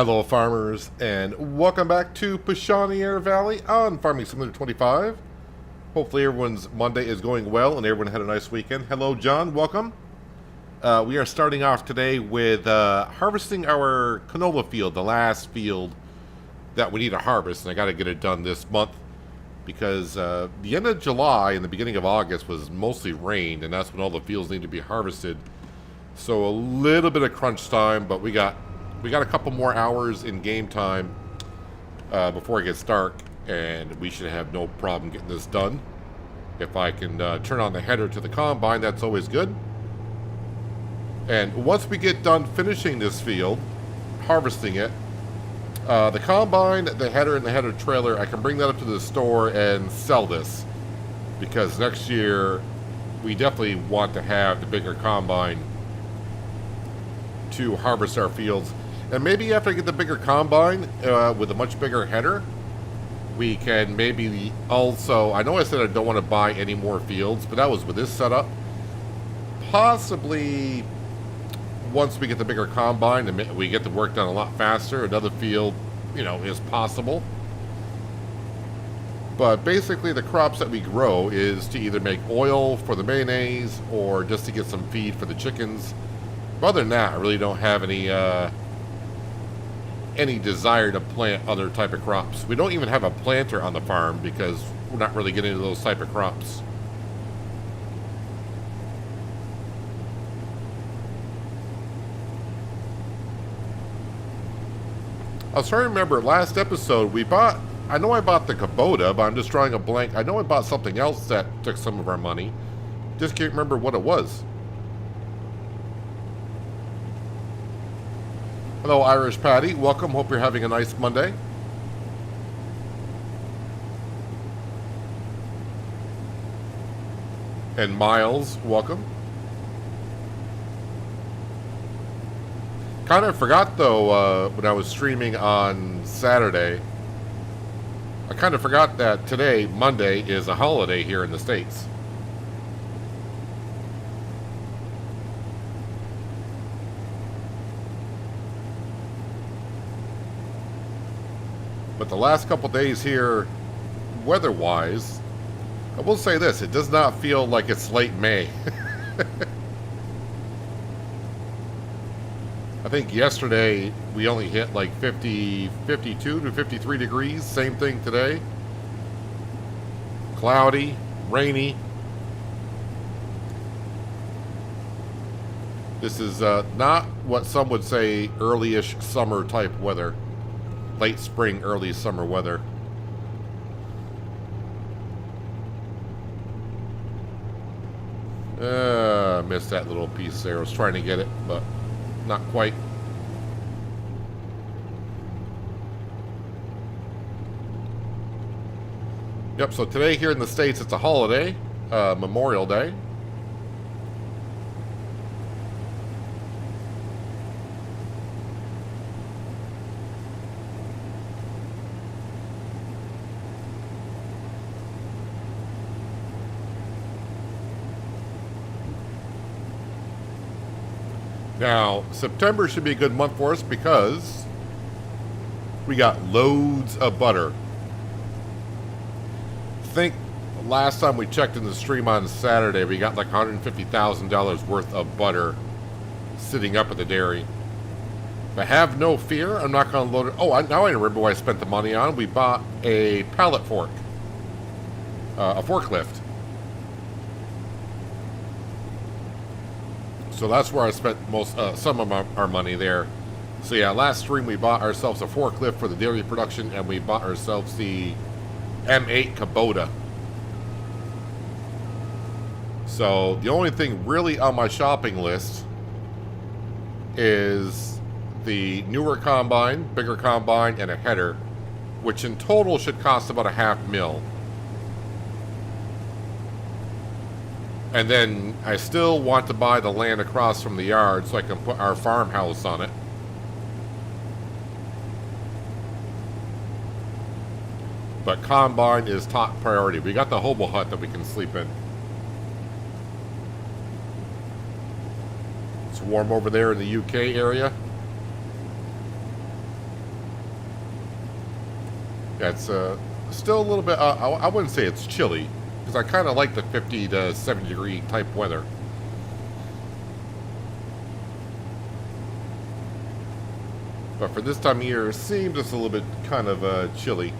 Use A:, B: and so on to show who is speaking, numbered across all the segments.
A: Hello farmers, and welcome back to Pichonniere Valley on Farming Simulator 25. Hopefully everyone's Monday is going well and everyone had a nice weekend. Hello John, welcome. We are starting off today with harvesting our canola field, the last field that we need to harvest, and I got to get it done this month because the end of July and the beginning of August was mostly rain, and that's when all the fields need to be harvested. So a little bit of crunch time, but we got a couple more hours in game time before it gets dark, and we should have no problem getting this done. If I can turn on the header to the combine, that's always good. And once we get done finishing this field, harvesting it, the combine, the header, and the header trailer, I can bring that up to the store and sell this. Because next year, we definitely want to have the bigger combine to harvest our fields. And maybe after I get the bigger combine with a much bigger header, we can maybe also, I know I said I don't want to buy any more fields, but that was with this setup. Possibly once we get the bigger combine and we get the work done a lot faster, another field, is possible. But basically the crops that we grow is to either make oil for the mayonnaise or just to get some feed for the chickens. But other than that, I really don't have any desire to plant other type of crops. We don't even have a planter on the farm because we're not really getting into those type of crops. I was trying to remember last episode I know I bought the Kubota, but I'm just drawing a blank. I know I bought something else that took some of our money. Just can't remember what it was. Hello, Irish Patty. Welcome. Hope you're having a nice Monday. And Miles, welcome. Kind of forgot, though, when I was streaming on Saturday, I kind of forgot that today, Monday, is a holiday here in the States. But the last couple days here, weather-wise, I will say this, it does not feel like it's late May. I think yesterday we only hit like 52 to 53 degrees. Same thing today. Cloudy, rainy. This is not what some would say early-ish summer type weather. Late spring, early summer weather. Missed that little piece there. I was trying to get it, but not quite. Yep, so today here in the States, it's a holiday, Memorial Day. Now, September should be a good month for us because we got loads of butter. I think last time we checked in the stream on Saturday, we got like $150,000 worth of butter sitting up at the dairy. But have no fear, I'm not going to load it. Oh, now I remember what I spent the money on. We bought a pallet fork, a forklift. So that's where I spent some of our money there. So yeah, last stream we bought ourselves a forklift for the dairy production, and we bought ourselves the M8 Kubota. So the only thing really on my shopping list is the newer combine, bigger combine, and a header, which in total should cost about $500,000. And then I still want to buy the land across from the yard so I can put our farmhouse on it. But combine is top priority. We got the hobo hut that we can sleep in. It's warm over there in the UK area. Yeah, it's still a little bit, I wouldn't say it's chilly, because I kind of like the 50 to 70 degree type weather. But for this time of year, it seems just a little bit kind of chilly.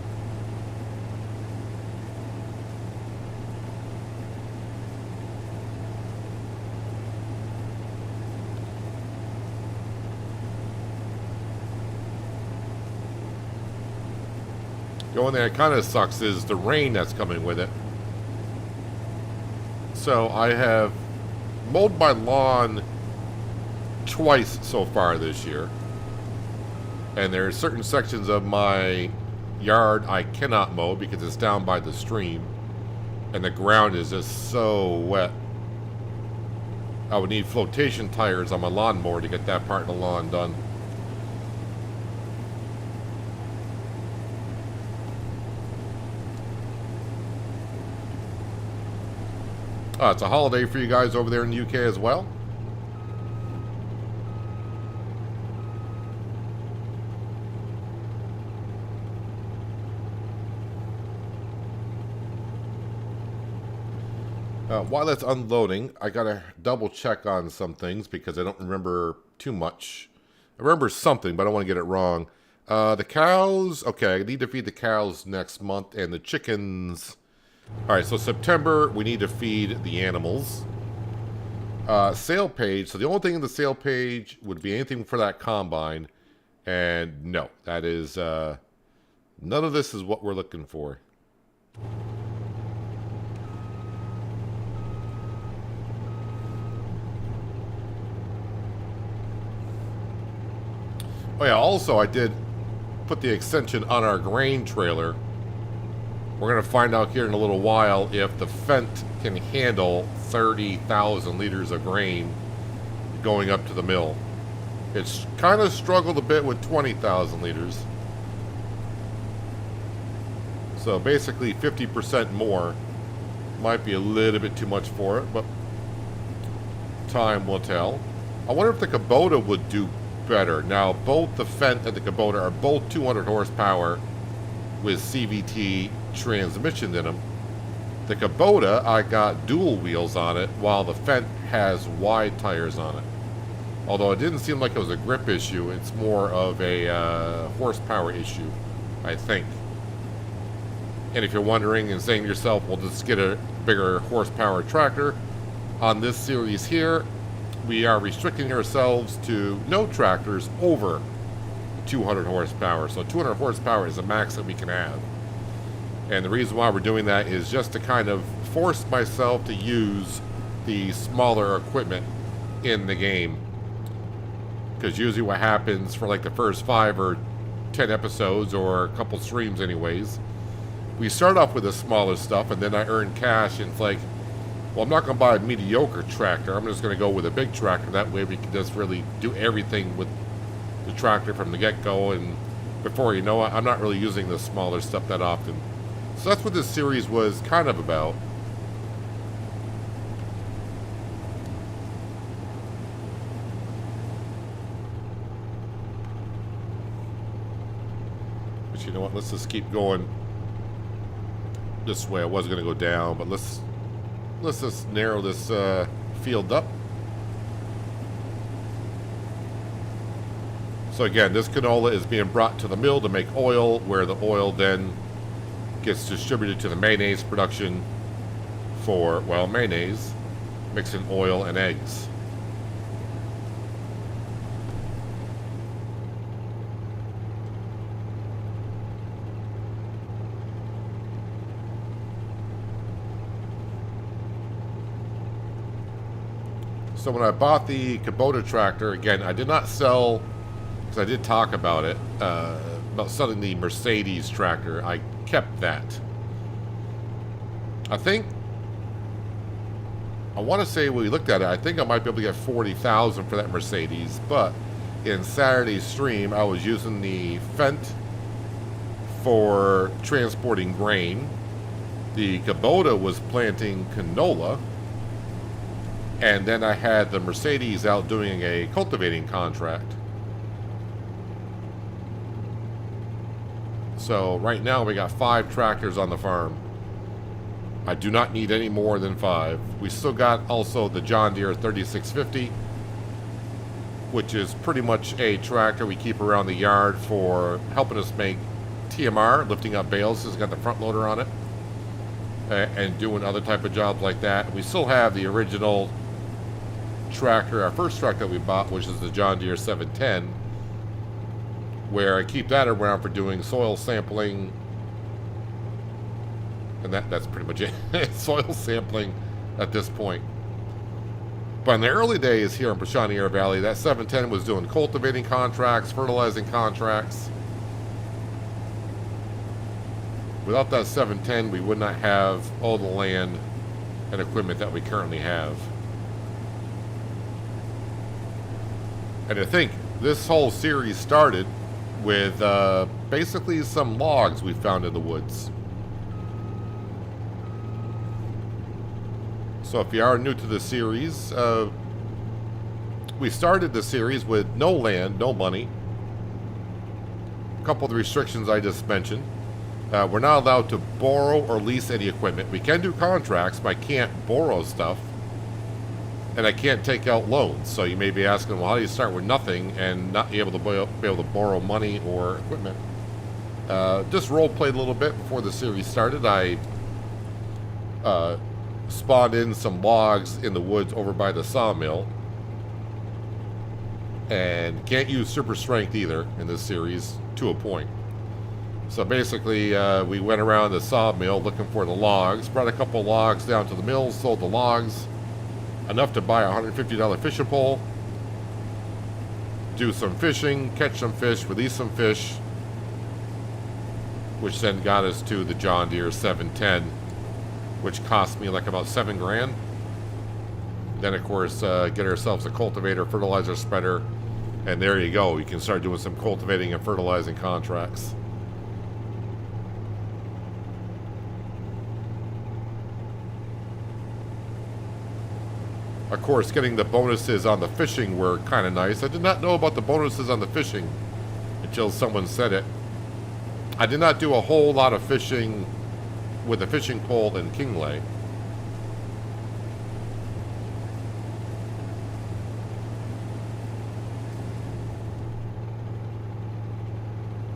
A: The only thing that kind of sucks is the rain that's coming with it. So I have mowed my lawn twice so far this year. And there are certain sections of my yard I cannot mow because it's down by the stream. And the ground is just so wet. I would need flotation tires on my lawnmower to get that part of the lawn done. It's a holiday for you guys over there in the UK as well. While that's unloading, I gotta double check on some things because I don't remember too much. I remember something, but I don't want to get it wrong. The cows, okay, I need to feed the cows next month, and the chickens. Alright, so September, we need to feed the animals. Sale page, so the only thing in the sale page would be anything for that combine. And no, that is, none of this is what we're looking for. Oh yeah, also I did put the extension on our grain trailer. We're going to find out here in a little while if the Fent can handle 30,000 liters of grain going up to the mill. It's kind of struggled a bit with 20,000 liters. So basically 50% more. Might be a little bit too much for it, but time will tell. I wonder if the Kubota would do better. Now, both the Fent and the Kubota are both 200 horsepower with CVT transmission in them. The Kubota, I got dual wheels on it, while the Fent has wide tires on it. Although it didn't seem like it was a grip issue, it's more of a horsepower issue, I think. And if you're wondering and saying to yourself, well, just get a bigger horsepower tractor, on this series here, we are restricting ourselves to no tractors over 200 horsepower. So 200 horsepower is the max that we can have. And the reason why we're doing that is just to kind of force myself to use the smaller equipment in the game. Because usually what happens for like the first 5 or 10 episodes, or a couple streams anyways, we start off with the smaller stuff and then I earn cash and it's like, well, I'm not going to buy a mediocre tractor. I'm just going to go with a big tractor. That way we can just really do everything with the tractor from the get-go. And before you know it, I'm not really using the smaller stuff that often. So that's what this series was kind of about. But you know what? Let's just keep going this way. I was going to go down, but let's just narrow this field up. So again, this canola is being brought to the mill to make oil, where the oil then gets distributed to the mayonnaise production for, well, mayonnaise, mixing oil and eggs. So when I bought the Kubota tractor, again, I did not sell, because I did talk about it, about selling the Mercedes tractor. I kept that. I think, I want to say when we looked at it, I think I might be able to get 40,000 for that Mercedes, but in Saturday's stream, I was using the Fent for transporting grain. The Kubota was planting canola. And then I had the Mercedes out doing a cultivating contract. So So right now we got 5 tractors on the farm. I do not need any more than 5. We still got also the John Deere 3650, which is pretty much a tractor we keep around the yard for helping us make TMR, lifting up bales. It's got the front loader on it, and doing other type of jobs like that. We still have the original tractor, our first tractor that we bought, which is the John Deere 710, where I keep that around for doing soil sampling, and that's pretty much it. Soil sampling at this point. But in the early days here in Pichonniere Valley, that 710 was doing cultivating contracts, fertilizing contracts. Without that 710, we would not have all the land and equipment that we currently have. And I think this whole series started with basically some logs we found in the woods. So if you are new to the series, we started the series with no land, no money. A couple of the restrictions I just mentioned. We're not allowed to borrow or lease any equipment. We can do contracts, but I can't borrow stuff. And I can't take out loans. So you may be asking, well, how do you start with nothing and not be able to borrow money or equipment? Just role played a little bit before the series started. I spawned in some logs in the woods over by the sawmill, and can't use super strength either in this series to a point. So basically we went around the sawmill looking for the logs, brought a couple logs down to the mill, sold the logs, enough to buy a $150 fishing pole, do some fishing, catch some fish, release some fish, which then got us to the John Deere 710, which cost me like about $7 grand. Then of course get ourselves a cultivator, fertilizer spreader, and there you go. You can start doing some cultivating and fertilizing contracts. Of course, getting the bonuses on the fishing were kind of nice. I did not know about the bonuses on the fishing until someone said it. I did not do a whole lot of fishing with a fishing pole in Kingley.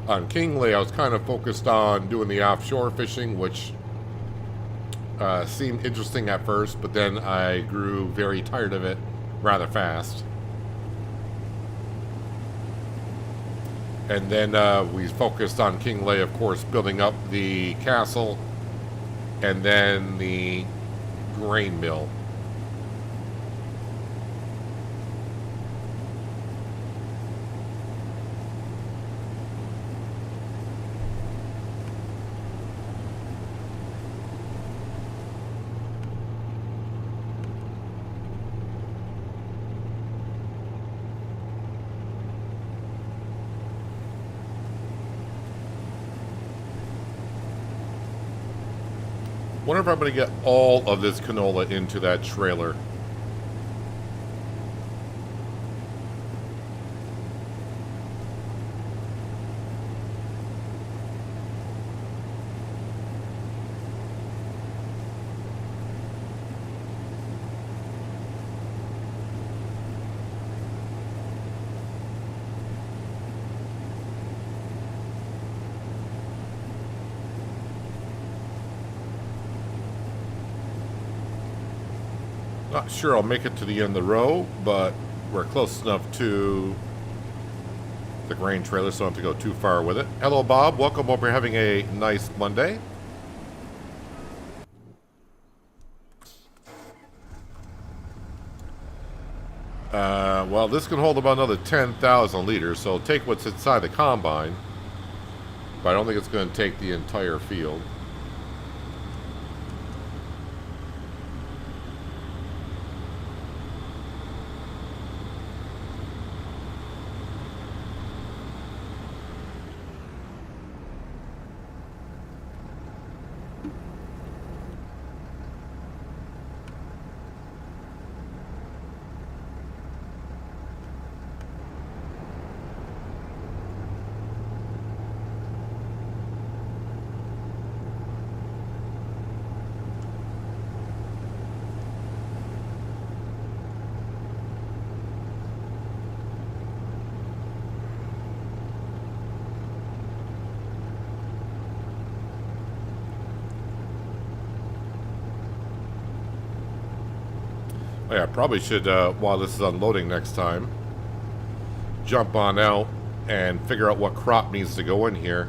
A: On Kingley, I was kind of focused on doing the offshore fishing, which seemed interesting at first, but then I grew very tired of it rather fast. And then we focused on Kingley, of course, building up the castle and then the grain mill. Wonder if I'm going to get all of this canola into that trailer. Not sure I'll make it to the end of the row, but we're close enough to the grain trailer, so I don't have to go too far with it. Hello, Bob. Welcome. Hope you're having a nice Monday. Well, this can hold about another 10,000 liters, so take what's inside the combine, but I don't think it's going to take the entire field. Yeah, probably should, while this is unloading next time, jump on out and figure out what crop needs to go in here.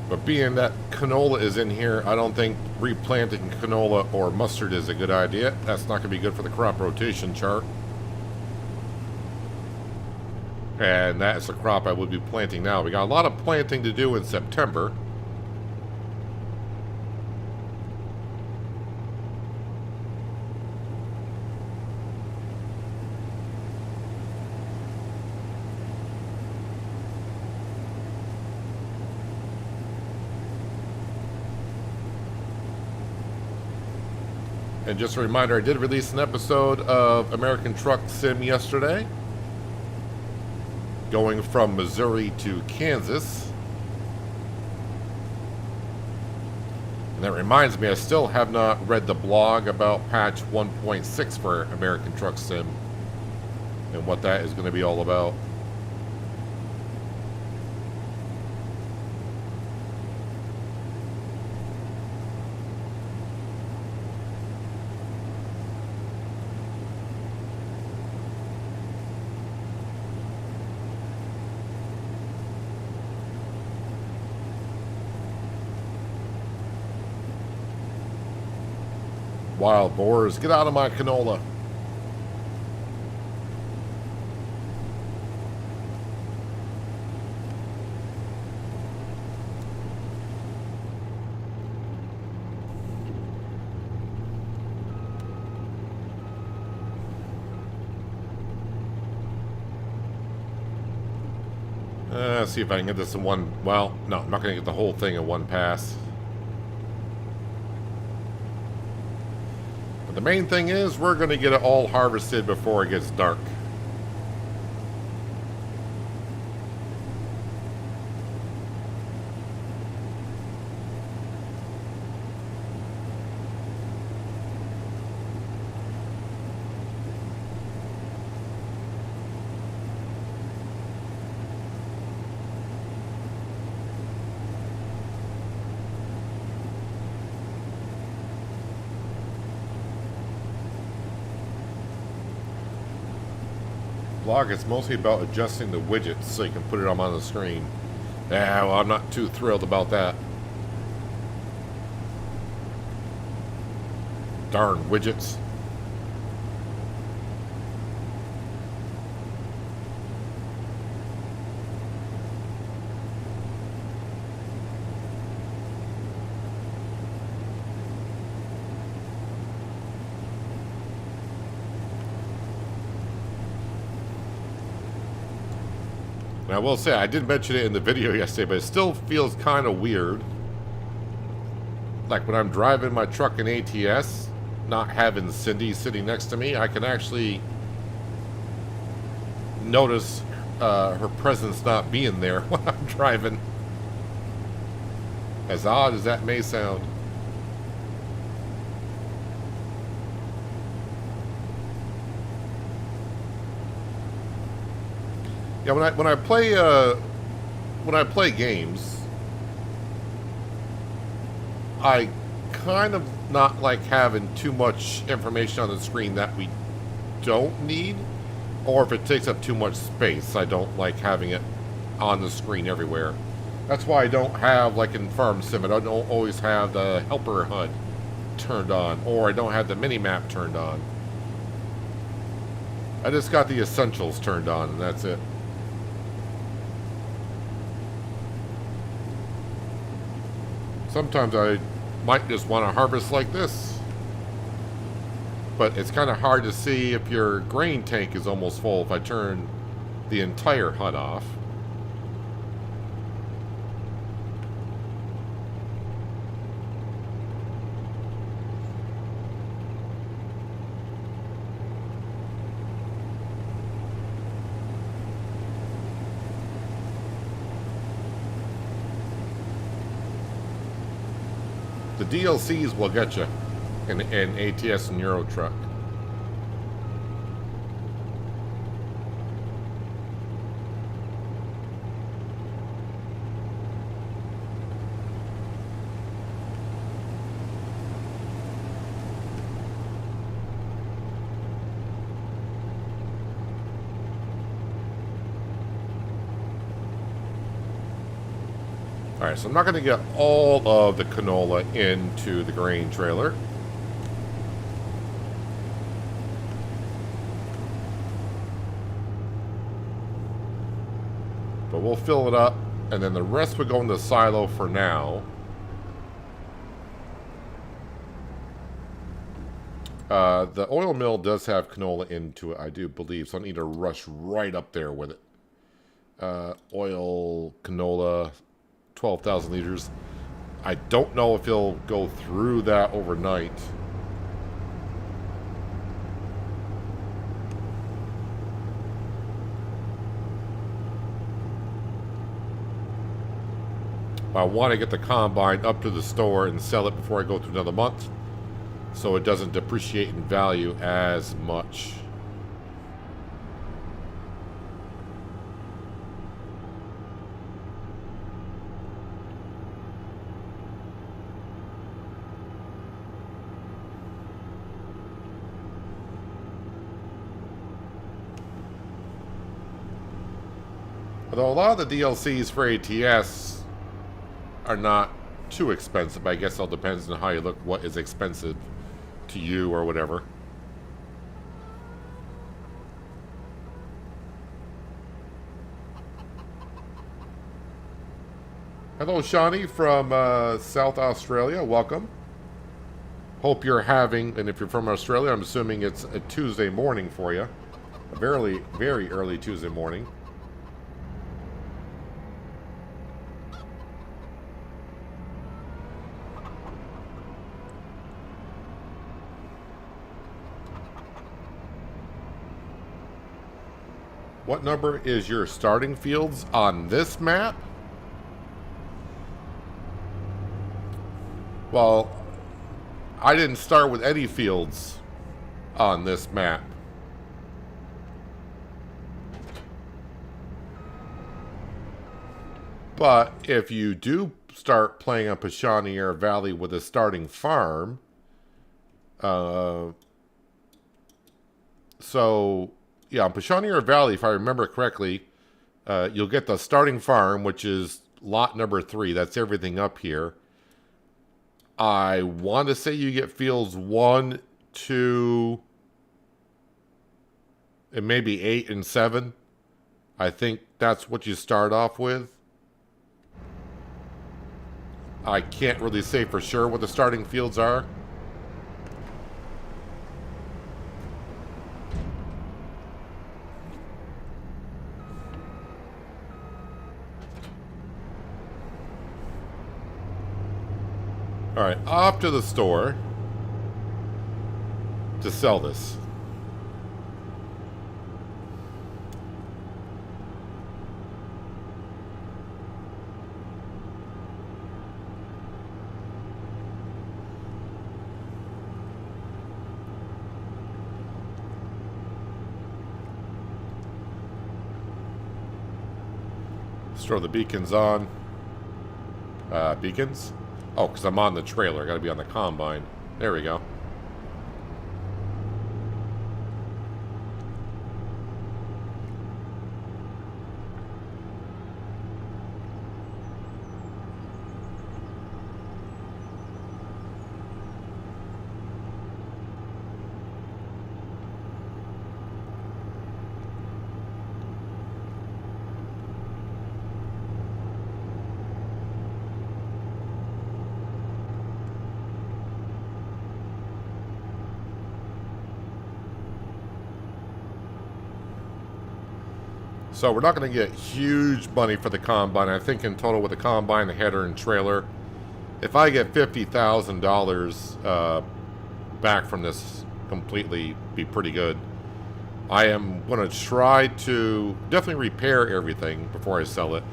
A: But being that canola is in here, I don't think replanting canola or mustard is a good idea. That's not going to be good for the crop rotation chart. And that's a crop I would be planting now. We got a lot of planting to do in September. And just a reminder, I did release an episode of American Truck Sim yesterday, going from Missouri to Kansas. And that reminds me, I still have not read the blog about patch 1.6 for American Truck Sim and what that is going to be all about. Wild boars, get out of my canola. See if I can get this in one. Well, no, I'm not going to get the whole thing in one pass. But the main thing is we're going to get it all harvested before it gets dark. Blog is mostly about adjusting the widgets so you can put it on the screen. Yeah, well, I'm not too thrilled about that. Darn widgets. And I will say, I did mention it in the video yesterday, but it still feels kind of weird. Like when I'm driving my truck in ATS, not having Cindy sitting next to me, I can actually notice her presence not being there when I'm driving. As odd as that may sound. Yeah, when I play games, I kind of not like having too much information on the screen that we don't need, or if it takes up too much space, I don't like having it on the screen everywhere. That's why I don't have, like in Farm Sim, I don't always have the helper HUD turned on, or I don't have the mini-map turned on. I just got the essentials turned on, and that's it. Sometimes I might just want to harvest like this. But it's kind of hard to see if your grain tank is almost full if I turn the entire HUD off. The DLCs will get you in ATS and Euro Truck. Alright, so I'm not going to get all of the canola into the grain trailer. But we'll fill it up, and then the rest would go in the silo for now. The oil mill does have canola into it, I do believe, so I need to rush right up there with it. Oil, canola, 12,000 liters. I don't know if he'll go through that overnight. I want to get the combine up to the store and sell it before I go through another month, so it doesn't depreciate in value as much. Although a lot of the DLCs for ATS are not too expensive. I guess it all depends on how you look, what is expensive to you or whatever. Hello, Shawnee from South Australia. Welcome. Hope you're having, and if you're from Australia, I'm assuming it's a Tuesday morning for you. A very, very early Tuesday morning. What number is your starting fields on this map? Well, I didn't start with any fields on this map. But if you do start playing on Pichonniere Valley with a starting farm, so yeah, on Pichonniere Valley, if I remember correctly, you'll get the starting farm, which is lot number 3. That's everything up here. I want to say you get fields 1, 2, and maybe 8 and 7. I think that's what you start off with. I can't really say for sure what the starting fields are. Alright, off to the store to sell this. Let's throw the beacons on. Beacons? Oh, because I'm on the trailer. I got to be on the combine. There we go. So we're not going to get huge money for the combine. I think in total with the combine, the header, and trailer, if I get $50,000 back from this completely, be pretty good. I am going to try to definitely repair everything before I sell it.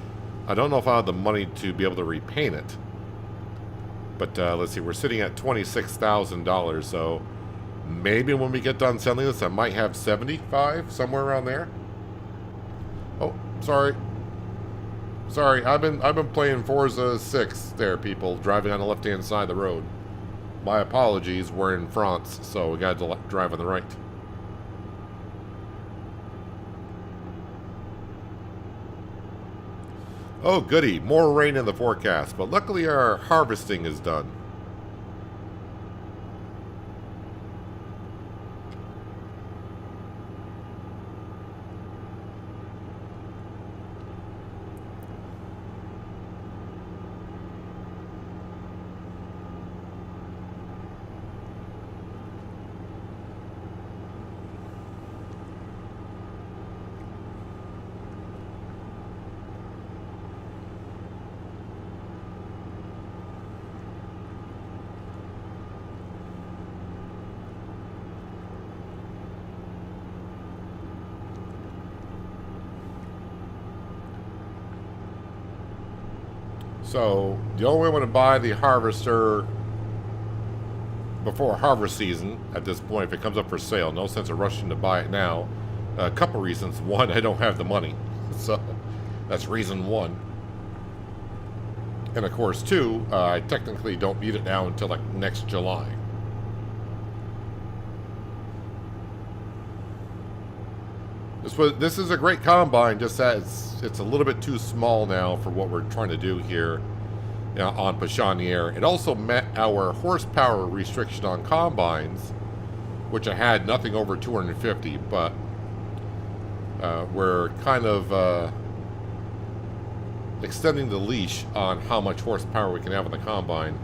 A: I don't know if I have the money to be able to repaint it. But let's see, we're sitting at $26,000, so maybe when we get done selling this, I might have 75, somewhere around there. Oh, sorry. Sorry, I've been playing Forza 6 there, people, driving on the left-hand side of the road. My apologies, we're in France, so we got to drive on the right. Oh, goody. More rain in the forecast, but luckily our harvesting is done. So, the only way I'm going to buy the harvester before harvest season at this point if it comes up for sale. No sense of rushing to buy it now. A couple reasons. One, I don't have the money. So, that's reason one. And of course, two, I technically don't need it now until like next July. This is a great combine, just that it's a little bit too small now for what we're trying to do here, you know, on Pichonniere. It also met our horsepower restriction on combines, which I had nothing over 250, but we're kind of extending the leash on how much horsepower we can have on the combine.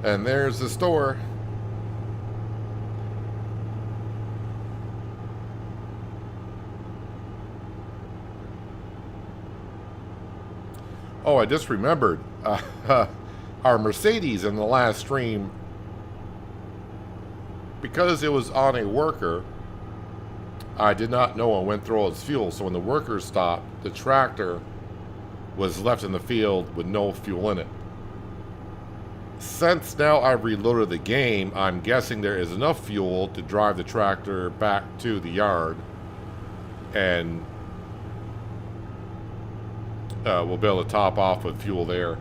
A: And there's the store. Oh, I just remembered. Our Mercedes in the last stream, because it was on a worker, I did not know it went through all its fuel. So when the worker stopped, the tractor was left in the field with no fuel in it. Since now I've reloaded the game, I'm guessing there is enough fuel to drive the tractor back to the yard, and we'll be able to top off with fuel there.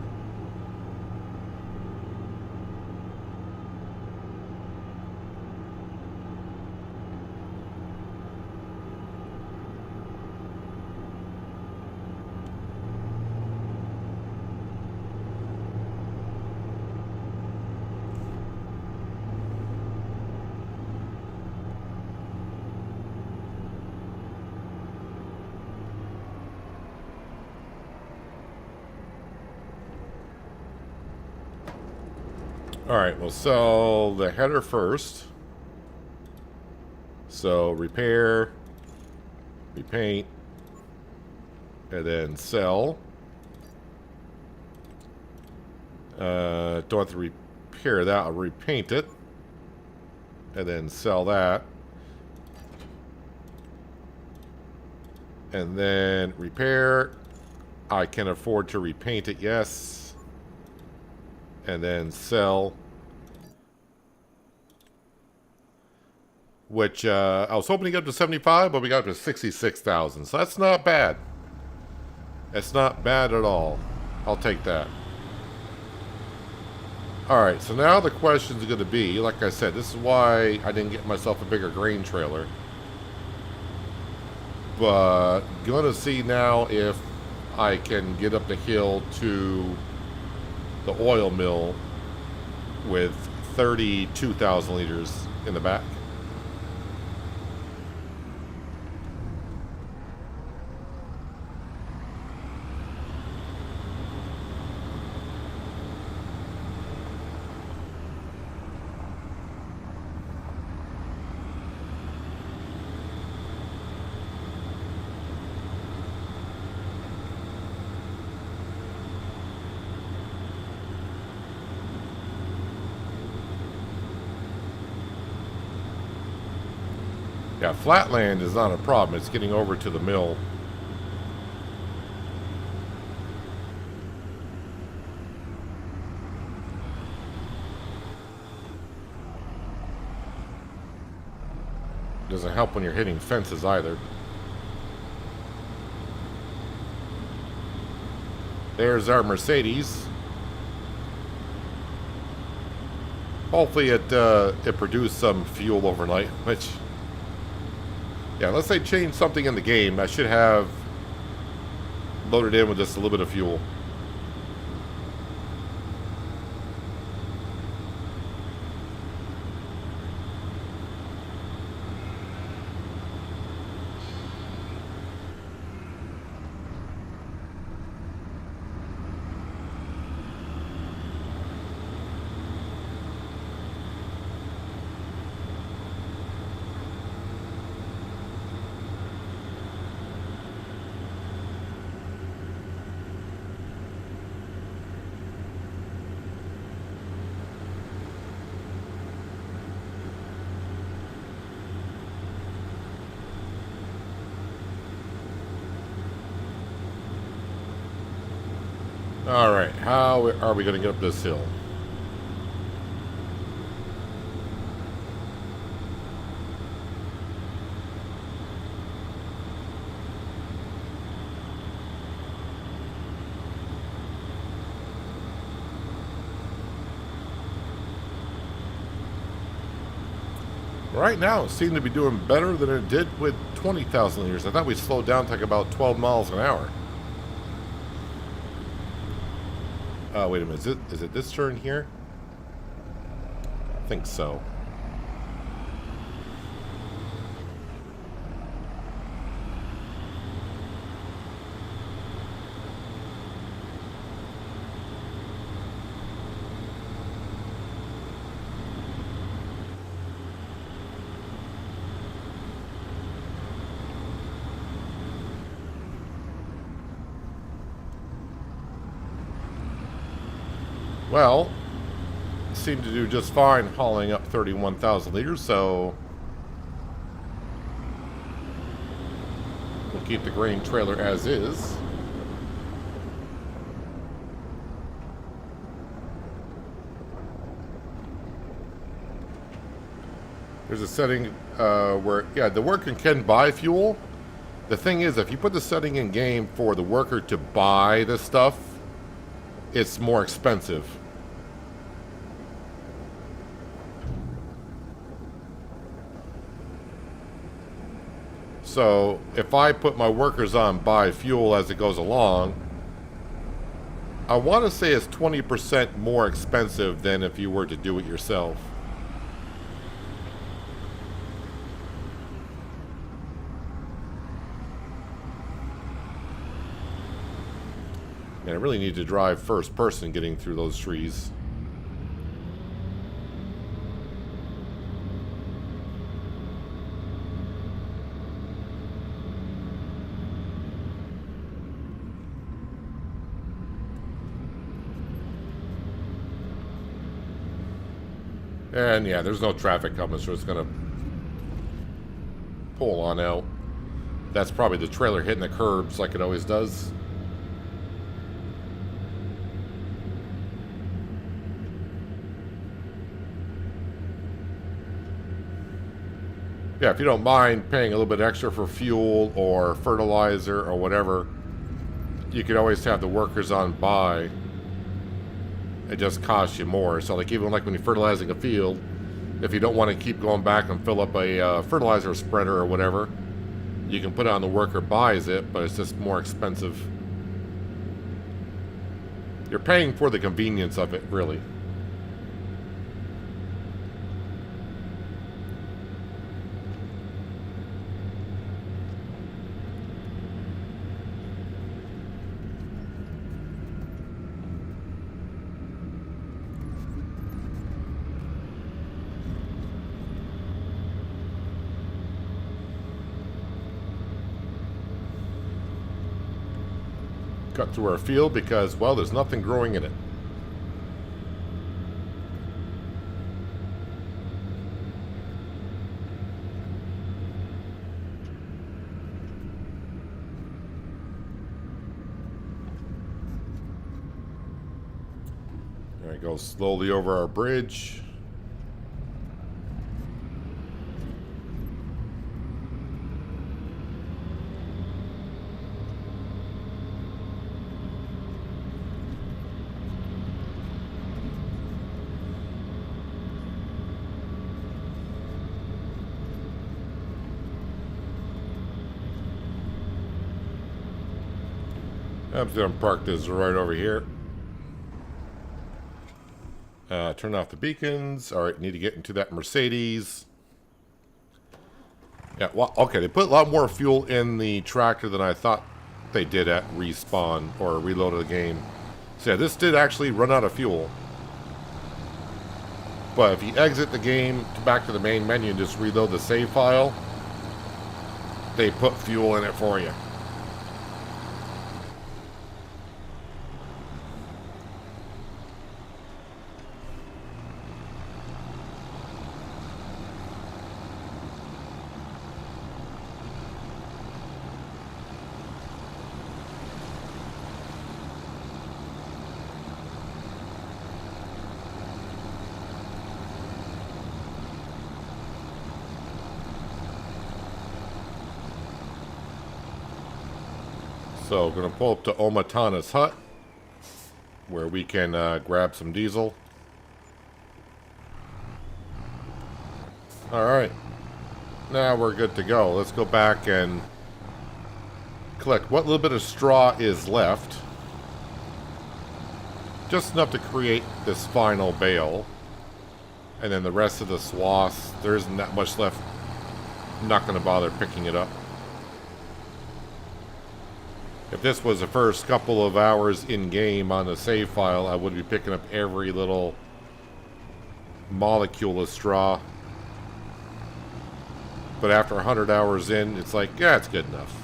A: Alright, we'll sell the header first. So, repair, repaint, and then sell. Don't have to repair that, I'll repaint it. And then sell that. And then repair. I can afford to repaint it, yes. And then sell, which I was hoping to get up to 75, but we got up to 66,000, so that's not bad. That's not bad at all. I'll take that. Alright, so now the question is going to be, like I said, this is why I didn't get myself a bigger grain trailer. But going to see now if I can get up the hill to the oil mill with 32,000 liters in the back. Yeah, flatland is not a problem. It's getting over to the mill. Doesn't help when you're hitting fences either. There's our Mercedes. Hopefully it produced some fuel overnight, which, yeah, unless they change something in the game, I should have loaded in with just a little bit of fuel. Alright, how are we going to get up this hill? Right now, it seems to be doing better than it did with 20,000 liters. I thought we slowed down to like about 12 miles an hour. Wait a minute. Is it this turn here? I think so. Well, seemed to do just fine hauling up 31,000 liters, so we'll keep the grain trailer as is. There's a setting where, yeah, the worker can buy fuel. The thing is, if you put the setting in game for the worker to buy the stuff, it's more expensive. So if I put my workers on buy fuel as it goes along, I want to say it's 20% more expensive than if you were to do it yourself. And I really need to drive first person getting through those trees. And yeah, there's no traffic coming, so it's gonna pull on out. That's probably the trailer hitting the curbs like it always does. Yeah, if you don't mind paying a little bit extra for fuel or fertilizer or whatever, you could always have the workers on buy. It just costs you more. So like even like when you're fertilizing a field, if you don't want to keep going back and fill up a fertilizer spreader or whatever, you can put it on the worker buys it, but it's just more expensive. You're paying for the convenience of it, really. Cut through our field because, well, there's nothing growing in it. go slowly over our bridge. I'm just going to park this right over here. Turn off the beacons. All right, need to get into that Mercedes. Yeah, well, okay, they put a lot more fuel in the tractor than I thought they did at respawn or reload of the game. So yeah, this did actually run out of fuel. But if you exit the game back to the main menu and just reload the save file, they put fuel in it for you. So, going to pull up to Omatana's hut, where we can grab some diesel. Alright. Now we're good to go. Let's go back and collect what little bit of straw is left. Just enough to create this final bale. And then the rest of the swaths, there isn't that much left. I'm not going to bother picking it up. If this was the first couple of hours in-game on the save file, I would be picking up every little molecule of straw. But after 100 hours in, it's like, yeah, it's good enough.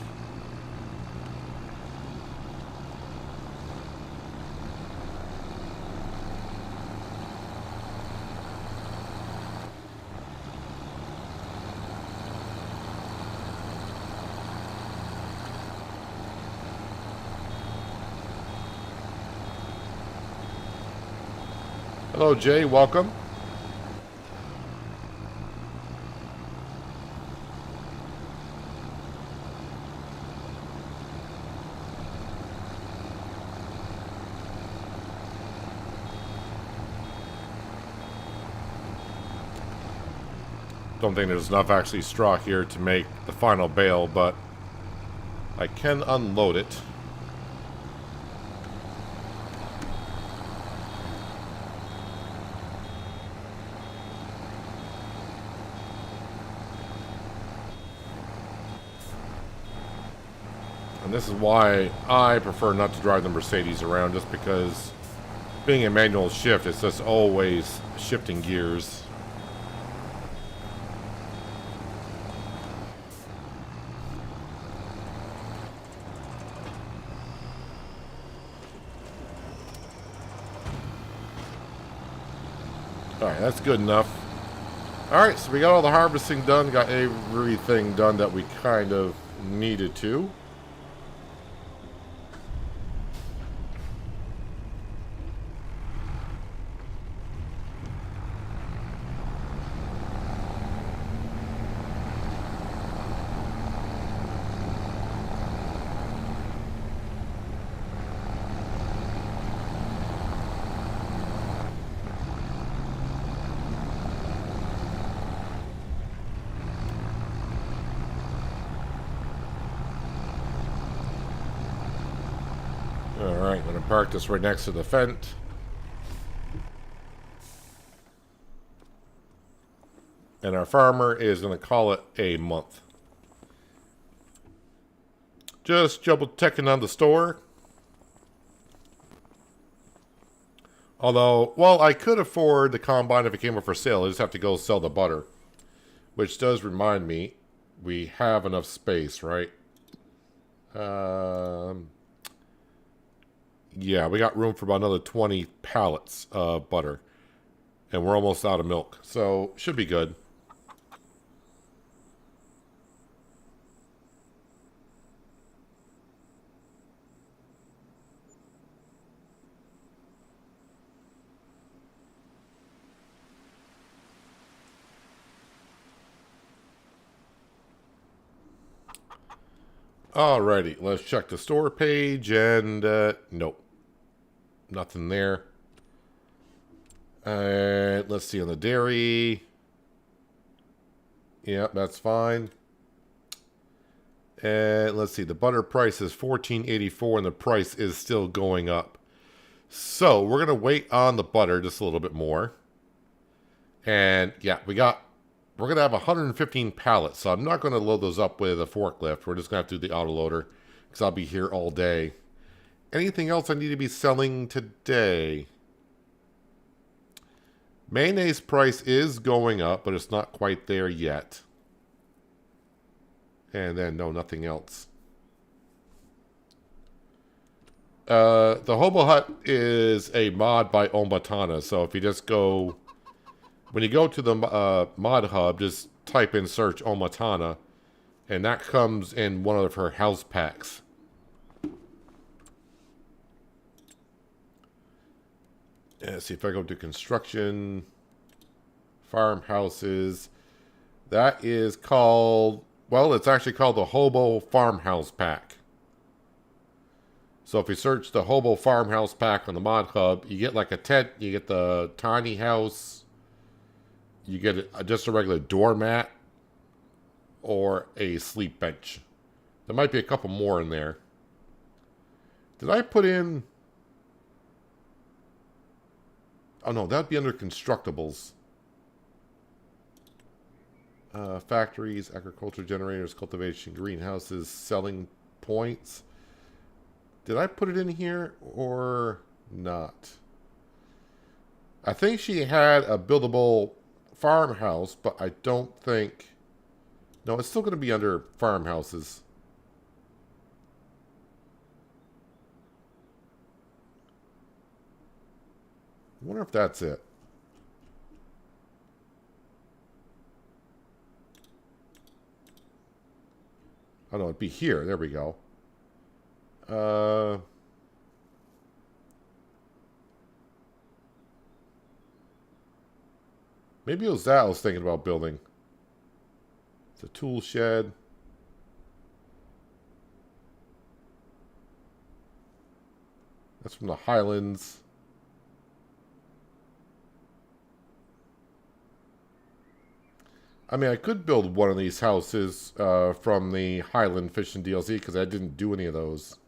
A: Hello, Jay. Welcome. Don't think there's enough actually straw here to make the final bale, but I can unload it. And this is why I prefer not to drive the Mercedes around, just because being a manual shift, it's just always shifting gears. Alright, that's good enough. Alright, so we got all the harvesting done, got everything done that we kind of needed to. Alright, I'm going to park this right next to the fence. And our farmer is going to call it a month. Just double checking on the store. Although, well, I could afford the combine if it came up for sale. I just have to go sell the butter. Which does remind me, we have enough space, right? Yeah, we got room for about another 20 pallets of butter. And we're almost out of milk. So, should be good. Alrighty, let's check the store page, and nope, nothing there. Let's see on the dairy. Yep, that's fine. And let's see, the butter price is $14.84, and the price is still going up. So we're gonna wait on the butter just a little bit more. And yeah, we're gonna have 115 pallets, so I'm not gonna load those up with a forklift. We're just gonna have to do the autoloader because I'll be here all day. Anything else I need to be selling today? Mayonnaise price is going up, but it's not quite there yet. And then, no, nothing else. The Hobo Hut is a mod by Omatana, so if you just go... When you go to the mod hub, just type in search Omatana, and that comes in one of her house packs. Let's see if I go to construction, farmhouses. That is called, well, it's actually called the Hobo Farmhouse Pack. So if you search the Hobo Farmhouse Pack on the mod hub, you get like a tent, you get the tiny house, you get just a regular doormat, or a sleep bench. There might be a couple more in there. Did I put in... Oh no, that'd be under constructibles. Factories, agriculture generators, cultivation, greenhouses, selling points. Did I put it in here or not? I think she had a buildable farmhouse, but I don't think... No, it's still going to be under farmhouses. I wonder if that's it. Oh no, it'd be here. There we go. Maybe it was that I was thinking about building. It's a tool shed. That's from the Highlands. I mean, I could build one of these houses from the Highland Fishing DLC because I didn't do any of those.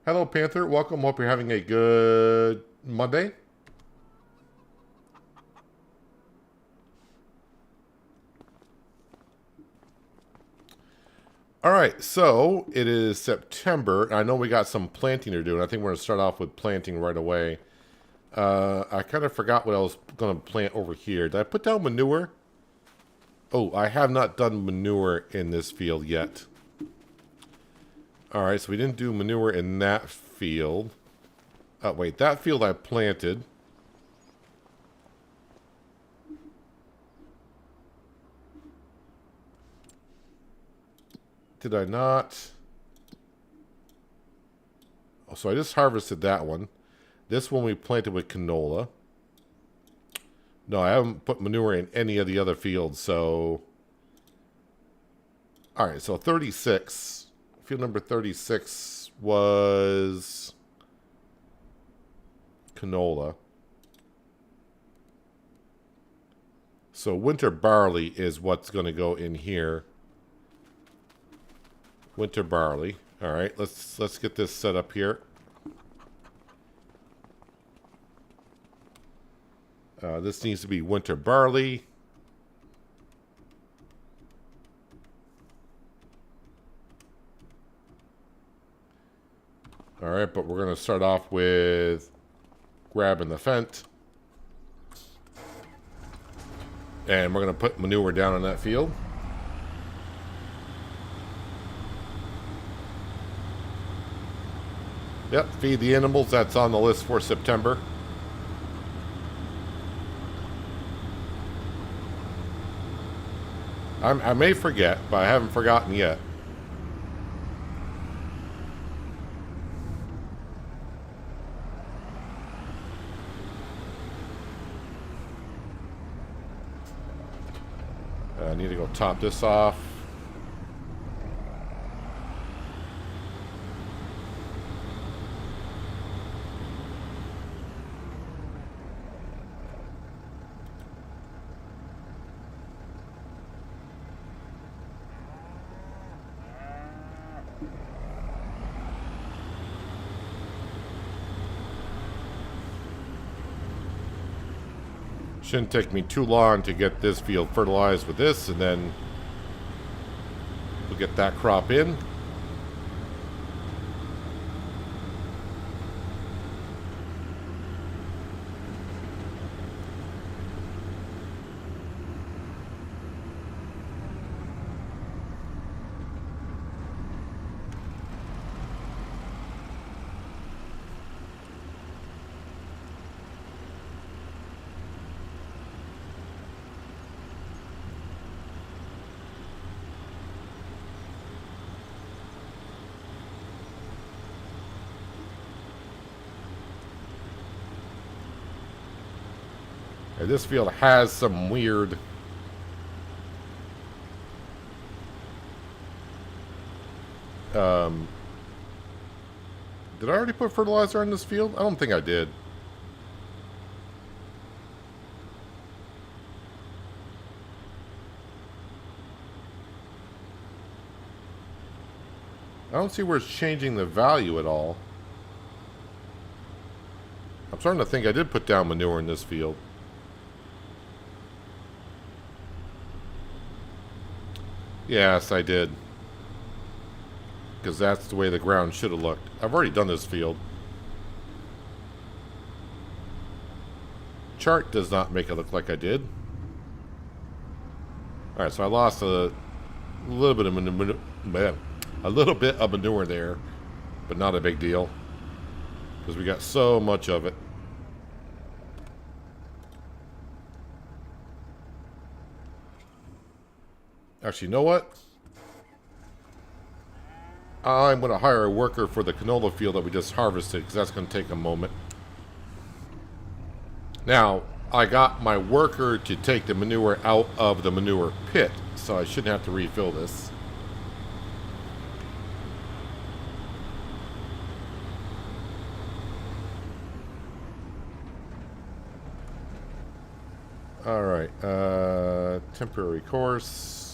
A: Hello, Panther. Welcome. Hope you're having a good Monday. All right, so it is September. I know we got some planting to do, and I think we're going to start off with planting right away. I kind of forgot what I was going to plant over here. Did I put down manure? Oh, I have not done manure in this field yet. All right, so we didn't do manure in that field. Oh, wait, that field I planted. Did I not? Oh, so I just harvested that one. This one we planted with canola. No, I haven't put manure in any of the other fields, so... Alright, so 36. Field number 36 was... canola. So winter barley is what's going to go in here. Winter barley. Alright, let's get this set up here. This needs to be winter barley. All right, but we're going to start off with grabbing the fent. And we're going to put manure down on that field. Yep, feed the animals. That's on the list for September. I may forget, but I haven't forgotten yet. I need to go top this off. Shouldn't take me too long to get this field fertilized with this, and then we'll get that crop in. This field has some weird did I already put fertilizer on this field? I don't think I did. I don't see where it's changing the value at all. I'm starting to think I did put down manure in this field. Yes, I did. Because that's the way the ground should have looked. I've already done this field. Chart does not make it look like I did. Alright, so I lost a little bit of manure there, but not a big deal. Because we got so much of it. Actually, you know what? I'm going to hire a worker for the canola field that we just harvested, because that's going to take a moment. Now, I got my worker to take the manure out of the manure pit, so I shouldn't have to refill this. Alright, temporary course.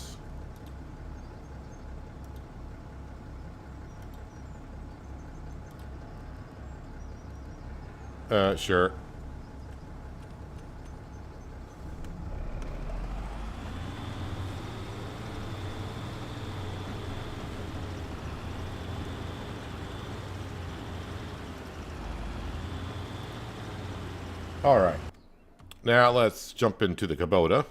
A: Sure. All right. Now let's jump into the Kubota.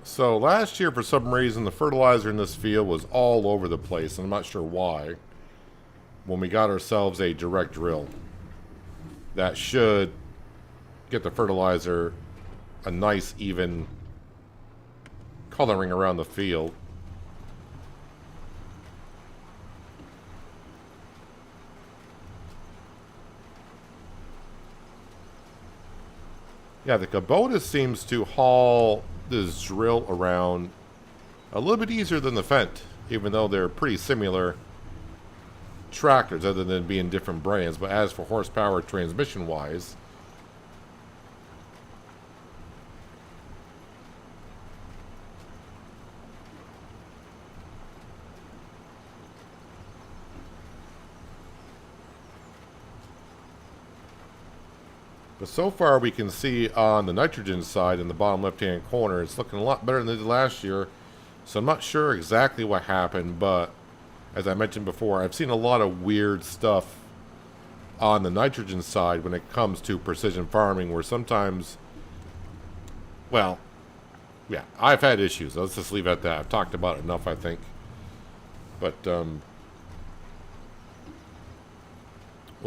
A: So last year, for some reason, the fertilizer in this field was all over the place, and I'm not sure why. When we got ourselves a direct drill, that should get the fertilizer a nice, even coloring around the field. Yeah, the Kubota seems to haul this drill around a little bit easier than the Fendt, even though they're pretty similar tractors other than being different brands. But as for horsepower transmission wise, but so far we can see on the nitrogen side in the bottom left hand corner, it's looking a lot better than it did last year. So I'm not sure exactly what happened, but as I mentioned before, I've seen a lot of weird stuff on the nitrogen side when it comes to precision farming, where sometimes, well, yeah, I've had issues. Let's just leave it at that. I've talked about it enough, I think. But we'll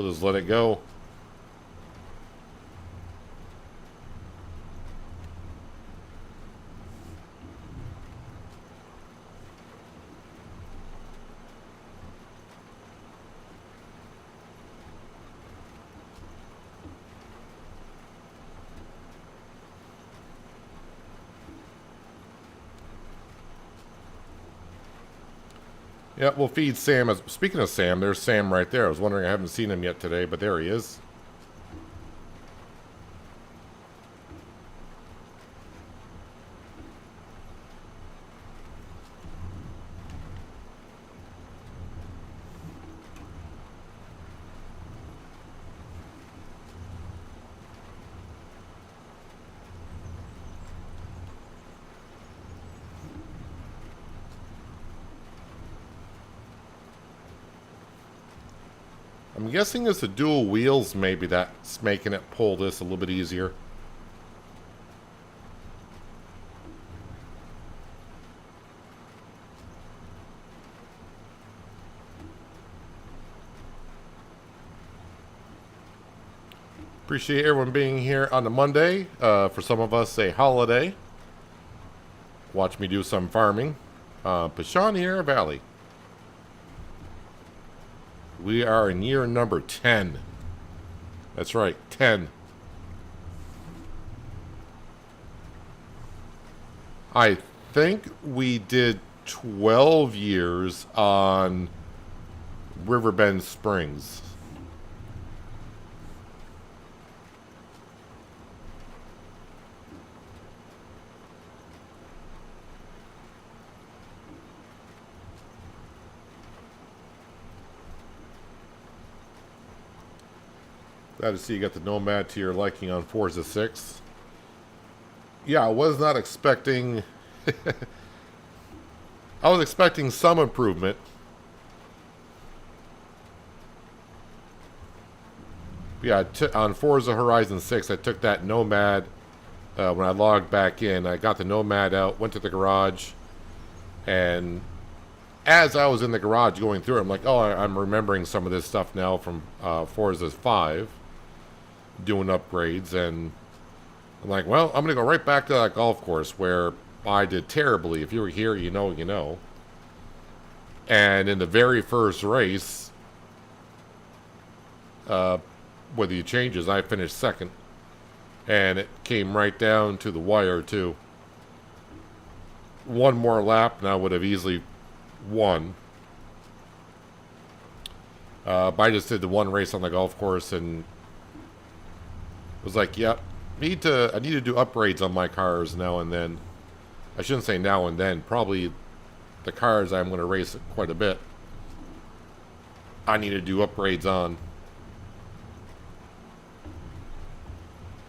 A: just let it go. Yeah, we'll feed Sam. Speaking of Sam, there's Sam right there. I was wondering, I haven't seen him yet today, but there he is. I'm guessing it's the dual wheels maybe that's making it pull this a little bit easier. Appreciate everyone being here on the Monday. For some of us, a holiday. Watch me do some farming. Pichonniere Valley. We are in year number 10. That's right, 10. I think we did 12 years on Riverbend Springs. Glad to see you got the Nomad to your liking on Forza 6. Yeah, I was not expecting... I was expecting some improvement. Yeah, on Forza Horizon 6, I took that Nomad when I logged back in. I got the Nomad out, went to the garage, and as I was in the garage going through it, I'm like, oh, I'm remembering some of this stuff now from Forza 5. Doing upgrades, and I'm like, well, I'm gonna go right back to that golf course where I did terribly. If you were here, you know, you know. And in the very first race, with the changes, I finished second, and it came right down to the wire too. One more lap, and I would have easily won. But I just did the one race on the golf course, and was like, yep, I need to do upgrades on my cars now and then. I shouldn't say now and then. Probably the cars I'm going to race quite a bit. I need to do upgrades on.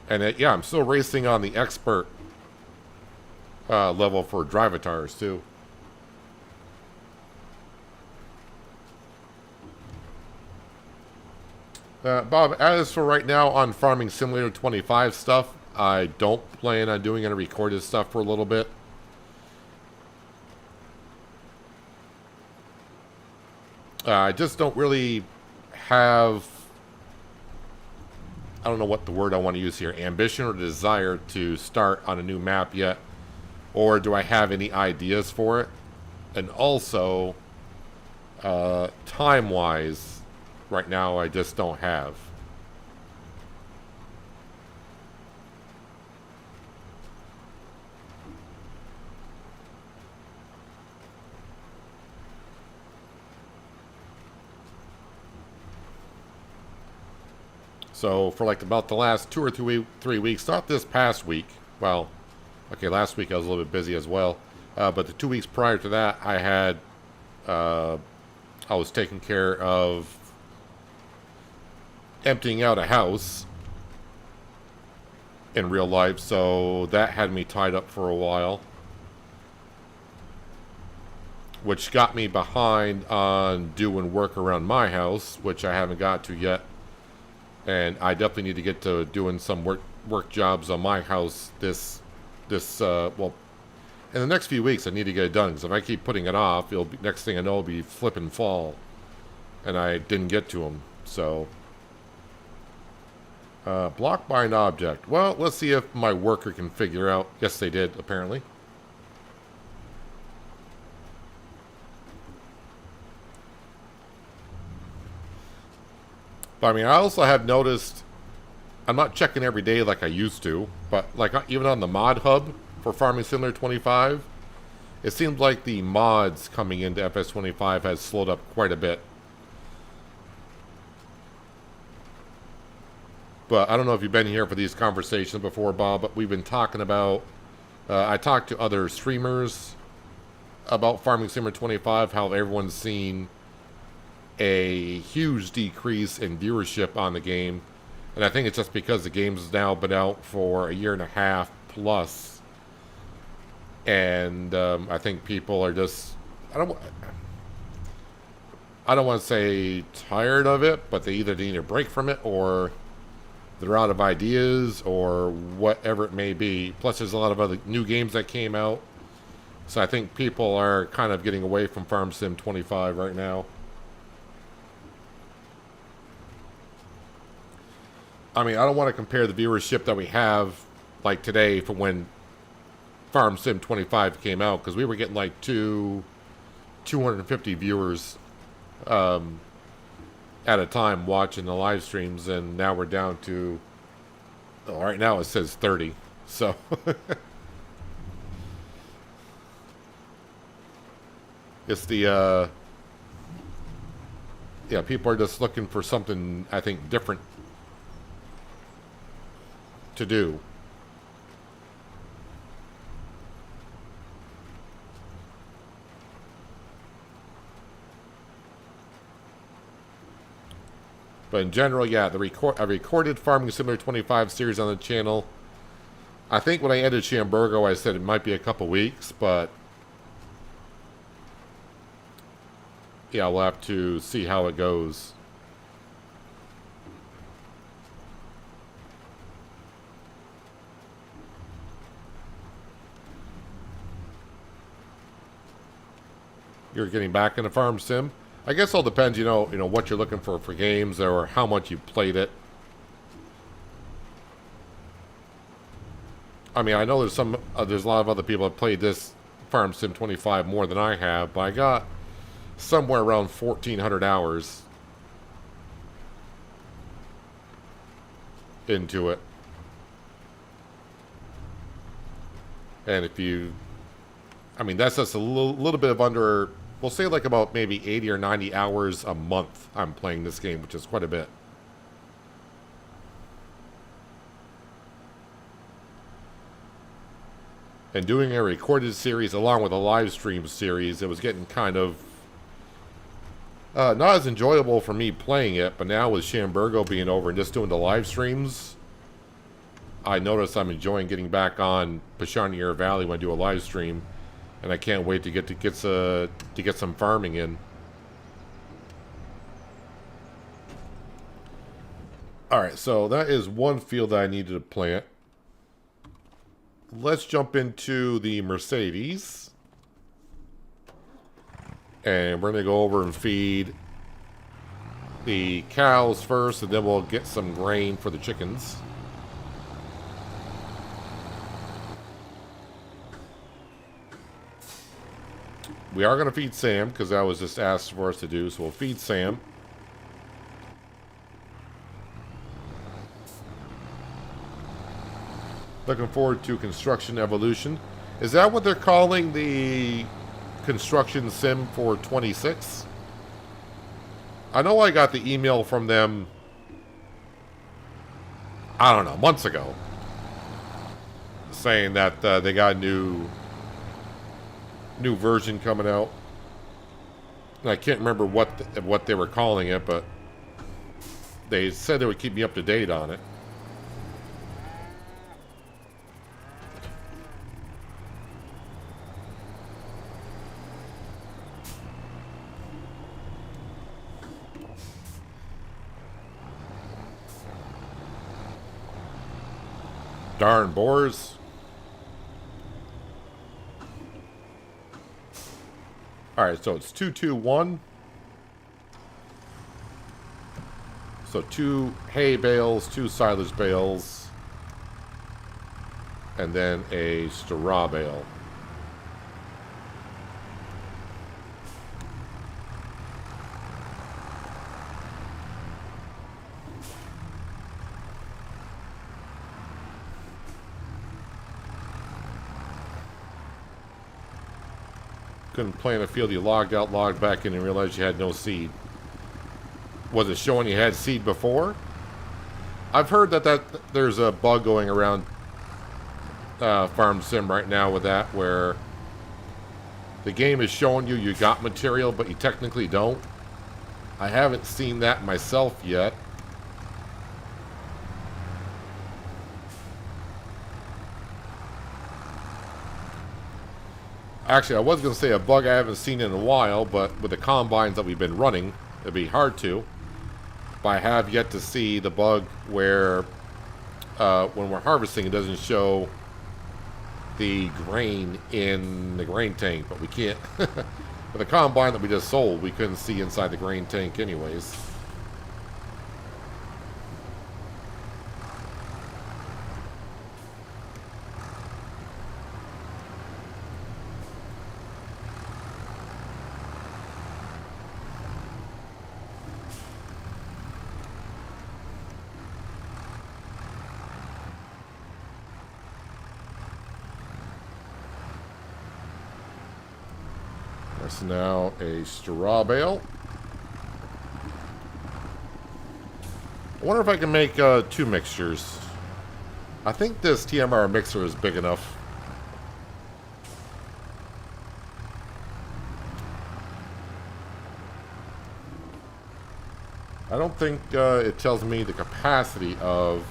A: And yeah, I'm still racing on the expert level for Drivatars too. Bob, as for right now on Farming Simulator 25 stuff, I don't plan on doing any recorded stuff for a little bit. I just don't really have, I don't know what the word I want to use here, ambition or desire to start on a new map yet. Or do I have any ideas for it? And also, time-wise, right now, I just don't have. So for like about the last 2 or 3 weeks, not this past week. Well, okay, last week I was a little bit busy as well. But the 2 weeks prior to that, I was taking care of emptying out a house in real life, so that had me tied up for a while, which got me behind on doing work around my house, which I haven't got to yet, and I definitely need to get to doing some work jobs on my house well, in the next few weeks. I need to get it done, because if I keep putting it off, it'll be, next thing I know, it'll be flip and fall, and I didn't get to them. So blocked by an object. Well, let's see if my worker can figure out. Yes, they did, apparently. But I mean, I also have noticed, I'm not checking every day like I used to, but like even on the mod hub for Farming Simulator 25, it seems like the mods coming into FS25 has slowed up quite a bit. But I don't know if you've been here for these conversations before, Bob, but we've been talking about, I talked to other streamers about Farming Simulator 25, how everyone's seen a huge decrease in viewership on the game. And I think it's just because the game's now been out for a year and a half plus. And I think people are just, I don't want to say tired of it, but they either need a break from it or they're out of ideas or whatever it may be. Plus, there's a lot of other new games that came out. So I think people are kind of getting away from Farm Sim 25 right now. I mean, I don't want to compare the viewership that we have, like today, from when Farm Sim 25 came out, because we were getting like 250 viewers at a time watching the live streams, and now we're down to, well, right now it says 30. So it's the yeah, people are just looking for something, I think, different to do. But in general, yeah, I recorded Farming Simulator 25 series on the channel. I think when I ended Shamburgo, I said it might be a couple weeks, but yeah, we'll have to see how it goes. You're getting back into Farm Sim. I guess it all depends, you know what you're looking for games or how much you played it. I mean, I know there's a lot of other people that played this Farm Sim 25 more than I have, but I got somewhere around 1,400 hours into it. And if you, I mean, that's just a little bit of under, we'll say like about maybe 80 or 90 hours a month I'm playing this game, which is quite a bit. And doing a recorded series along with a live stream series, it was getting kind of not as enjoyable for me playing it, but now with Shamburgo being over and just doing the live streams, I notice I'm enjoying getting back on Pichonniere Valley when I do a live stream, and I can't wait to get some farming in. All right, so that is one field that I needed to plant. Let's jump into the Mercedes. And we're going to go over and feed the cows first, and then we'll get some grain for the chickens. We are going to feed Sam, because that was just asked for us to do, so we'll feed Sam. Looking forward to Construction Evolution. Is that what they're calling the Construction Sim for 26? I know I got the email from them, I don't know, months ago, saying that they got a new version coming out. And I can't remember what they were calling it, but they said they would keep me up to date on it. Darn boars. Alright, so it's 221. So 2 hay bales, 2 silage bales, and then a straw bale. Couldn't plant a field, you logged out, logged back in, and realized you had no seed. Was it showing you had seed before? I've heard that there's a bug going around Farm Sim right now with that, where the game is showing you got material, but you technically don't. I haven't seen that myself yet. Actually, I was going to say a bug I haven't seen in a while, but with the combines that we've been running, it'd be hard to. But I have yet to see the bug where when we're harvesting, it doesn't show the grain in the grain tank, but we can't. With the combine that we just sold, we couldn't see inside the grain tank anyways. There's now a straw bale. I wonder if I can make 2 mixtures. I think this TMR mixer is big enough. I don't think it tells me the capacity of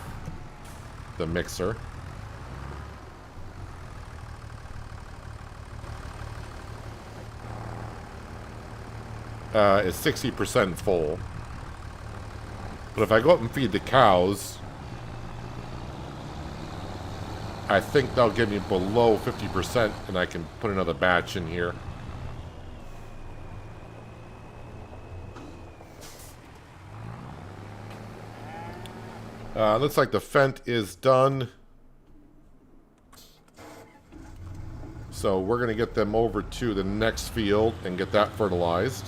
A: the mixer. Is 60% full. But if I go up and feed the cows, I think they'll get me below 50% and I can put another batch in here. Looks like the Fent is done. So we're going to get them over to the next field and get that fertilized.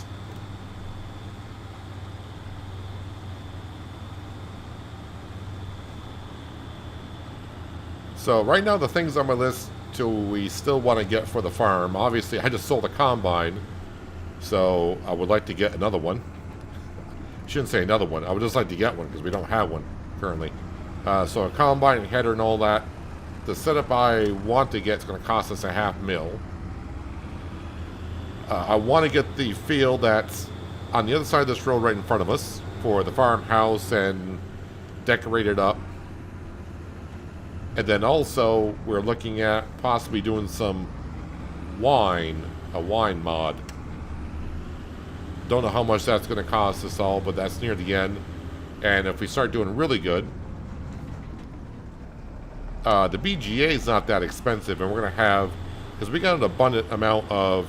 A: So right now the things on my list we still want to get for the farm. Obviously I just sold a combine, so I would like to get another one. Shouldn't say another one. I would just like to get one because we don't have one currently. So a combine and header and all that. The setup I want to get is going to cost us $500,000. I want to get the field that's on the other side of this road right in front of us for the farmhouse and decorate it up. And then also, we're looking at possibly doing some a wine mod. Don't know how much that's going to cost us all, but that's near the end. And if we start doing really good, the BGA is not that expensive, and we're going to have, because we got an abundant amount of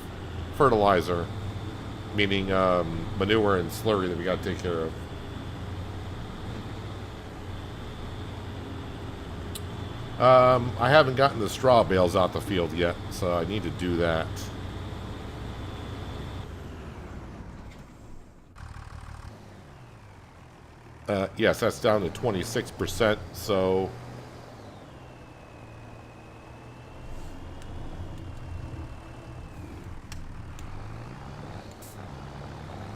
A: fertilizer, meaning manure and slurry that we got to take care of. I haven't gotten the straw bales out the field yet, so I need to do that. Yes, that's down to 26%, so...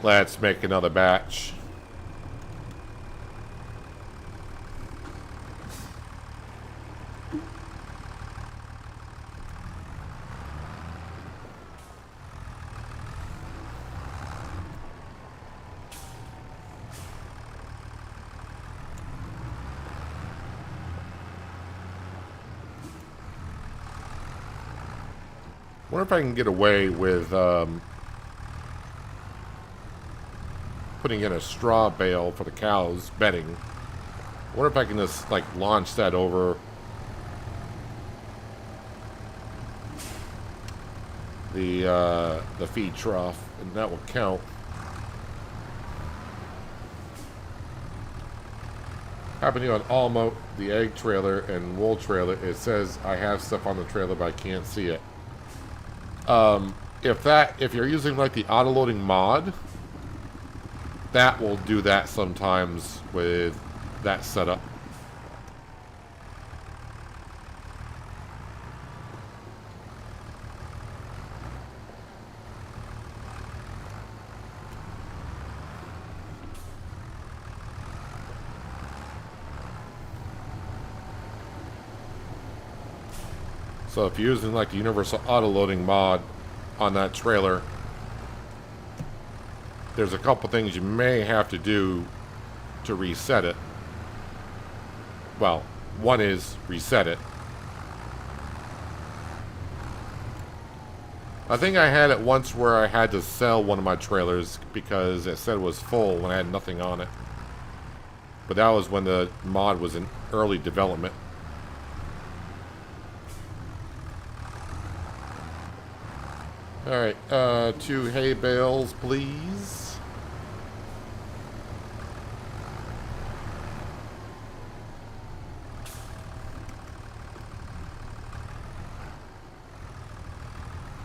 A: let's make another batch. I wonder if I can get away with putting in a straw bale for the cows bedding. I wonder if I can just like launch that over the feed trough, and that will count. Happening on Almo, the egg trailer and wool trailer, it says I have stuff on the trailer, but I can't see it. If you're using like the auto loading mod, that will do that sometimes with that setup. So if you're using like the universal auto loading mod on that trailer, there's a couple things you may have to do to reset it. Well, one is reset it. I think I had it once where I had to sell one of my trailers because it said it was full when I had nothing on it. But that was when the mod was in early development. Alright, 2 hay bales, please.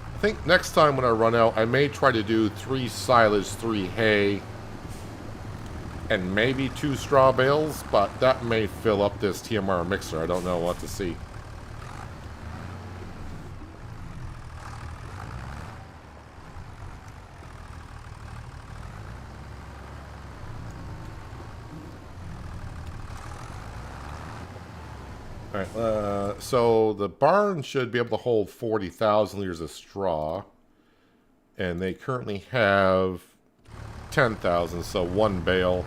A: I think next time when I run out, I may try to do 3 silage, 3 hay, and maybe 2 straw bales, but that may fill up this TMR mixer. I don't know. We'll have to see. Alright, so the barn should be able to hold 40,000 liters of straw. And they currently have 10,000, so 1 bale.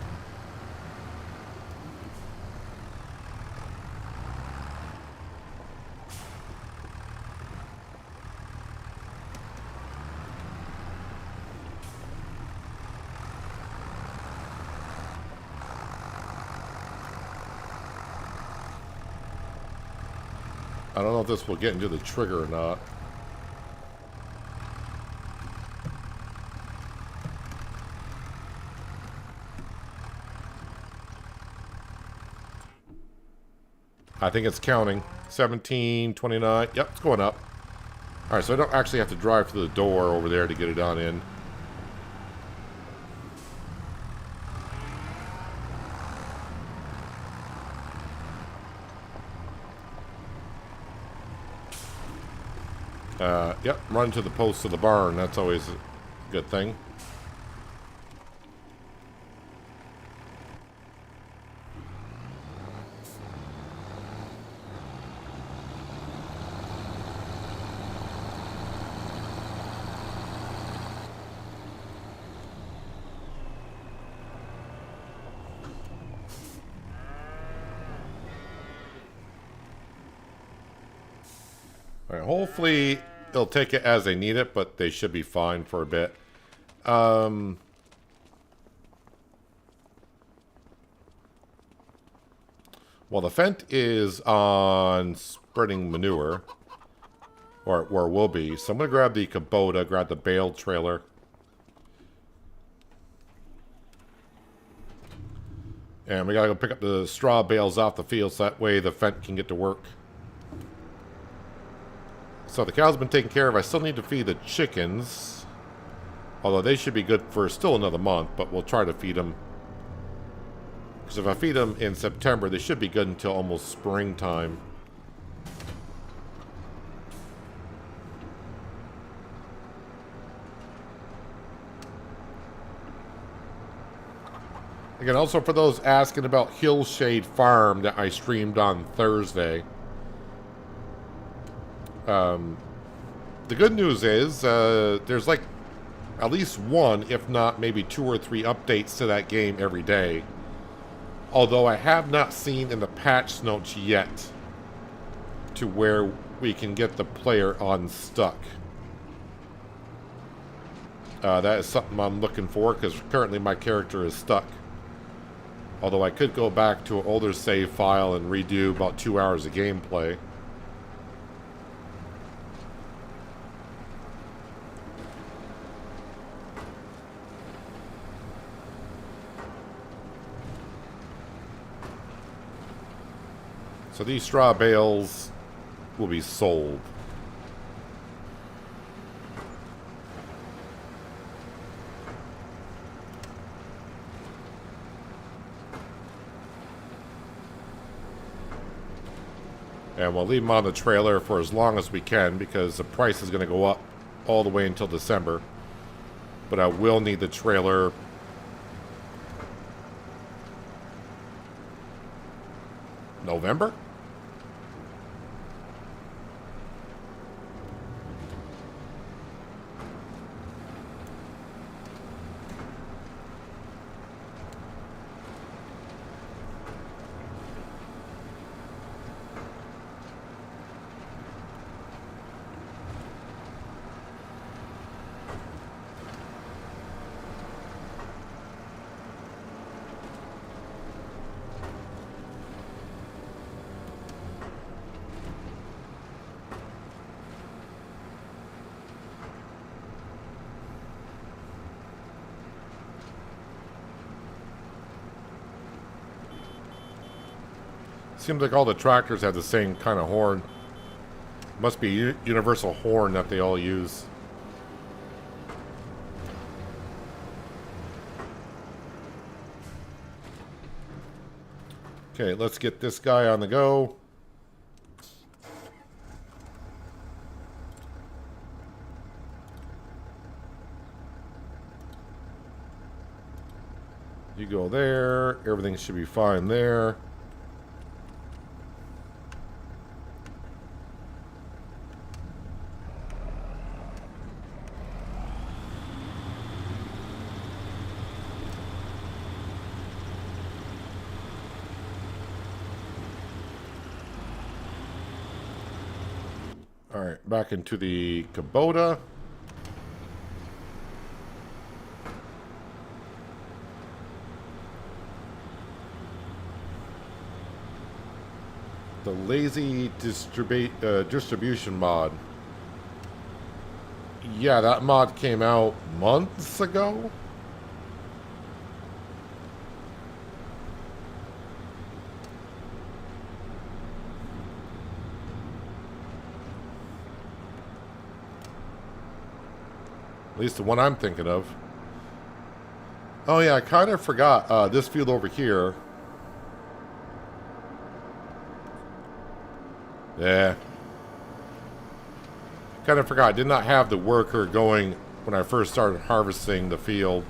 A: I don't know if this will get into the trigger or not. I think it's counting. 17, 29. Yep, it's going up. Alright, so I don't actually have to drive to the door over there to get it on in. Yep, run to the post of the barn. That's always a good thing. Alright, hopefully they'll take it as they need it, but they should be fine for a bit. Well, the Fent is on spreading manure. Or will be. So I'm going to grab the Kubota, grab the bale trailer. And we got to go pick up the straw bales off the field so that way the Fent can get to work. So the cows have been taken care of. I still need to feed the chickens. Although they should be good for still another month, but we'll try to feed them. Because if I feed them in September, they should be good until almost springtime. Again, also for those asking about Hillshade Farm that I streamed on Thursday. The good news is there's like at least one, if not maybe 2 or 3 updates to that game every day. Although I have not seen in the patch notes yet to where we can get the player unstuck. That is something I'm looking for because currently my character is stuck. Although I could go back to an older save file and redo about 2 hours of gameplay. So these straw bales will be sold. And we'll leave them on the trailer for as long as we can because the price is going to go up all the way until December. But I will need the trailer November? Seems like all the tractors have the same kind of horn. Must be a universal horn that they all use. Okay, let's get this guy on the go. You go there. Everything should be fine there. All right, back into the Kubota. The lazy distribution mod. Yeah, that mod came out months ago. At least the one I'm thinking of. Oh yeah, I kind of forgot this field over here. Yeah. Kind of forgot. Did not have the worker going when I first started harvesting the field.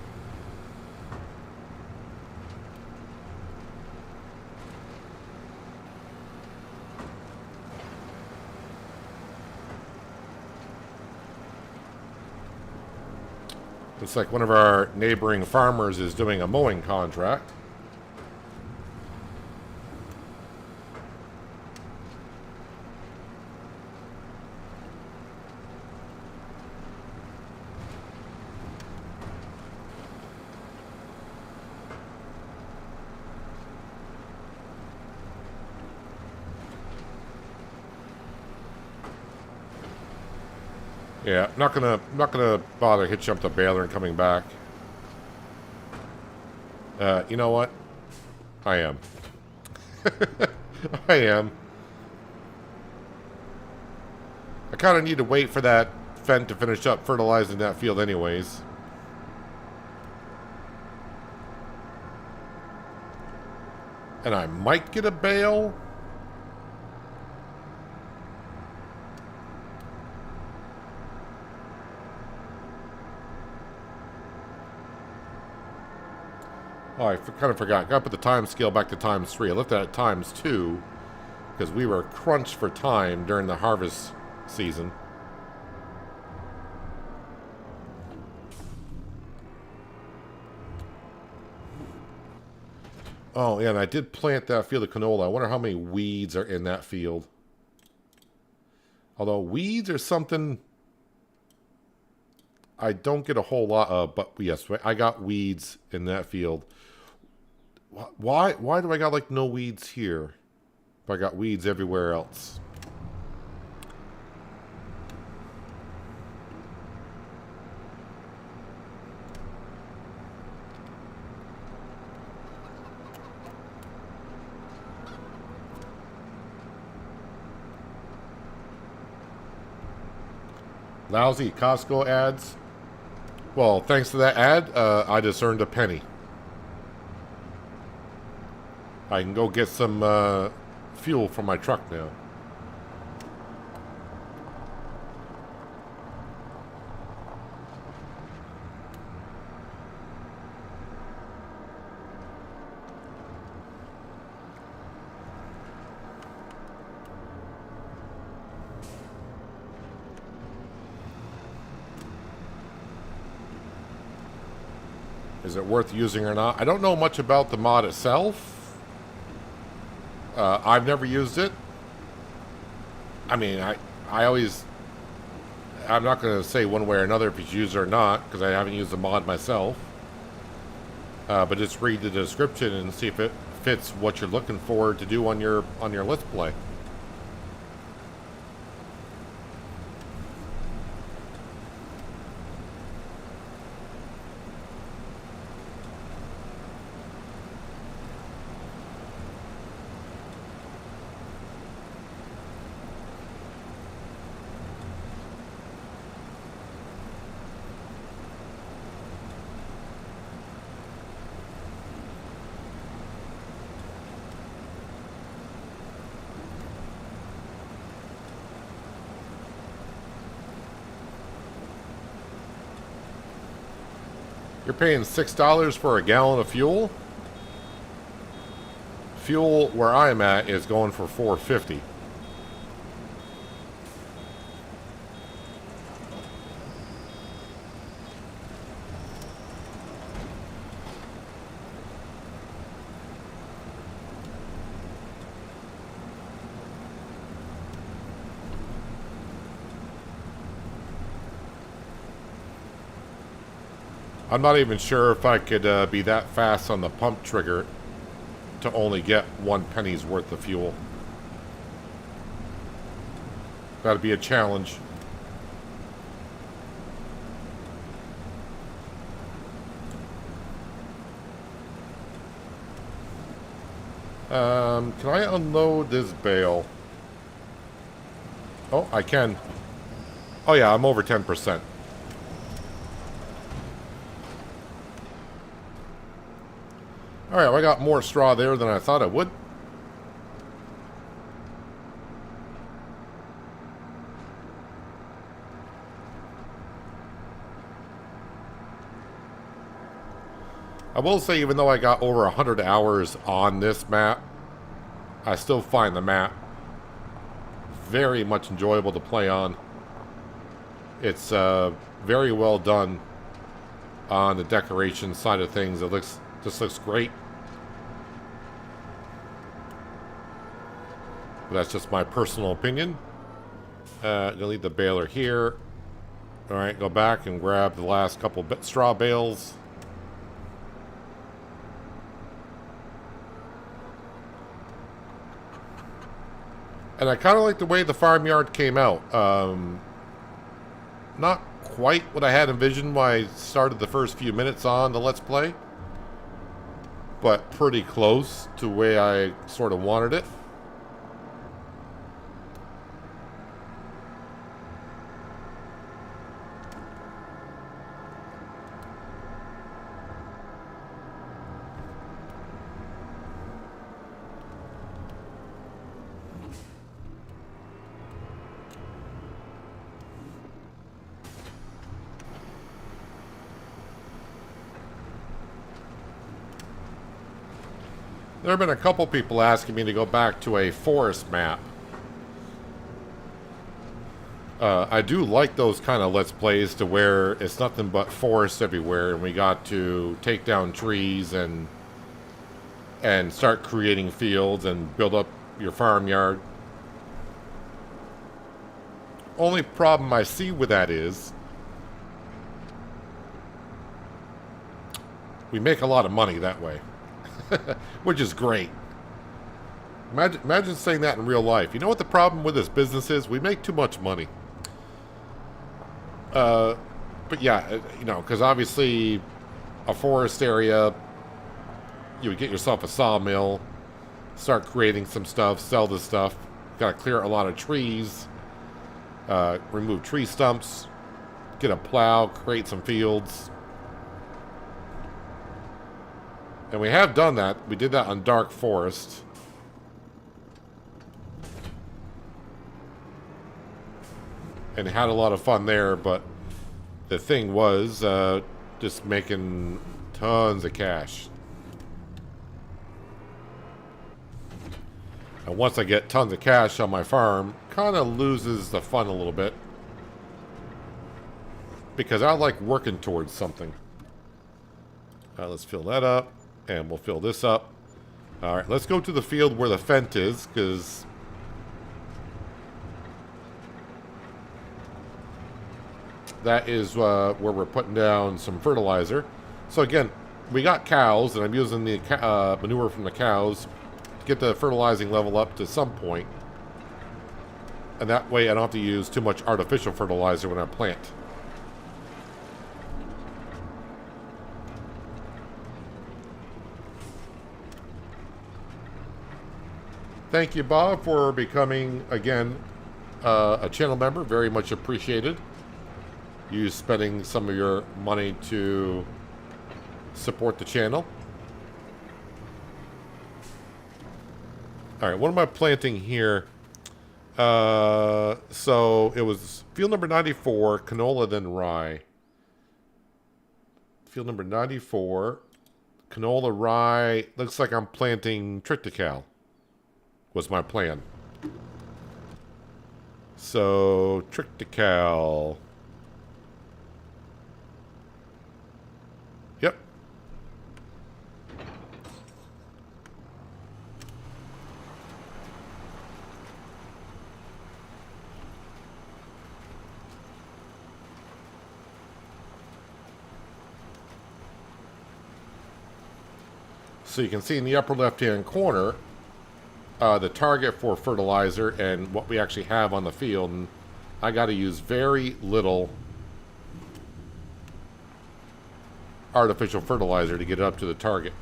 A: It's like one of our neighboring farmers is doing a mowing contract. Yeah, not gonna bother hitch jump the baler and coming back. You know what? I am. I am. I kind of need to wait for that Fendt to finish up fertilizing that field anyways. And I might get a bale. Oh, I kind of forgot. Got to put the time scale back to ×3. I left that at ×2 because we were crunched for time during the harvest season. Oh, yeah, and I did plant that field of canola. I wonder how many weeds are in that field. Although weeds are something I don't get a whole lot of, but yes, I got weeds in that field. Why do I got like no weeds here? If I got weeds everywhere else. Lousy Costco ads. Well, thanks to that ad, I just earned a penny. I can go get some fuel for my truck now. Is it worth using or not? I don't know much about the mod itself. I've never used it. I mean, I always... I'm not going to say one way or another if it's used or not, because I haven't used the mod myself. But just read the description and see if it fits what you're looking for to do on your Let's Play. You're paying $6 for a gallon of fuel? Fuel where I'm at is going for $4.50. I'm not even sure if I could be that fast on the pump trigger to only get 1 penny's worth of fuel. That'd be a challenge. Can I unload this bale? Oh, I can. Oh yeah, I'm over 10%. Alright, well, I got more straw there than I thought I would. I will say, even though I got over 100 hours on this map, I still find the map very much enjoyable to play on. It's very well done on the decoration side of things. It just looks great. But that's just my personal opinion. Gonna leave the baler here. Alright, go back and grab the last couple straw bales. And I kind of like the way the farmyard came out. Not quite what I had envisioned when I started the first few minutes on the Let's Play, but pretty close to the way I sort of wanted it. There have been a couple people asking me to go back to a forest map. I do like those kind of Let's Plays to where it's nothing but forest everywhere, and we got to take down trees and start creating fields and build up your farmyard. Only problem I see with that is we make a lot of money that way. Which is great. Imagine saying that in real life. You know what the problem with this business is? We make too much money. But yeah, you know, because obviously a forest area, you would get yourself a sawmill, start creating some stuff, sell the stuff. Got to clear a lot of trees, remove tree stumps, get a plow, create some fields. And we have done that. We did that on Dark Forest. And had a lot of fun there, but the thing was just making tons of cash. And once I get tons of cash on my farm, kind of loses the fun a little bit. Because I like working towards something. Let's fill that up. And we'll fill this up. Alright, let's go to the field where the Fent is, because that is where we're putting down some fertilizer. So again, we got cows, and I'm using the manure from the cows to get the fertilizing level up to some point. And that way I don't have to use too much artificial fertilizer when I plant. Thank you, Bob, for becoming, again, a channel member. Very much appreciated. You spending some of your money to support the channel. All right, what am I planting here? So it was field number 94, canola, then rye. field number 94. Canola, rye. Looks like I'm planting triticale. Was my plan. So, triticale. Yep. So you can see in the upper left-hand corner the target for fertilizer and what we actually have on the field. And I got to use very little artificial fertilizer to get it up to the target.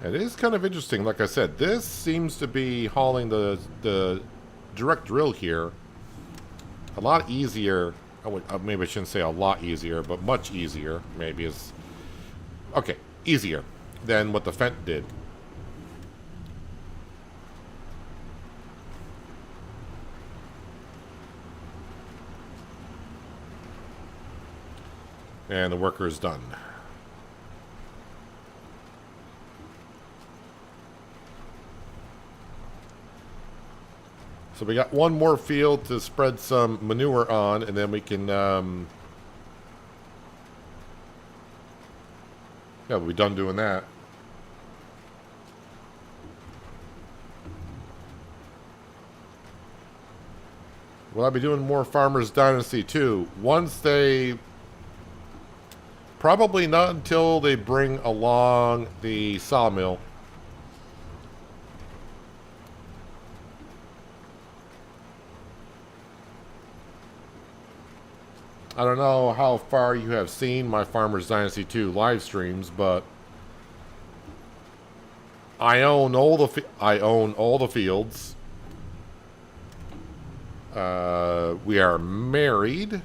A: It is kind of interesting. Like I said, this seems to be hauling the direct drill here a lot easier. Maybe I shouldn't say a lot easier, but much easier. Maybe is okay, easier than what the Fent did. And the worker is done. So we got one more field to spread some manure on, and then we can, yeah, we'll be done doing that. Will I be doing more Farmers Dynasty too? Once they... Probably not until they bring along the sawmill. I don't know how far you have seen my Farmers Dynasty 2 live streams, but I own all the fields. We are married,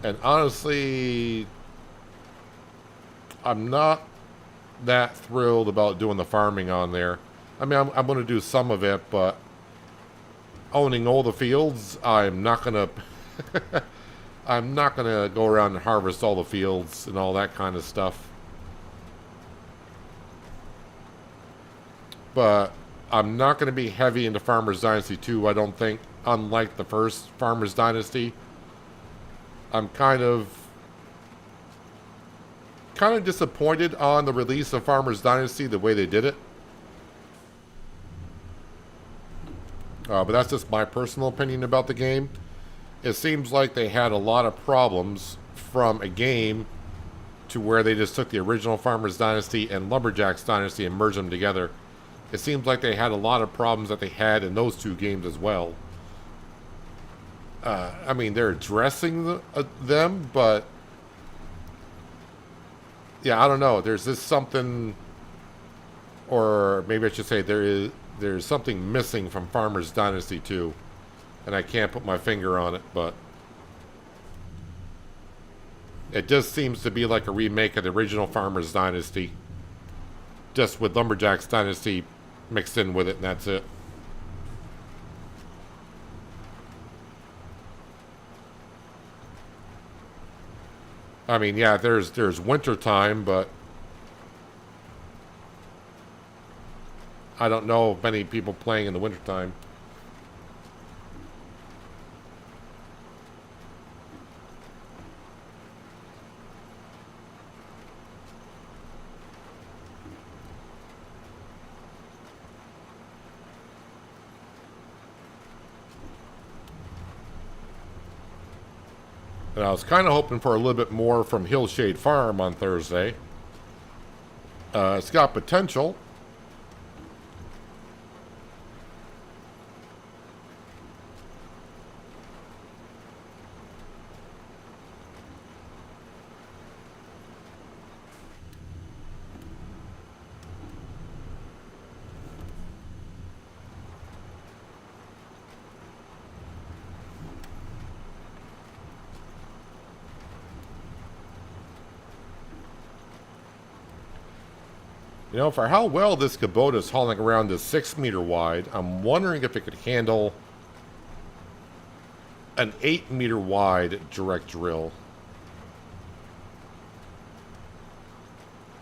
A: and honestly, I'm not that thrilled about doing the farming on there. I mean, I'm going to do some of it, but owning all the fields, I'm not gonna I'm not gonna go around and harvest all the fields and all that kind of stuff. But I'm not gonna be heavy into Farmers Dynasty 2, I don't think, unlike the first Farmers Dynasty. I'm kind of disappointed on the release of Farmers Dynasty, the way they did it. But that's just my personal opinion about the game. It seems like they had a lot of problems from a game to where they just took the original Farmers Dynasty and Lumberjacks Dynasty and merged them together. It seems like they had a lot of problems that they had in those two games as well. I mean, they're addressing them, but yeah, I don't know. There's just something, or maybe I should say there's something missing from Farmers Dynasty 2, and I can't put my finger on it, but it just seems to be like a remake of the original Farmers Dynasty, just with Lumberjacks Dynasty mixed in with it, and that's it. I mean, yeah, there's winter time, but I don't know of many people playing in the wintertime. And I was kind of hoping for a little bit more from Hillshade Farm on Thursday. It's got potential. You know, for how well this Kubota is hauling around is 6 meter wide, I'm wondering if it could handle an 8 meter wide direct drill.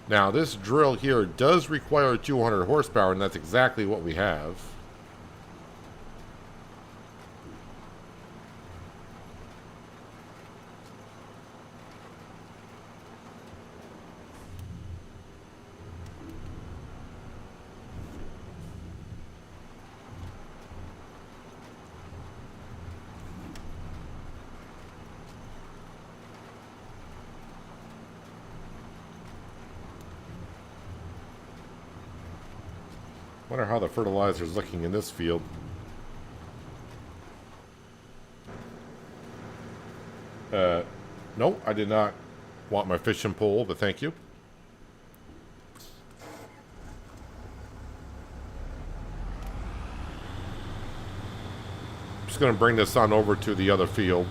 A: Now, this drill here does require 200 horsepower, and that's exactly what we have. Wonder how the fertilizer's looking in this field. No, I did not want my fishing pole, but thank you. Just going to bring this on over to the other field.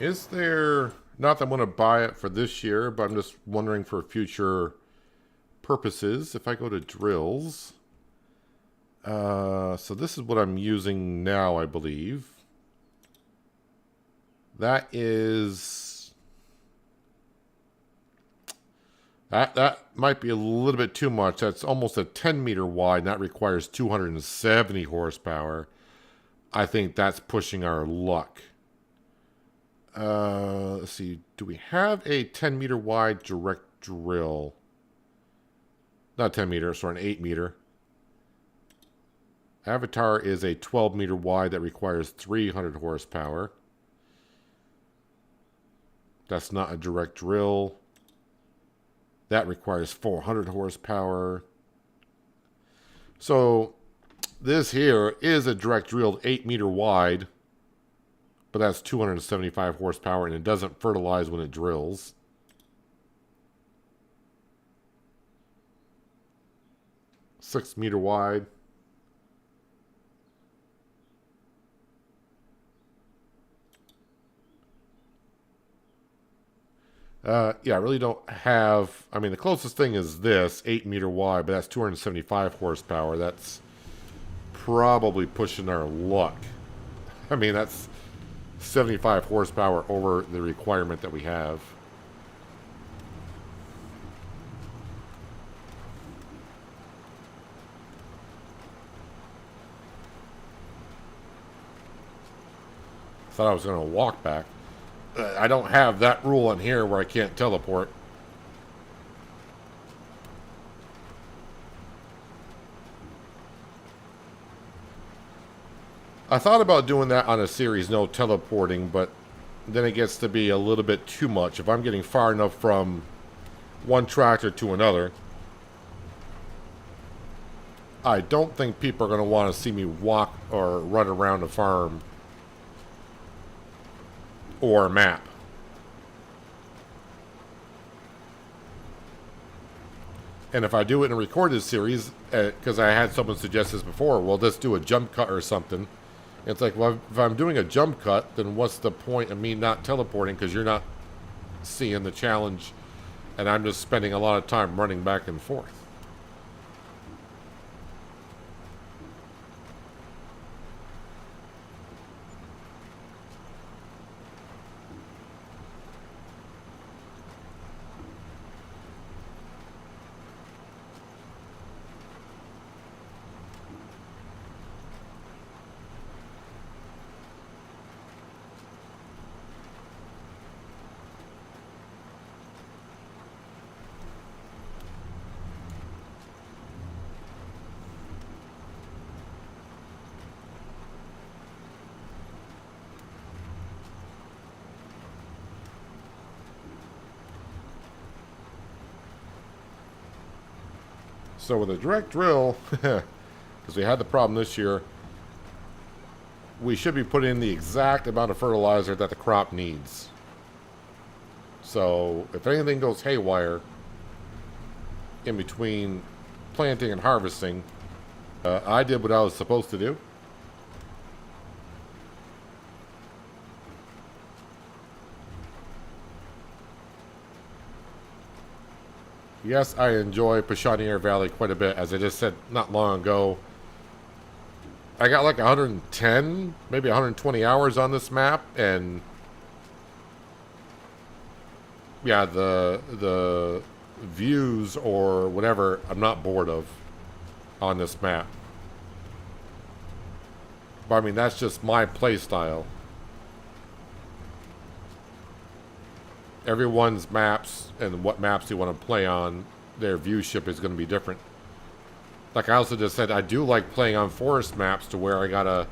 A: Is there, not that I'm going to buy it for this year, but I'm just wondering for future purposes. If I go to drills, so this is what I'm using now, I believe. That is, that might be a little bit too much. That's almost a 10 meter wide, and that requires 270 horsepower. I think that's pushing our luck. Let's see. Do we have a 10 meter wide direct drill? Not 10 meter, sorry, an 8 meter. Avatar is a 12 meter wide that requires 300 horsepower. That's not a direct drill. That requires 400 horsepower. So this here is a direct drilled 8 meter wide, but that's 275 horsepower, and it doesn't fertilize when it drills. Six meter wide. Yeah, I really don't have... I mean, the closest thing is this, 8 meter wide, but that's 275 horsepower. That's probably pushing our luck. I mean, that's 75 horsepower over the requirement that we have. Thought I was going to walk back. I don't have that rule in here where I can't teleport. I thought about doing that on a series, no teleporting, but then it gets to be a little bit too much. If I'm getting far enough from one tractor to another, I don't think people are going to want to see me walk or run around a farm or a map. And if I do it in a recorded series, because I had someone suggest this before, well, let's do a jump cut or something. It's like, well, if I'm doing a jump cut, then what's the point of me not teleporting? Because you're not seeing the challenge, and I'm just spending a lot of time running back and forth. So with a direct drill, because we had the problem this year, we should be putting in the exact amount of fertilizer that the crop needs. So if anything goes haywire in between planting and harvesting, I did what I was supposed to do. Yes, I enjoy Pichonniere Valley quite a bit. As I just said not long ago, I got like 110, maybe 120 hours on this map, and yeah, the views or whatever I'm not bored of on this map. But I mean, that's just my play style. Everyone's maps and what maps you want to play on, their viewship is going to be different. Like I also just said, I do like playing on forest maps to where I gotta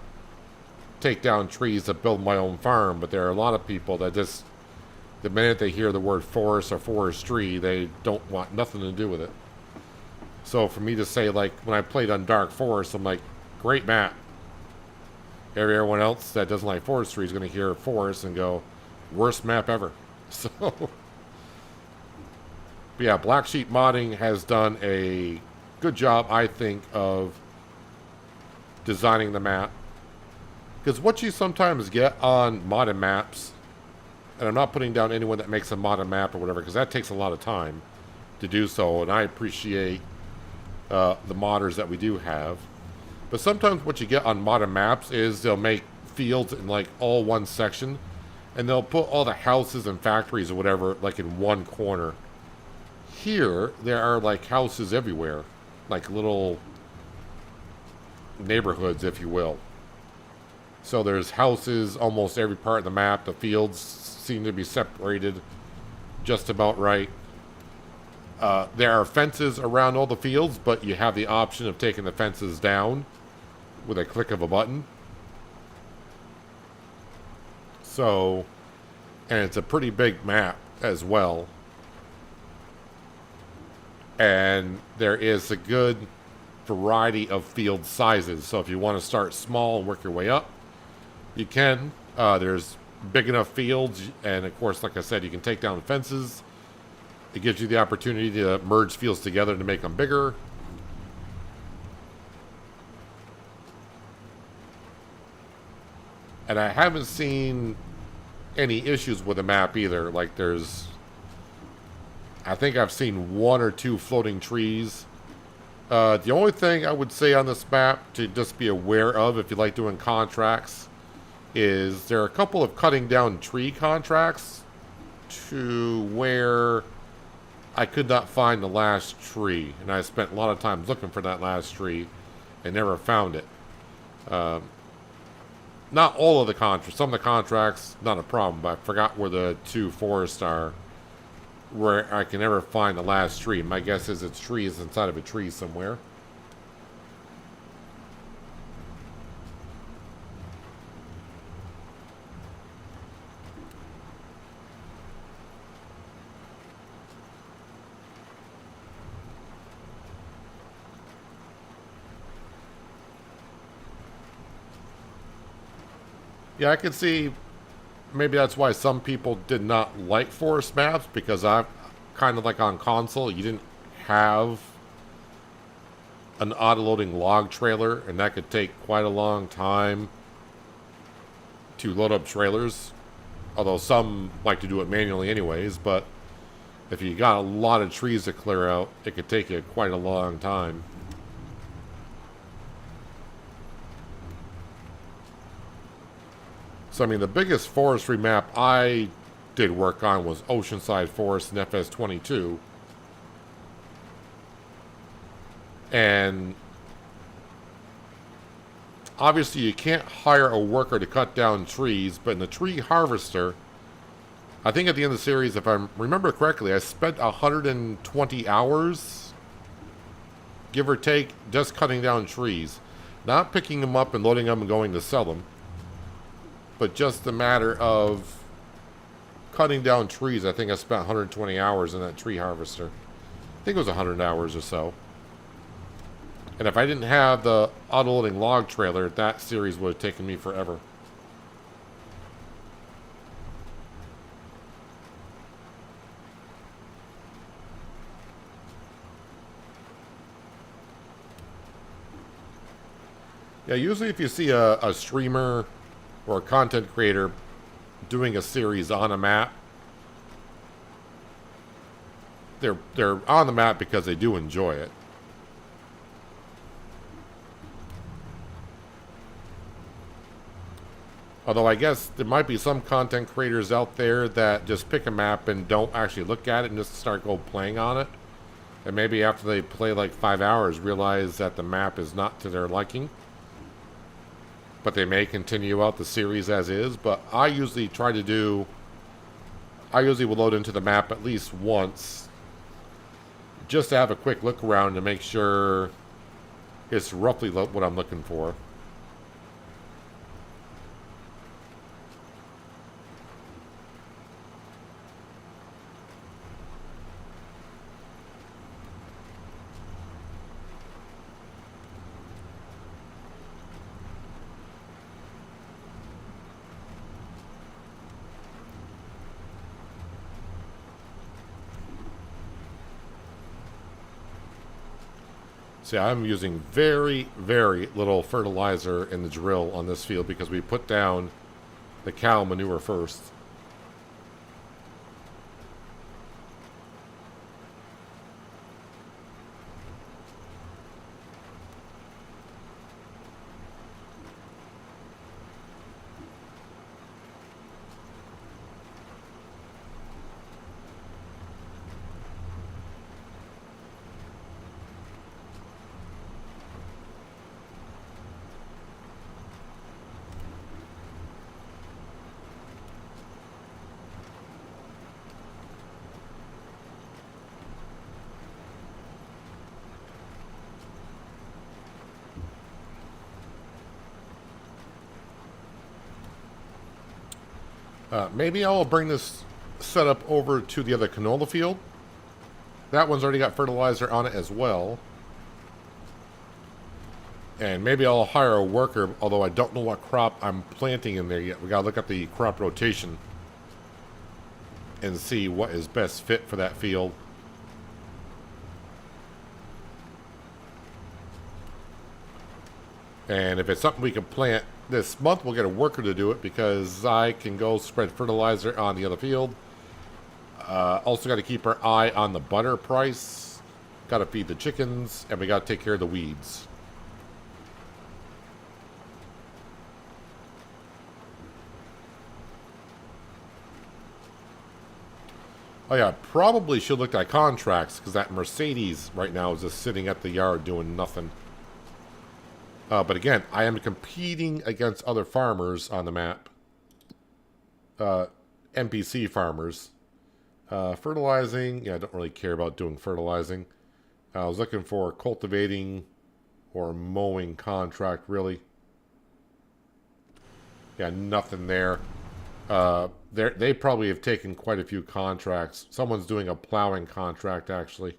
A: take down trees to build my own farm, but there are a lot of people that just, the minute they hear the word forest or forestry, they don't want nothing to do with it. So for me to say, like, when I played on Dark Forest, I'm like, great map. Everyone else that doesn't like forestry is going to hear forest and go, worst map ever. So, but yeah, Black Sheep Modding has done a good job, I think, of designing the map. Because what you sometimes get on modded maps, and I'm not putting down anyone that makes a modded map or whatever, because that takes a lot of time to do so, and I appreciate the modders that we do have. But sometimes what you get on modded maps is they'll make fields in like all one section, and they'll put all the houses and factories or whatever like in one corner. Here, there are like houses everywhere, like little neighborhoods, if you will. So there's houses almost every part of the map. The fields seem to be separated just about right. There are fences around all the fields, but you have the option of taking the fences down with a click of a button. So, and it's a pretty big map as well. And there is a good variety of field sizes. So if you want to start small and work your way up, you can. There's big enough fields, and of course, like I said, you can take down fences. It gives you the opportunity to merge fields together to make them bigger. And I haven't seen any issues with the map either. Like there's, I think I've seen one or two floating trees. The only thing I would say on this map to just be aware of if you like doing contracts is there are a couple of cutting down tree contracts to where I could not find the last tree, and I spent a lot of time looking for that last tree and never found it. Not all of the contracts. Some of the contracts, not a problem, but I forgot where the two forests are, where I can never find the last tree. My guess is its tree is inside of a tree somewhere. Yeah, I can see maybe that's why some people did not like forest maps, because I kind of like on console, you didn't have an auto-loading log trailer, and that could take quite a long time to load up trailers. Although some like to do it manually anyways, but if you got a lot of trees to clear out, it could take you quite a long time. So, I mean, the biggest forestry map I did work on was Oceanside Forest in FS22. And obviously you can't hire a worker to cut down trees, but in the tree harvester, I think at the end of the series, if I remember correctly, I spent 120 hours, give or take, just cutting down trees. Not picking them up and loading them and going to sell them, but just a matter of cutting down trees. I think I spent 120 hours in that tree harvester. I think it was 100 hours or so. And if I didn't have the auto-loading log trailer, that series would have taken me forever. Yeah, usually if you see a streamer or a content creator doing a series on a map, they're on the map because they do enjoy it. Although I guess there might be some content creators out there that just pick a map and don't actually look at it and just start playing on it. And maybe after they play like 5 hours realize that the map is not to their liking. But they may continue out the series as is. But I usually will load into the map at least once, just to have a quick look around to make sure it's roughly what I'm looking for. See, I'm using very, very little fertilizer in the drill on this field because we put down the cow manure first. Maybe I'll bring this setup over to the other canola field. That one's already got fertilizer on it as well. And maybe I'll hire a worker, although I don't know what crop I'm planting in there yet. We gotta look at the crop rotation and see what is best fit for that field. And if it's something we can plant this month, we'll get a worker to do it because I can go spread fertilizer on the other field. Also got to keep our eye on the butter price. Got to feed the chickens, and we got to take care of the weeds. Oh yeah, probably should look at contracts because that Mercedes right now is just sitting at the yard doing nothing. But again, I am competing against other farmers on the map. NPC farmers. Fertilizing. Yeah, I don't really care about doing fertilizing. I was looking for cultivating or mowing contract, really. Yeah, nothing there. They probably have taken quite a few contracts. Someone's doing a plowing contract, actually.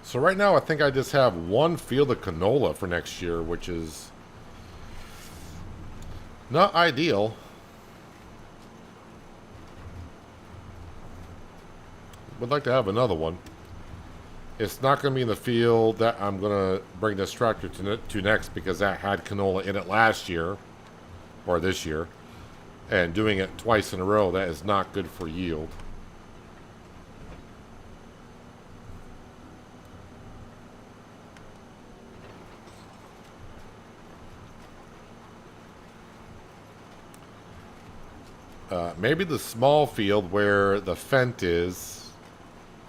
A: So right now I think I just have one field of canola for next year, which is not ideal. Would like to have another one. It's not going to be in the field that I'm going to bring this tractor to next because that had canola in it last year, or this year. And doing it twice in a row, that is not good for yield. Maybe the small field where the Fent is,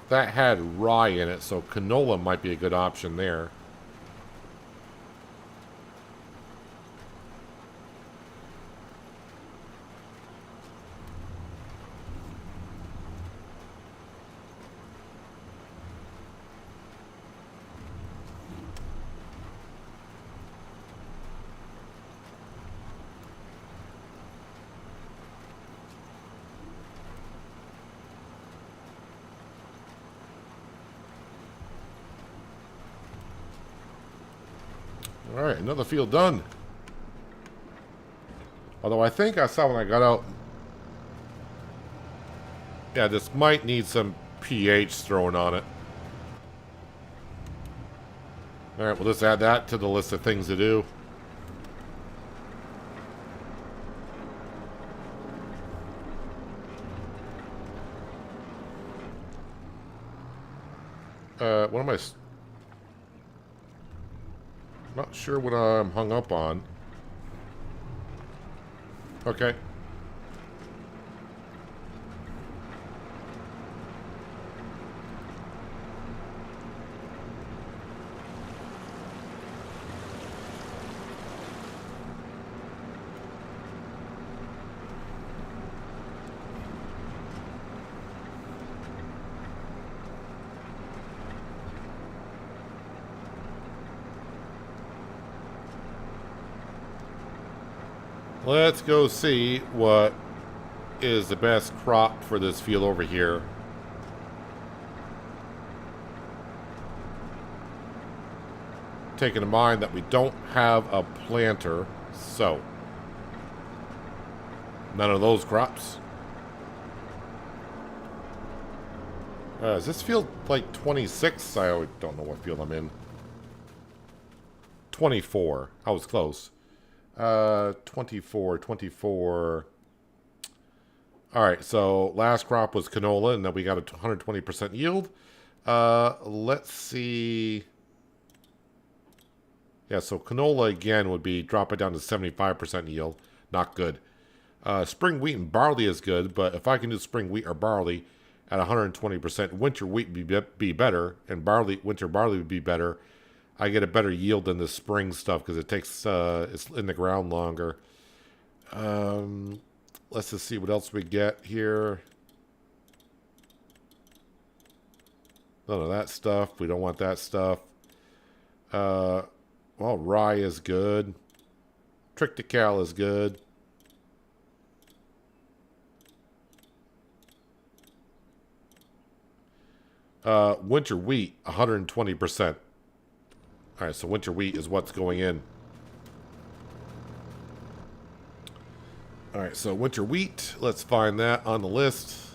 A: that had rye in it, so canola might be a good option there. Alright, another field done. Although I think I saw when I got out... Yeah, this might need some pH thrown on it. Alright, we'll just add that to the list of things to do. What am I... Not sure what I'm hung up on. Okay. Let's go see what is the best crop for this field over here. Taking in mind that we don't have a planter, so none of those crops. Is this field like 26? I don't know what field I'm in. 24. I was close. 24. Alright, so last crop was canola, and then we got a 120% yield. Let's see. Yeah, so canola again would be drop it down to 75% yield. Not good. Spring wheat and barley is good, but if I can do spring wheat or barley at 120%, winter wheat would be better, and winter barley would be better. I get a better yield than the spring stuff because it takes it's in the ground longer. Let's just see what else we get here. None of that stuff. We don't want that stuff. Well, rye is good. Triticale is good. Winter wheat, 120%. Alright, so winter wheat is what's going in. Alright, so winter wheat. Let's find that on the list.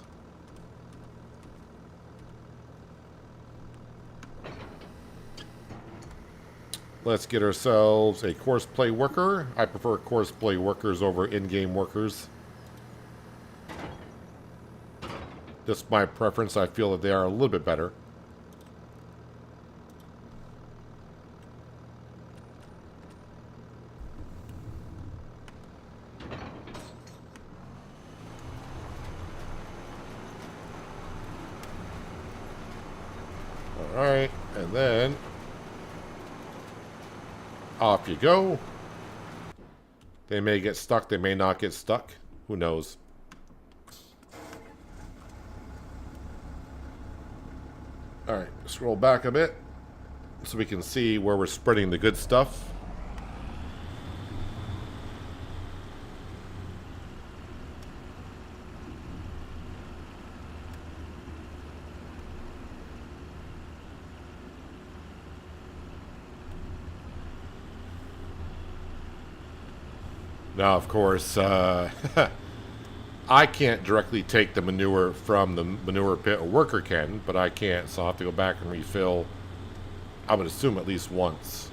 A: Let's get ourselves a course play worker. I prefer course play workers over in-game workers. Just my preference. I feel that they are a little bit better. Alright, and then off you go. They may get stuck, they may not get stuck. Who knows? Alright, scroll back a bit so we can see where we're spreading the good stuff. Now, of course, I can't directly take the manure from the manure pit. A worker can, but I can't, so I'll have to go back and refill, I would assume, at least once.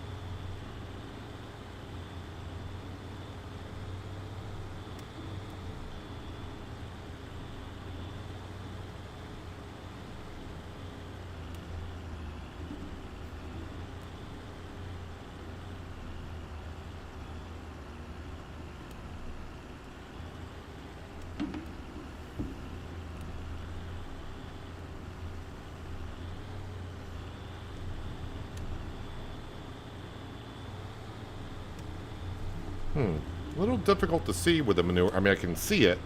A: A little difficult to see with the manure. I mean, I can see it,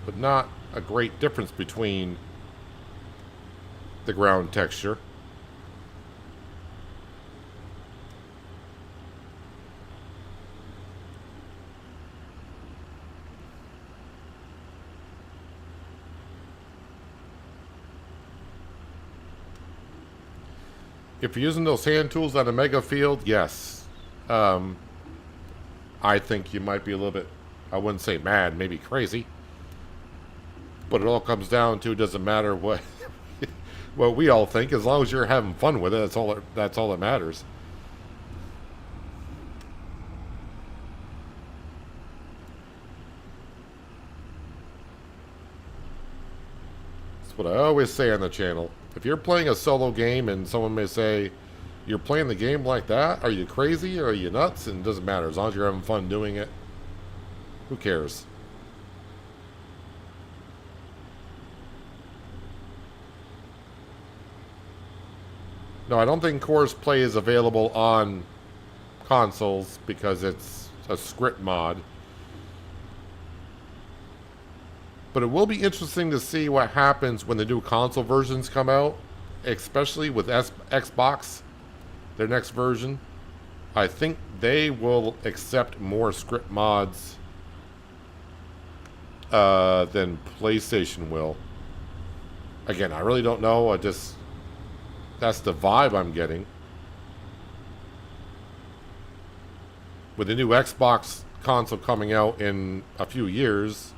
A: but not a great difference between the ground texture. If you're using those hand tools on a mega field, yes. I think you might be a little bit, I wouldn't say mad, maybe crazy. But it all comes down to, doesn't matter what what we all think, as long as you're having fun with it, that's all that matters. That's what I always say on the channel. If you're playing a solo game and someone may say, you're playing the game like that? Are you crazy? Or are you nuts? And it doesn't matter. As long as you're having fun doing it, who cares? No, I don't think Course Play is available on consoles because it's a script mod. But it will be interesting to see what happens when the new console versions come out, especially with Xbox, their next version. I think they will accept more script mods than PlayStation will. Again, I really don't know. That's the vibe I'm getting. With the new Xbox console coming out in a few years,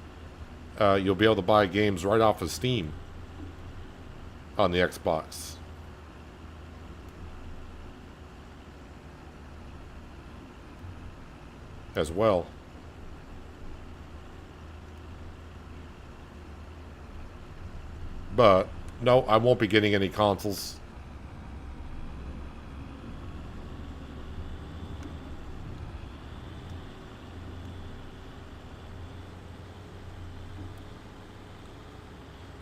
A: you'll be able to buy games right off of Steam on the Xbox. As well. But no, I won't be getting any consoles.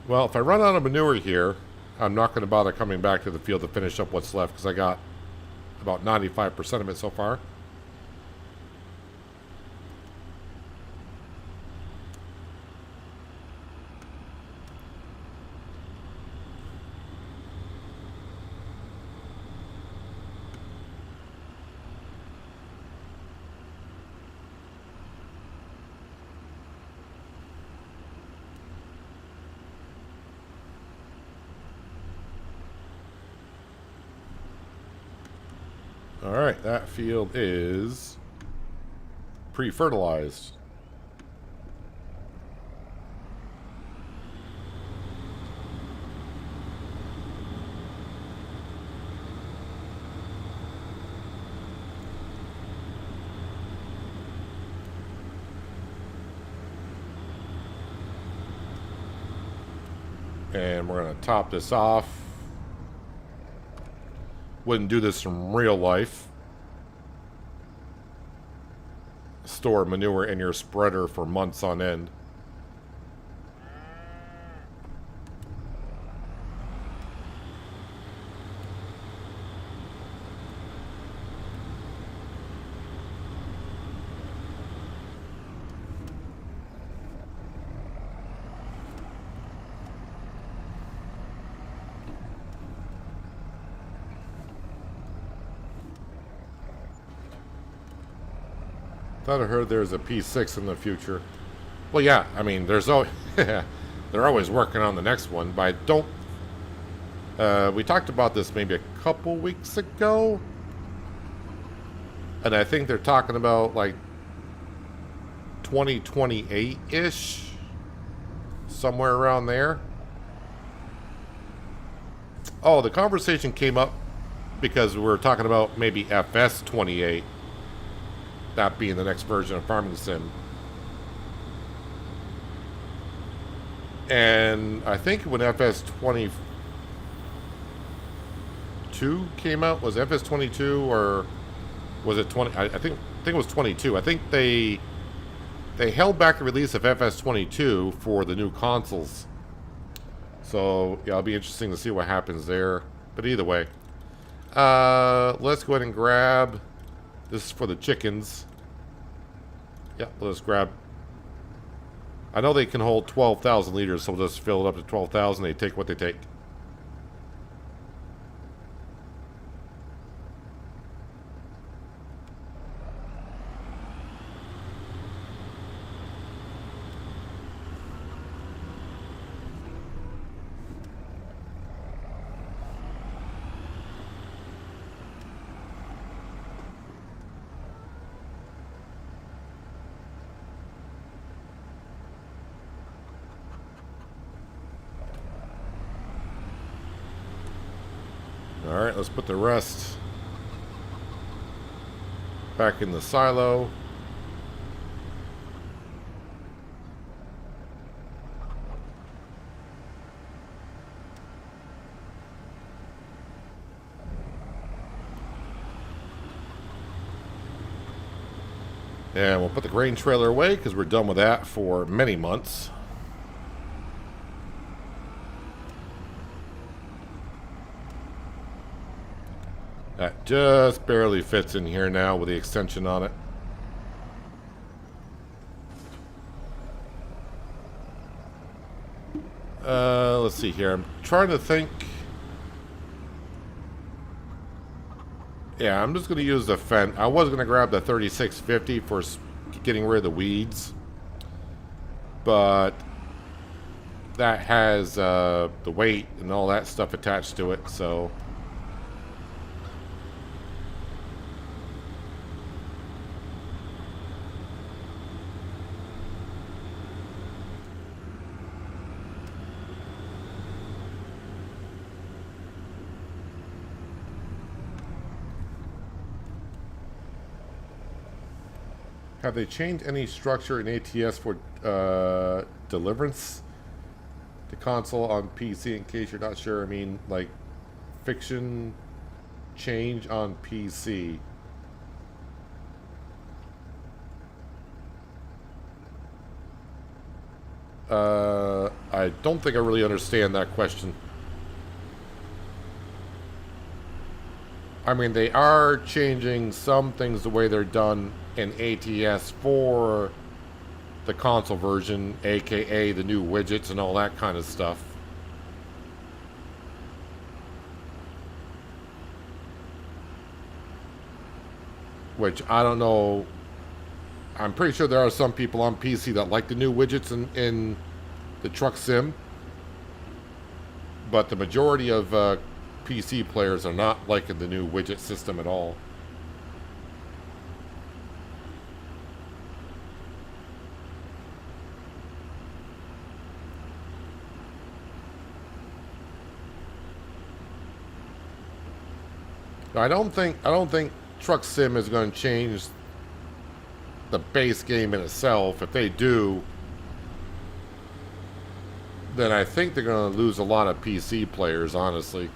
A: Well, if I run out of manure here, I'm not going to bother coming back to the field to finish up what's left, because I got about 95% of it so far. Alright, that field is pre-fertilized. And we're going to top this off. Wouldn't do this in real life. Store manure in your spreader for months on end. Thought I heard there's a P6 in the future. Well, yeah, I mean, there's always they're always working on the next one, but I don't. We talked about this maybe a couple weeks ago, and I think they're talking about like 2028-ish, somewhere around there. Oh, the conversation came up because we were talking about maybe FS28. That being the next version of Farming Sim. And I think when FS22 came out, was FS22 or was it 20? I think it was 22. I think they held back the release of FS22 for the new consoles. So yeah, it'll be interesting to see what happens there. But either way, let's go ahead and grab. This is for the chickens. Yeah, let's grab. I know they can hold 12,000 liters, so we'll just fill it up to 12,000. They take what they take. Alright, let's put the rest back in the silo. And we'll put the grain trailer away because we're done with that for many months. That just barely fits in here now with the extension on it. Let's see here. I'm trying to think. Yeah, I'm just going to use the Fendt. I was going to grab the 3650 for getting rid of the weeds. But that has the weight and all that stuff attached to it, so... Have they changed any structure in ATS for Deliverance? The console on PC, in case you're not sure. I mean, like, fiction change on PC. I don't think I really understand that question. I mean, they are changing some things the way they're done in ATS for the console version, aka the new widgets and all that kind of stuff. Which I don't know. I'm pretty sure there are some people on PC that like the new widgets in the truck sim. But the majority of PC players are not liking the new widget system at all. I don't think Truck Sim is going to change the base game in itself. If they do, then I think they're going to lose a lot of PC players, honestly.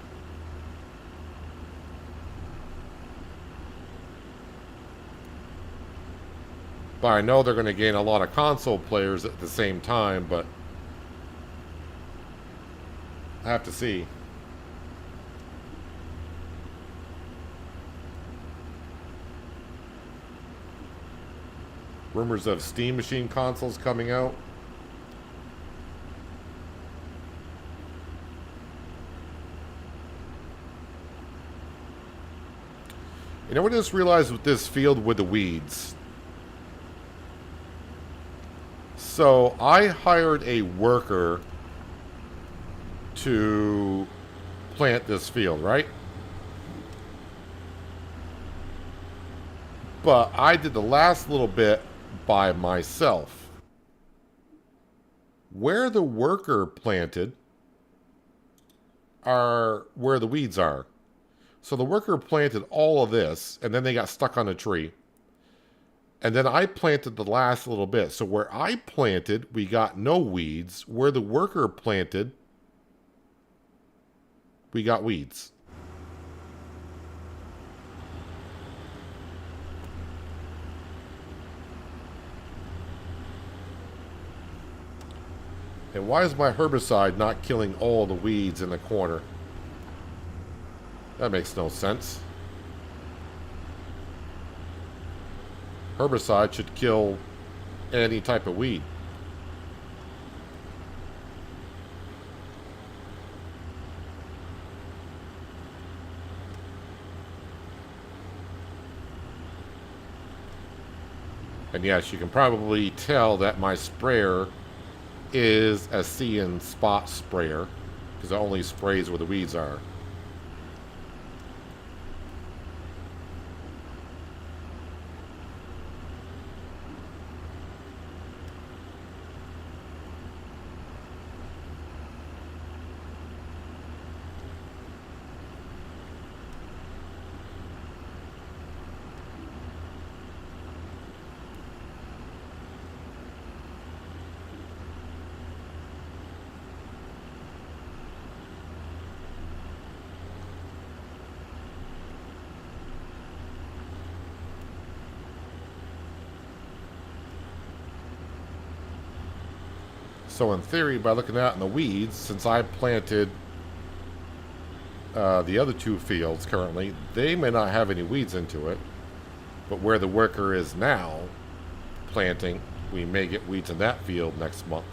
A: But I know they're going to gain a lot of console players at the same time, but I have to see. Rumors of Steam Machine consoles coming out. You know what I just realized with this field with the weeds? So I hired a worker to plant this field, right? But I did the last little bit by myself. Where the worker planted are where the weeds are. So the worker planted all of this, and then they got stuck on a tree. And then I planted the last little bit. So where I planted, we got no weeds. Where the worker planted, we got weeds. And why is my herbicide not killing all the weeds in the corner? That makes no sense. Herbicide should kill any type of weed. And yes, you can probably tell that my sprayer is a see and spot sprayer because it only sprays where the weeds are. So in theory, by looking out in the weeds, since I planted the other two fields currently, they may not have any weeds into it. But where the worker is now planting, we may get weeds in that field next month.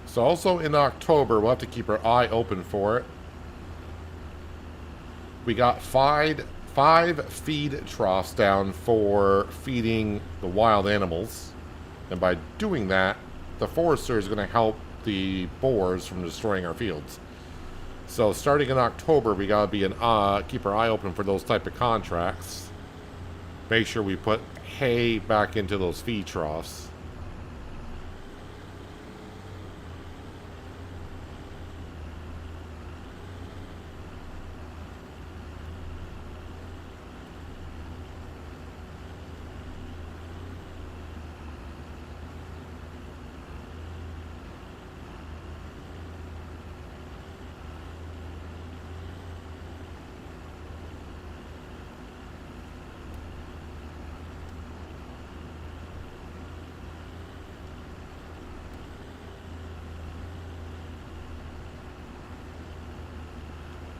A: So also in October, we'll have to keep our eye open for it. We got five feed troughs down for feeding the wild animals. And by doing that, the forester is going to help the boars from destroying our fields. So starting in October, we got to be keep our eye open for those type of contracts. Make sure we put hay back into those feed troughs.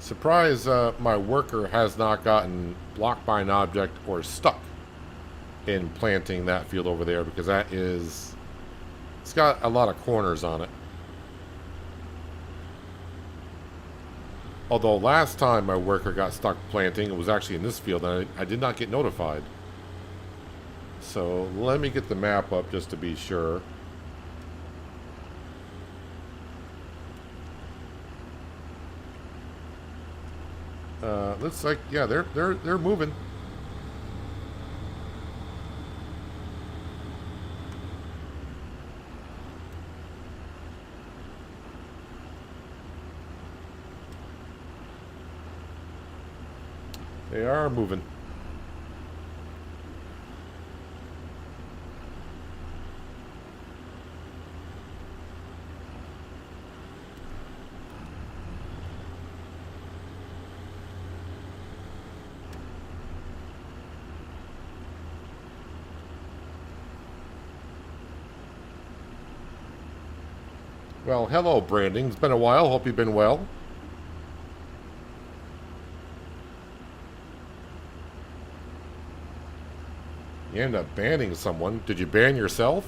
A: Surprised my worker has not gotten blocked by an object or stuck in planting that field over there, because it's got a lot of corners on it. Although last time my worker got stuck planting, it was actually in this field and I did not get notified. So let me get the map up just to be sure. Looks like, yeah, they're moving. They are moving. Well, hello, Branding. It's been a while. Hope you've been well. You ended up banning someone. Did you ban yourself?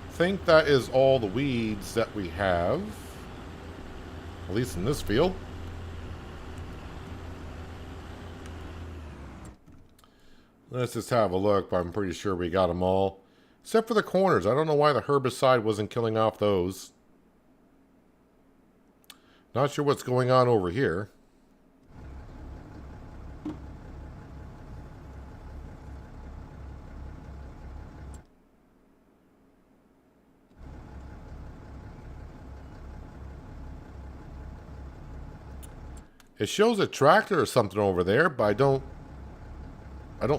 A: I think that is all the weeds that we have. At least in this field. Let's just have a look, but I'm pretty sure we got them all. Except for the corners. I don't know why the herbicide wasn't killing off those. Not sure what's going on over here. It shows a tractor or something over there, but I don't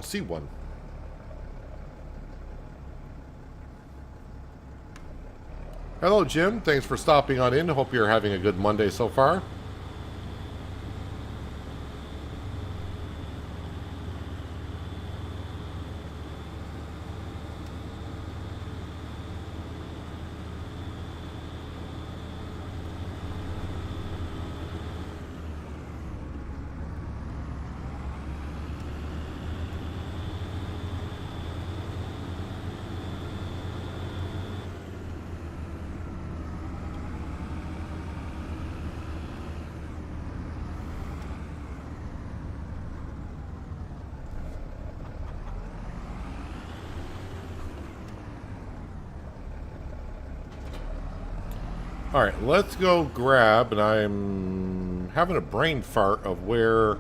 A: see one. Hello, Jim. Thanks for stopping on in. Hope you're having a good Monday so far. Alright, let's go grab, and I'm having a brain fart of where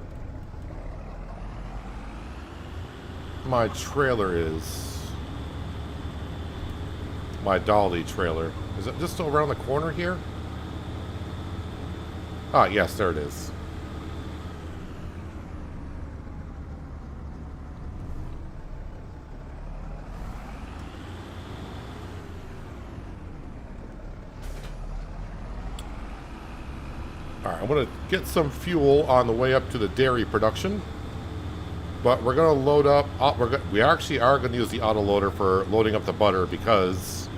A: my trailer is. My dolly trailer. Is it just around the corner here? Ah, yes, there it is. Alright, I'm going to get some fuel on the way up to the dairy production. But we're going to load up... we actually are going to use the autoloader for loading up the butter because...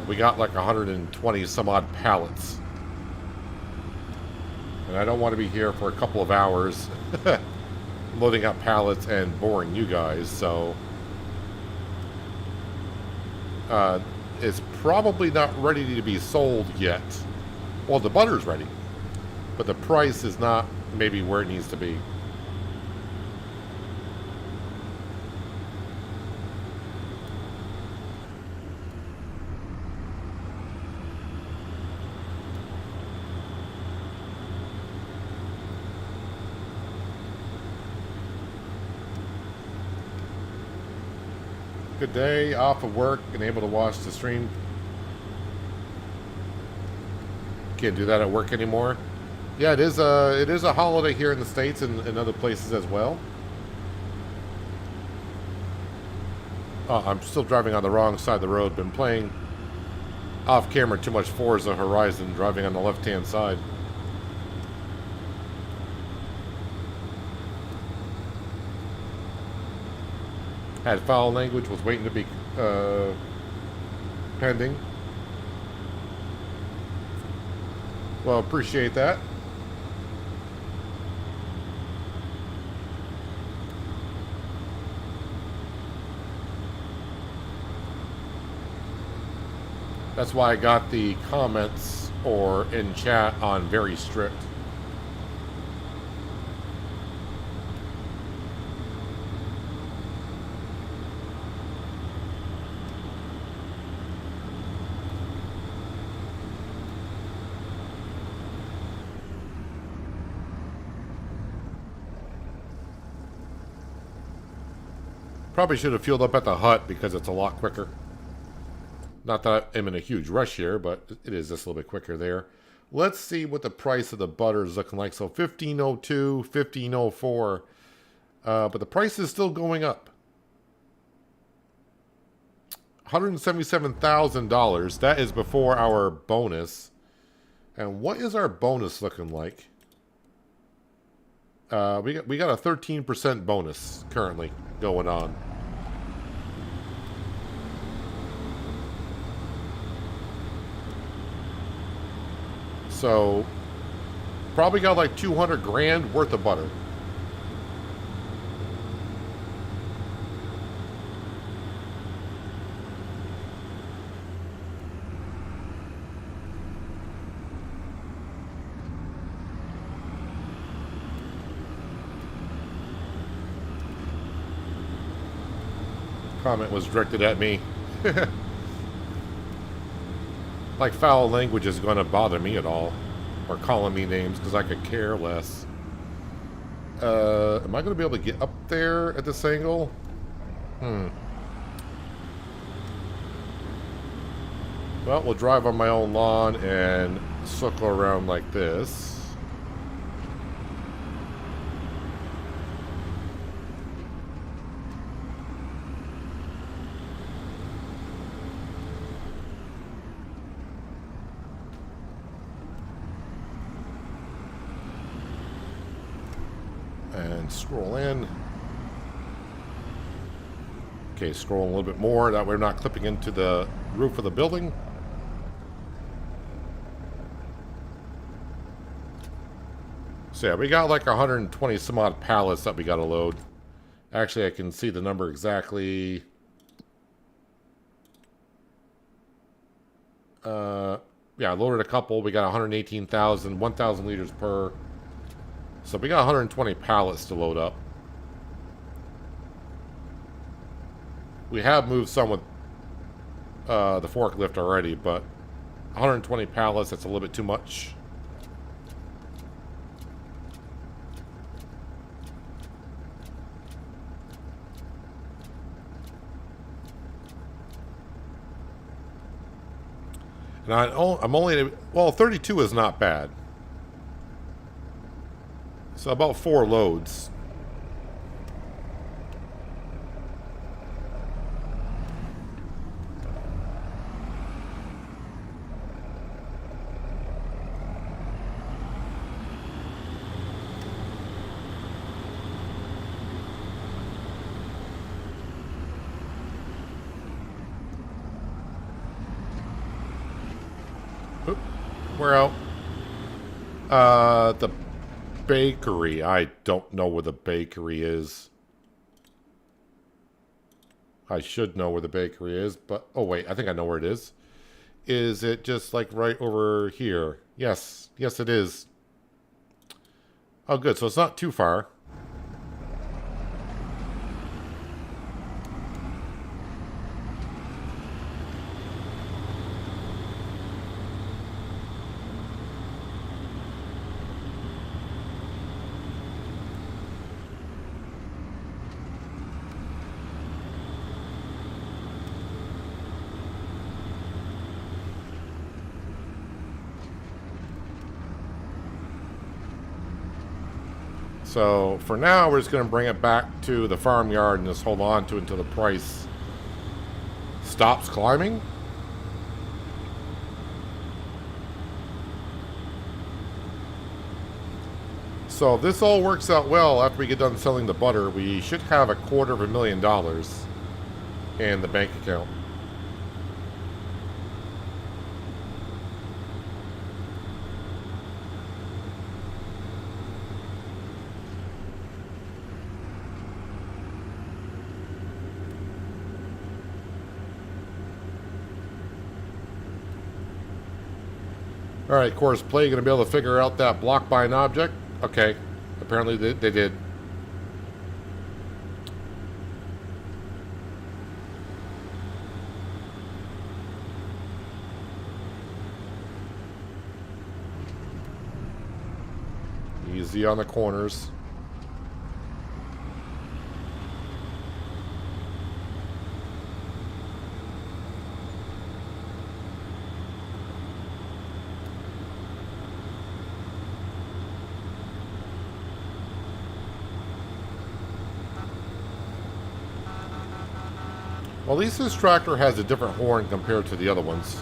A: we got like 120 some odd pallets. And I don't want to be here for a couple of hours loading up pallets and boring you guys, so... it's probably not ready to be sold yet. Well, the butter's ready, but the price is not maybe where it needs to be. Good day, off of work and able to watch the stream. Can't do that at work anymore. Yeah, it is a holiday here in the States and in other places as well. Oh, I'm still driving on the wrong side of the road. Been playing off camera too much Forza Horizon, driving on the left-hand side. Had foul language, was waiting to be pending. Well, appreciate that. That's why I got the comments or in chat on very strict. Probably should have fueled up at the hut because it's a lot quicker. Not that I'm in a huge rush here, but it is just a little bit quicker there. Let's see what the price of the butter is looking like. So 1502, 1504. But the price is still going up. $177,000. That is before our bonus. And what is our bonus looking like? We got a 13% bonus currently going on. So, probably got like 200 grand worth of butter. Comment was directed at me. like foul language is going to bother me at all, or calling me names, because I could care less. Am I going to be able to get up there at this angle? Well, we'll drive on my own lawn and circle around like this. And scroll in. Okay, scroll a little bit more. That way we're not clipping into the roof of the building. So yeah, we got like 120 some odd pallets that we got to load. Actually, I can see the number exactly. Yeah, I loaded a couple. We got 118,000, 1,000 liters per. So we got 120 pallets to load up. We have moved some with the forklift already, but 120 pallets, that's a little bit too much. And I'm only, well, 32 is not bad. So about 4 loads. Oop, we're out. The bakery. I don't know where the bakery is. I should know where the bakery is, but... Oh, wait. I think I know where it is. Is it just, like, right over here? Yes. Yes, it is. Oh, good. So it's not too far. So for now, we're just going to bring it back to the farmyard and just hold on to it until the price stops climbing. So if this all works out well after we get done selling the butter, we should have $250,000 in the bank account. Alright, course play, gonna be able to figure out that block by an object? Okay, apparently they did. Easy on the corners. Well, at least this tractor has a different horn compared to the other ones.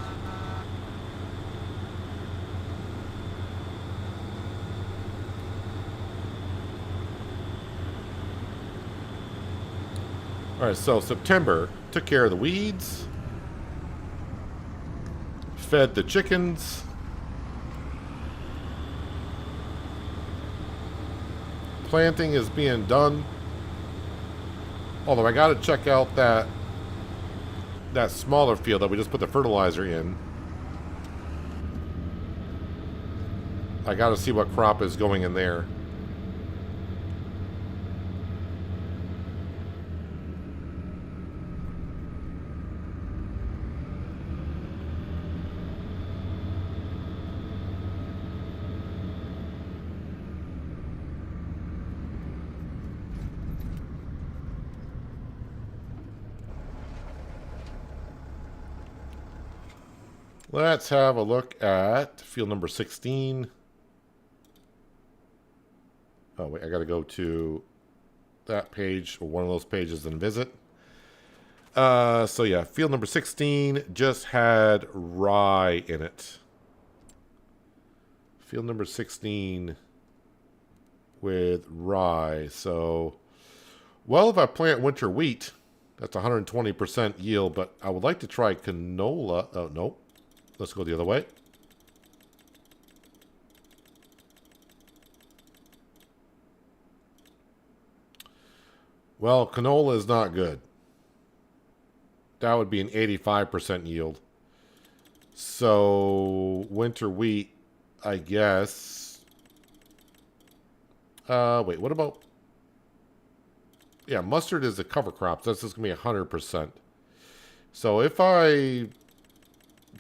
A: Alright, so September, took care of the weeds, fed the chickens, planting is being done. Although I gotta check out that smaller field that we just put the fertilizer in. I gotta see what crop is going in there. Let's have a look at field number 16. Oh, wait, I got to go to that page or one of those pages and visit. So yeah, field number 16 just had rye in it. Field number 16 with rye. So, well, if I plant winter wheat, that's 120% yield, but I would like to try canola. Oh, nope. Let's go the other way. Well, canola is not good. That would be an 85% yield. So, winter wheat, I guess. Wait, what about... Yeah, mustard is a cover crop. So that's just going to be 100%. So if I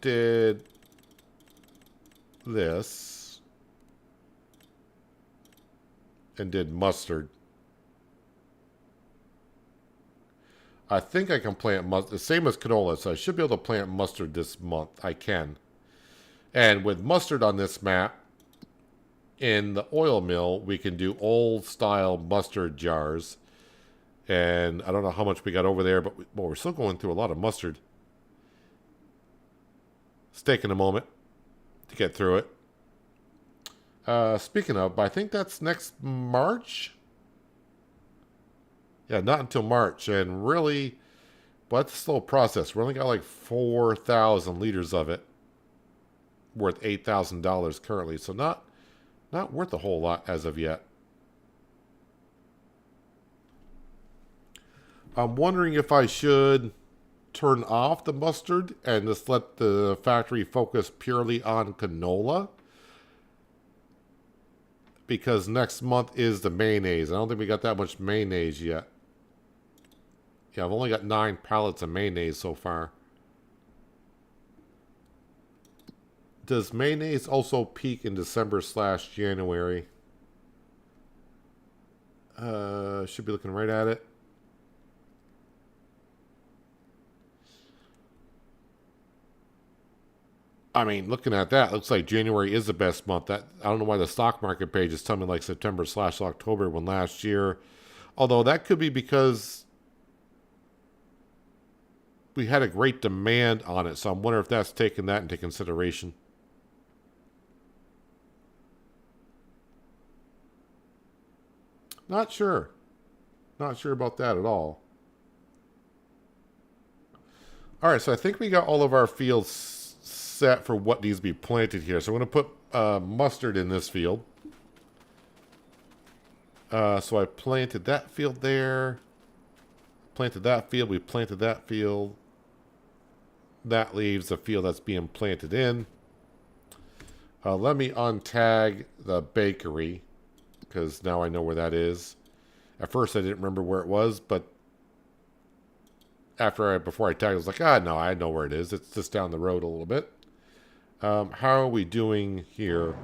A: did this and did mustard, I think I can plant mustard. The same as canola, so I should be able to plant mustard this month. I can. And with mustard on this map, in the oil mill, we can do old-style mustard jars. And I don't know how much we got over there, but we're still going through a lot of mustard. It's taking a moment to get through it. Speaking of, I think that's next March. Yeah, not until March. And really, but it's a slow process. We only got like 4,000 liters of it, worth $8,000 currently. So not worth a whole lot as of yet. I'm wondering if I should turn off the mustard and just let the factory focus purely on canola. Because next month is the mayonnaise. I don't think we got that much mayonnaise yet. Yeah, I've only got 9 pallets of mayonnaise so far. Does mayonnaise also peak in December/January? Should be looking right at it. I mean, looking at that, looks like January is the best month. I don't know why the stock market page is telling me like September/October when last year. Although that could be because we had a great demand on it. So I'm wondering if that's taking that into consideration. Not sure. Not sure about that at all. All right, so I think we got all of our fields set for what needs to be planted here. So I'm going to put mustard in this field. So I planted that field there. Planted that field. We planted that field. That leaves the field that's being planted in. Let me untag the bakery, because now I know where that is. At first I didn't remember where it was, but before I tagged, I was like, no, I know where it is. It's just down the road a little bit. How are we doing here?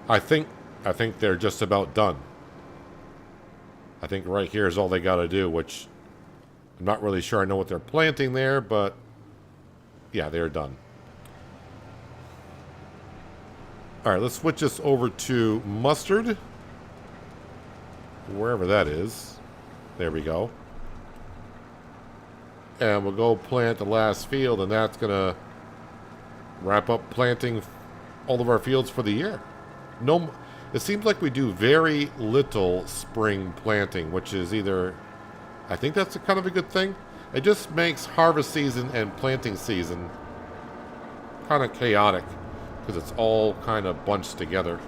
A: I think they're just about done. I think right here is all they got to do, which I'm not really sure I know what they're planting there, but yeah, they're done. All right, let's switch this over to mustard. Wherever that is. There we go. And we'll go plant the last field, and that's going to wrap up planting all of our fields for the year. No, it seems like we do very little spring planting, which is either... I think that's kind of a good thing. It just makes harvest season and planting season kind of chaotic, because it's all kind of bunched together.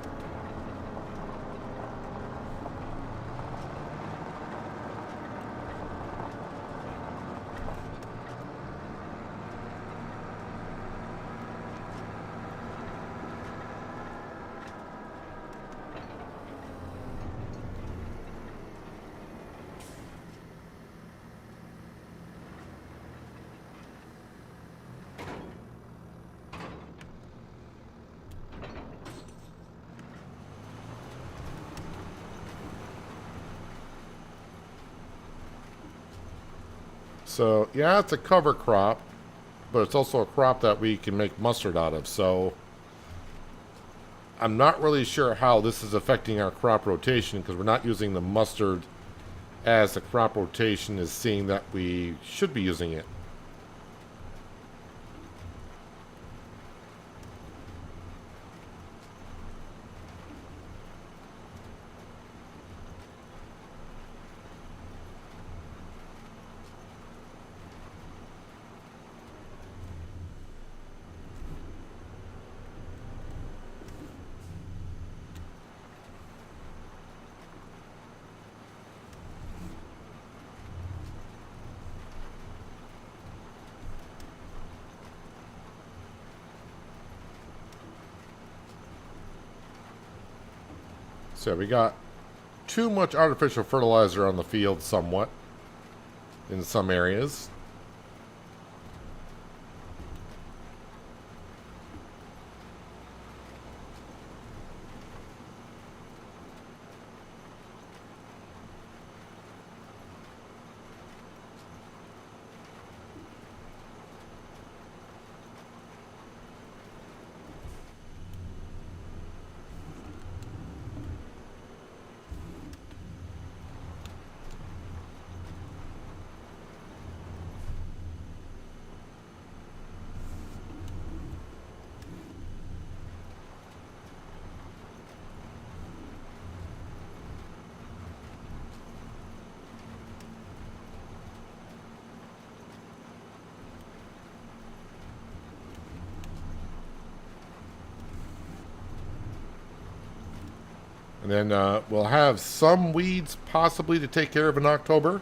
A: So, yeah, it's a cover crop, but it's also a crop that we can make mustard out of. So, I'm not really sure how this is affecting our crop rotation because we're not using the mustard as the crop rotation is seeing that we should be using it. So we got too much artificial fertilizer on the field somewhat in some areas. And then we'll have some weeds possibly to take care of in October.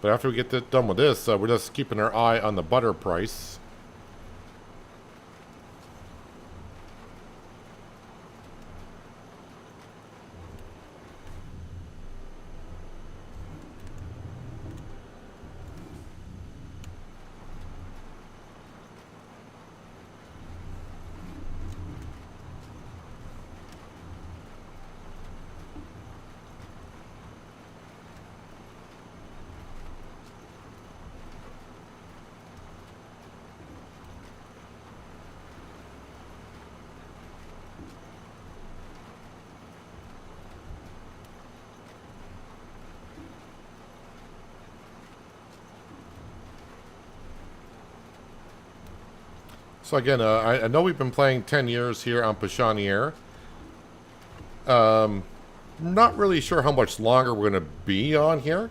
A: But after we get done with this, we're just keeping our eye on the butter price. So again, I know we've been playing 10 years here on Pichonniere. Not really sure how much longer we're going to be on here.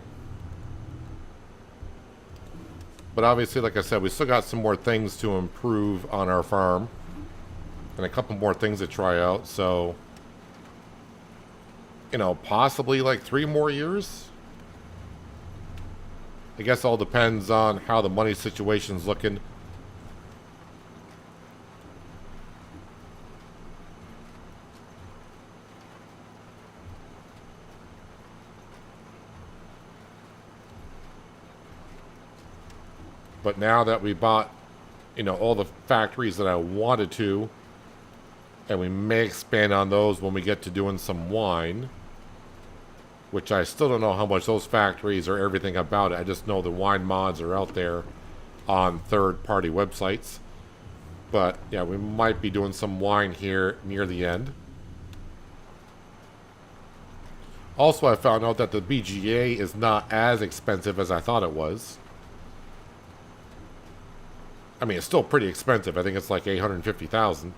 A: But obviously, like I said, we still got some more things to improve on our farm. And a couple more things to try out, so... You know, possibly like 3 more years? I guess all depends on how the money situation's looking. But now that we bought, you know, all the factories that I wanted to, and we may expand on those when we get to doing some wine, which I still don't know how much those factories or everything about it. I just know the wine mods are out there on third-party websites. But, yeah, we might be doing some wine here near the end. Also, I found out that the BGA is not as expensive as I thought it was. I mean, it's still pretty expensive. I think it's like $850,000.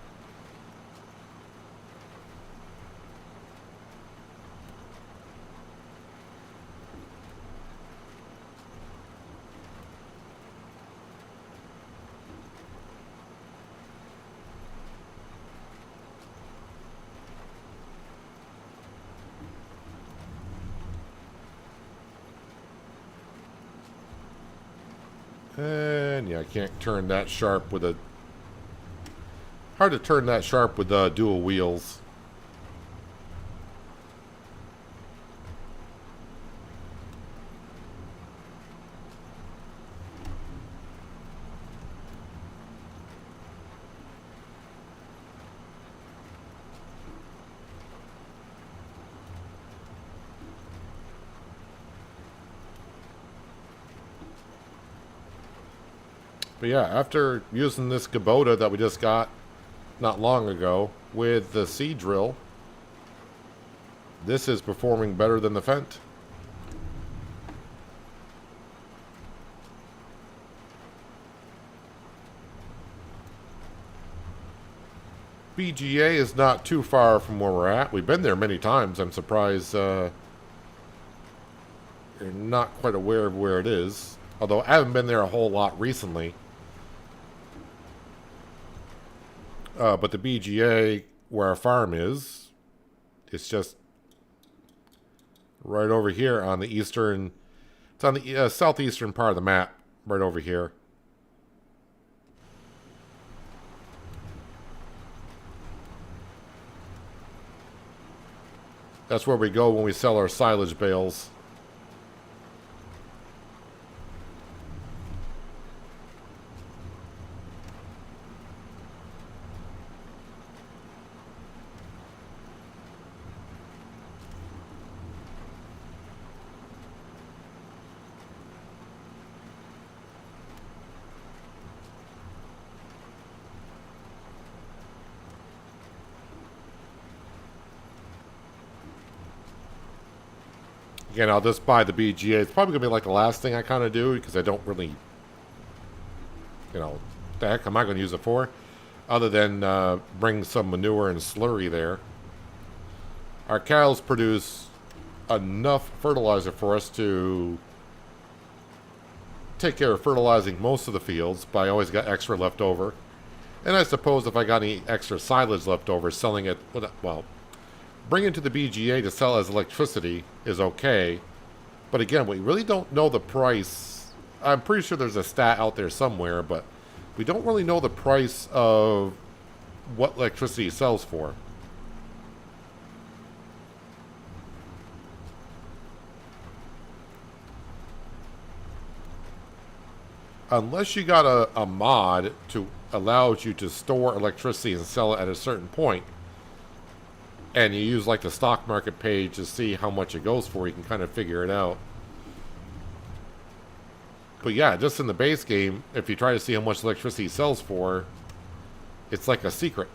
A: And yeah, I can't turn that sharp with a... Hard to turn that sharp with dual wheels. But yeah, after using this Kubota that we just got not long ago with the seed drill, this is performing better than the Fendt. BGA is not too far from where we're at. We've been there many times. I'm surprised you're not quite aware of where it is. Although I haven't been there a whole lot recently. But the BGA, where our farm is, it's just right over here on the eastern... It's on the southeastern part of the map, right over here. That's where we go when we sell our silage bales. Again, I'll just buy the BGA. It's probably going to be like the last thing I kind of do because I don't really, you know, the heck am I going to use it for? Other than bring some manure and slurry there. Our cows produce enough fertilizer for us to take care of fertilizing most of the fields, but I always got extra left over. And I suppose if I got any extra silage left over, selling it, well, bring it to the BGA to sell as electricity is okay. But again, we really don't know the price. I'm pretty sure there's a stat out there somewhere, but we don't really know the price of what electricity sells for. Unless you got a mod to allows you to store electricity and sell it at a certain point, and you use like the stock market page to see how much it goes for, you can kind of figure it out. But yeah, just in the base game, if you try to see how much electricity sells for, it's like a secret.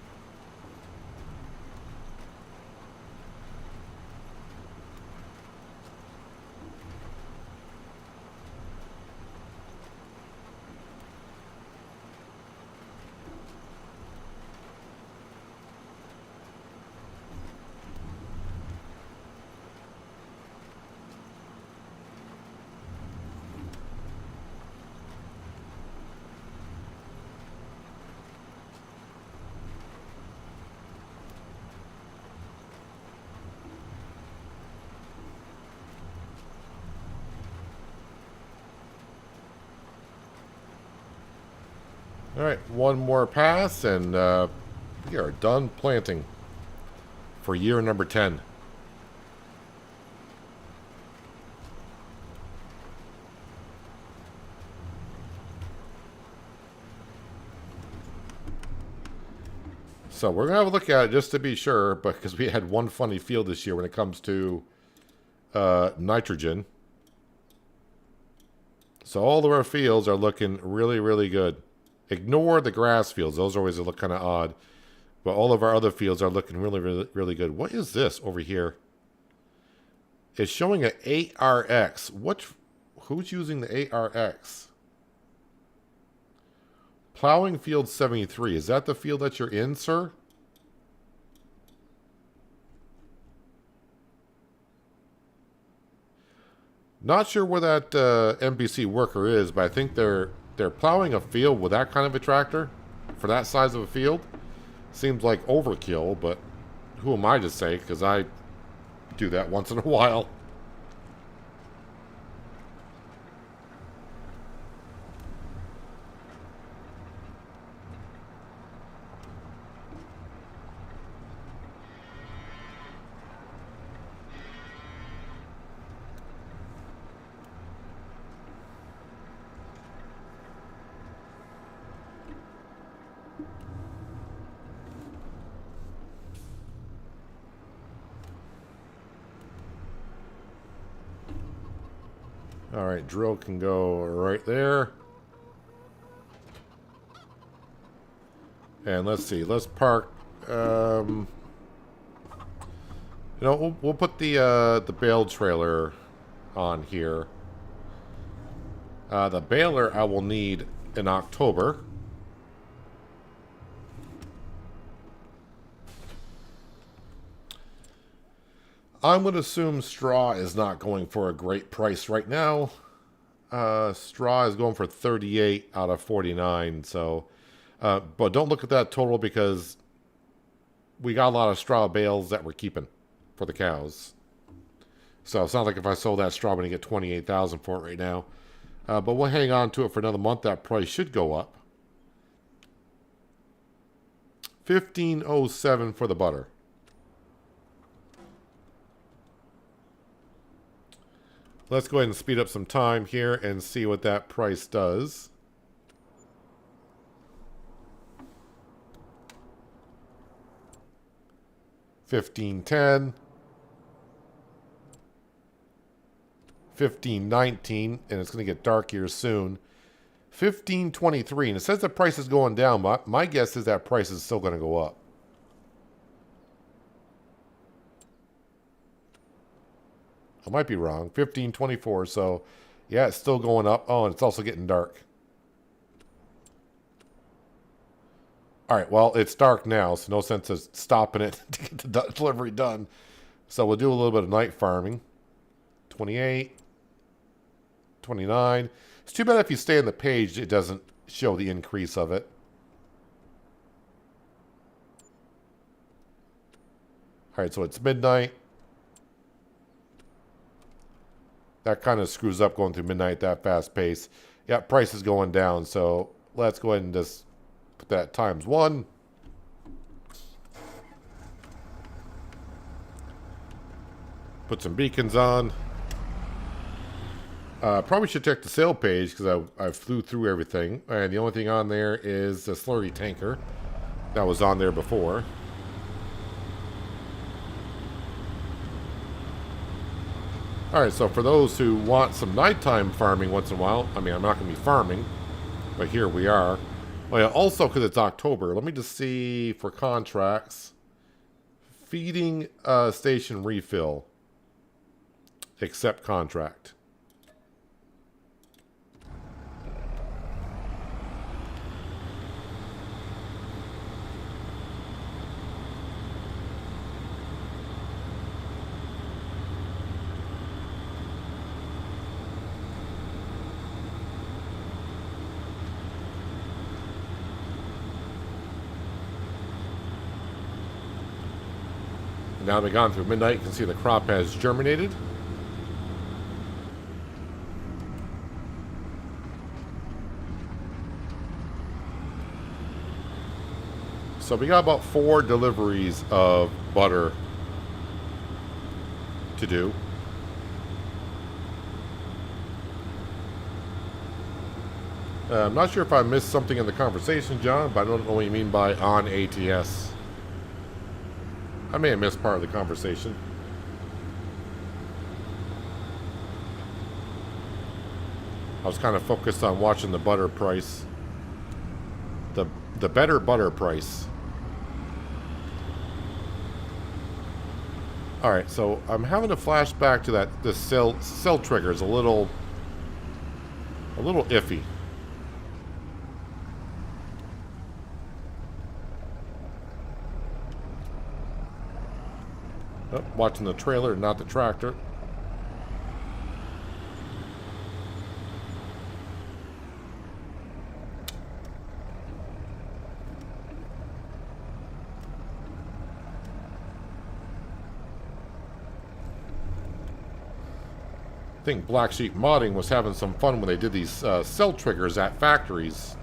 A: Alright, one more pass, and we are done planting for year number 10. So we're going to have a look at it just to be sure, because we had one funny field this year when it comes to nitrogen. So all of our fields are looking really, really good. Ignore the grass fields. Those always look kind of odd. But all of our other fields are looking really, really, really good. What is this over here? It's showing an ARX. Who's using the ARX? Plowing field 73. Is that the field that you're in, sir? Not sure where that NPC worker is, but I think they're plowing a field with that kind of a tractor for that size of a field. Seems like overkill, but who am I to say? Because I do that once in a while. Alright, drill can go right there. And let's see. Let's park. You know, we'll put the bale trailer on here. The baler I will need in October. I'm going to assume straw is not going for a great price right now. Straw is going for 38 out of 49. So, but don't look at that total because we got a lot of straw bales that we're keeping for the cows. So it's not like if I sold that straw, I'm going to get 28,000 for it right now. But we'll hang on to it for another month. That price should go up. 15.07 for the butter. Let's go ahead and speed up some time here and see what that price does. $15.10, $15.19, and it's going to get dark here soon. $15.23, and it says the price is going down, but my guess is that price is still going to go up. I might be wrong. $15.24, so yeah, it's still going up. Oh, and it's also getting dark. All right, well, it's dark now, so no sense of stopping it to get the delivery done. So we'll do a little bit of night farming. 28, 29. It's too bad if you stay on the page, it doesn't show the increase of it. All right, so it's midnight. That kind of screws up going through midnight at that fast pace. Yeah, price is going down, so let's go ahead and just put that times 1. Put some beacons on. Probably should check the sale page because I flew through everything. And the only thing on there is the slurry tanker that was on there before. Alright, so for those who want some nighttime farming once in a while, I mean, I'm not going to be farming, but here we are. Oh yeah, also because it's October, let me just see for contracts. Feeding station refill. Accept contract. Now they've gone through midnight, you can see the crop has germinated. So we got about 4 deliveries of butter to do. I'm not sure if I missed something in the conversation, John, but I don't know what you mean by on ATS. I may have missed part of the conversation. I was kind of focused on watching the butter price. The better butter price. Alright, so I'm having a flashback to that the cell trigger is a little iffy. Oh, watching the trailer, not the tractor. I think Black Sheep Modding was having some fun when they did these cell triggers at factories.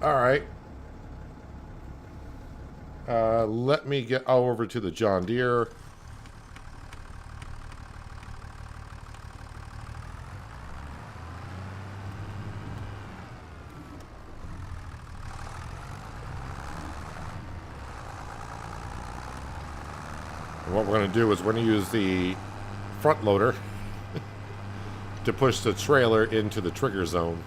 A: Alright. Let me get over to the John Deere. And what we're going to do is we're going to use the front loader to push the trailer into the trigger zone.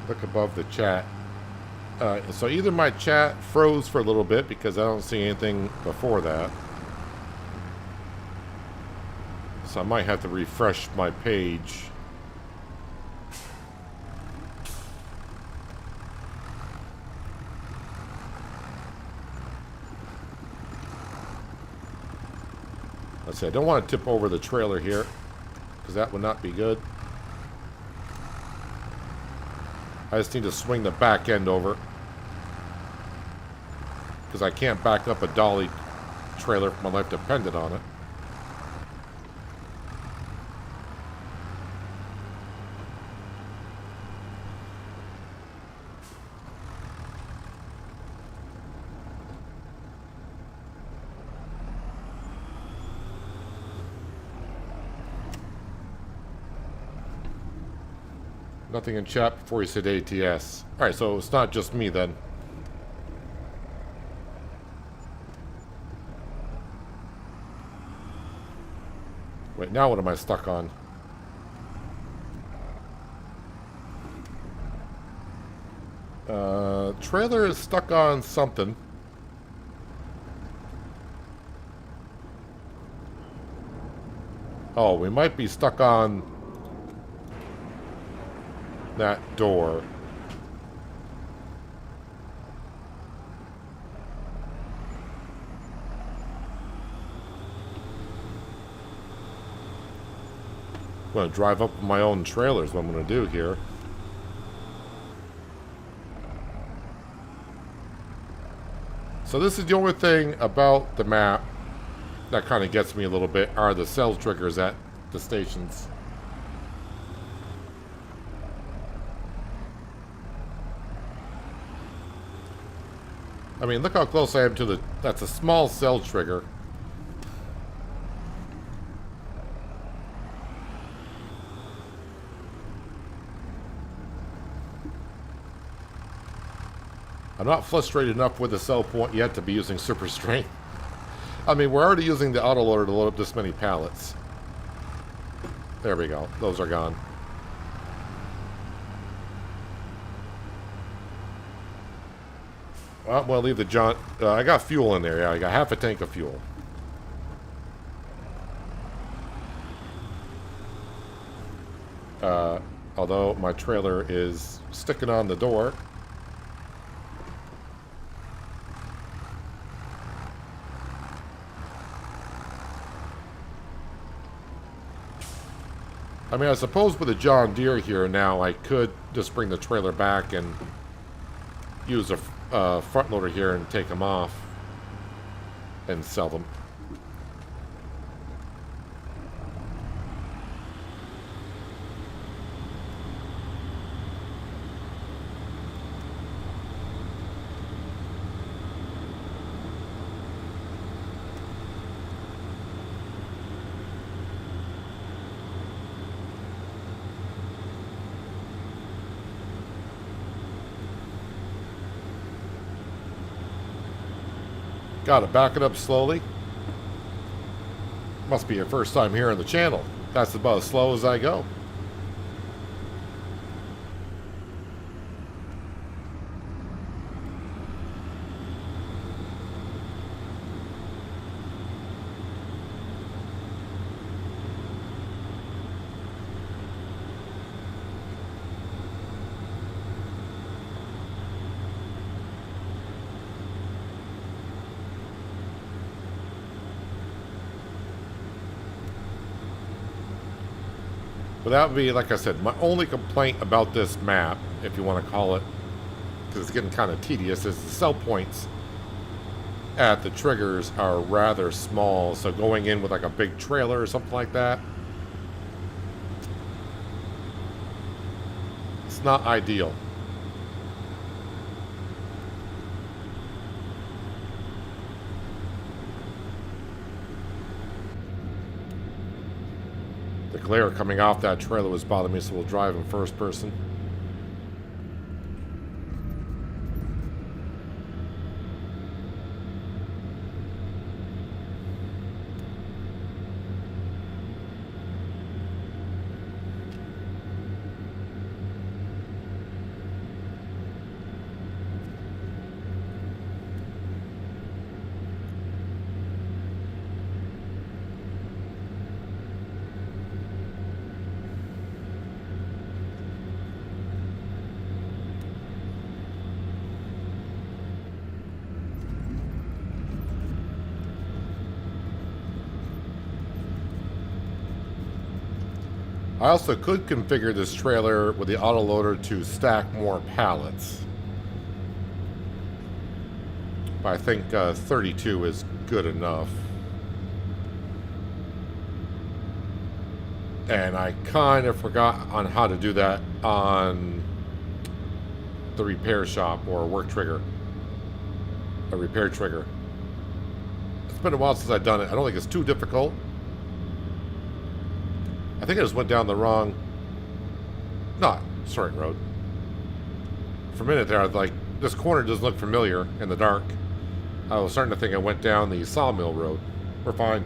A: Look above the chat. So either my chat froze for a little bit because I don't see anything before that. So I might have to refresh my page. Let's see, I don't want to tip over the trailer here because that would not be good. I just need to swing the back end over because I can't back up a dolly trailer if my life depended on it. Nothing in chat before you said ATS. Alright, so it's not just me then. Wait, now what am I stuck on? Trailer is stuck on something. Oh, we might be stuck on that door. I'm going to drive up my own trailer is what I'm going to do here. So this is the only thing about the map that kind of gets me a little bit, are the cell triggers at the stations. I mean, look how close I am to the... That's a small cell trigger. I'm not frustrated enough with the cell point yet to be using super strength. I mean, we're already using the autoloader to load up this many pallets. There we go. Those are gone. Well, I'm going to leave the John... I got fuel in there. Yeah, I got half a tank of fuel. Although my trailer is sticking on the door. I mean, I suppose with a John Deere here now, I could just bring the trailer back and use a front loader here and take them off and sell them. Gotta back it up slowly. Must be your first time here on the channel. That's about as slow as I go. But that would be, like I said, my only complaint about this map, if you want to call it, because it's getting kind of tedious, is the sell points at the triggers are rather small. So going in with like a big trailer or something like that, it's not ideal. The glare coming off that trailer was bothering me, so we'll drive in first person. I also could configure this trailer with the autoloader to stack more pallets. But I think 32 is good enough. And I kind of forgot on how to do that on the repair shop or work trigger. A repair trigger. It's been a while since I've done it. I don't think it's too difficult. I think I just went down the wrong... Not certain road. For a minute there, I was like, this corner doesn't look familiar in the dark. I was starting to think I went down the sawmill road. We're fine.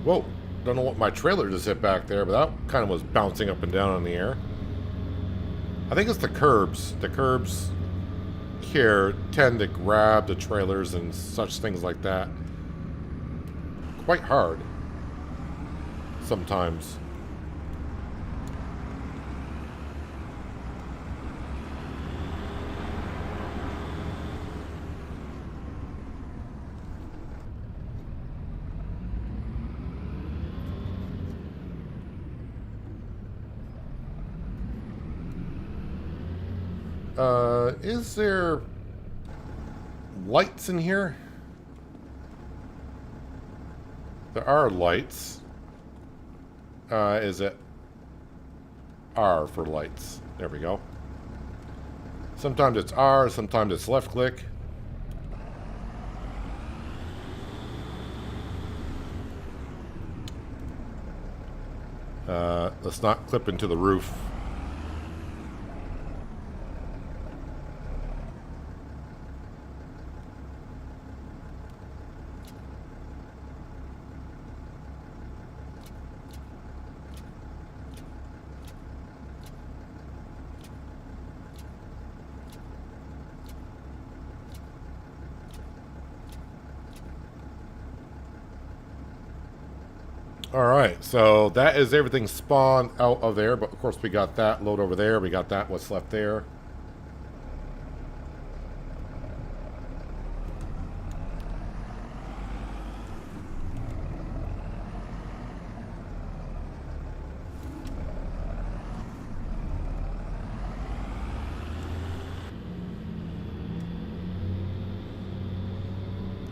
A: Whoa, don't know what my trailer just hit back there, but that kind of was bouncing up and down in the air. I think it's the curbs. The curbs here tend to grab the trailers and such things like that quite hard sometimes. Is there lights in here? There are lights. Is it R for lights? There we go. Sometimes it's R, sometimes it's left click. Let's not clip into the roof. Alright, so that is everything spawned out of there, but of course we got that load over there, we got that what's left there.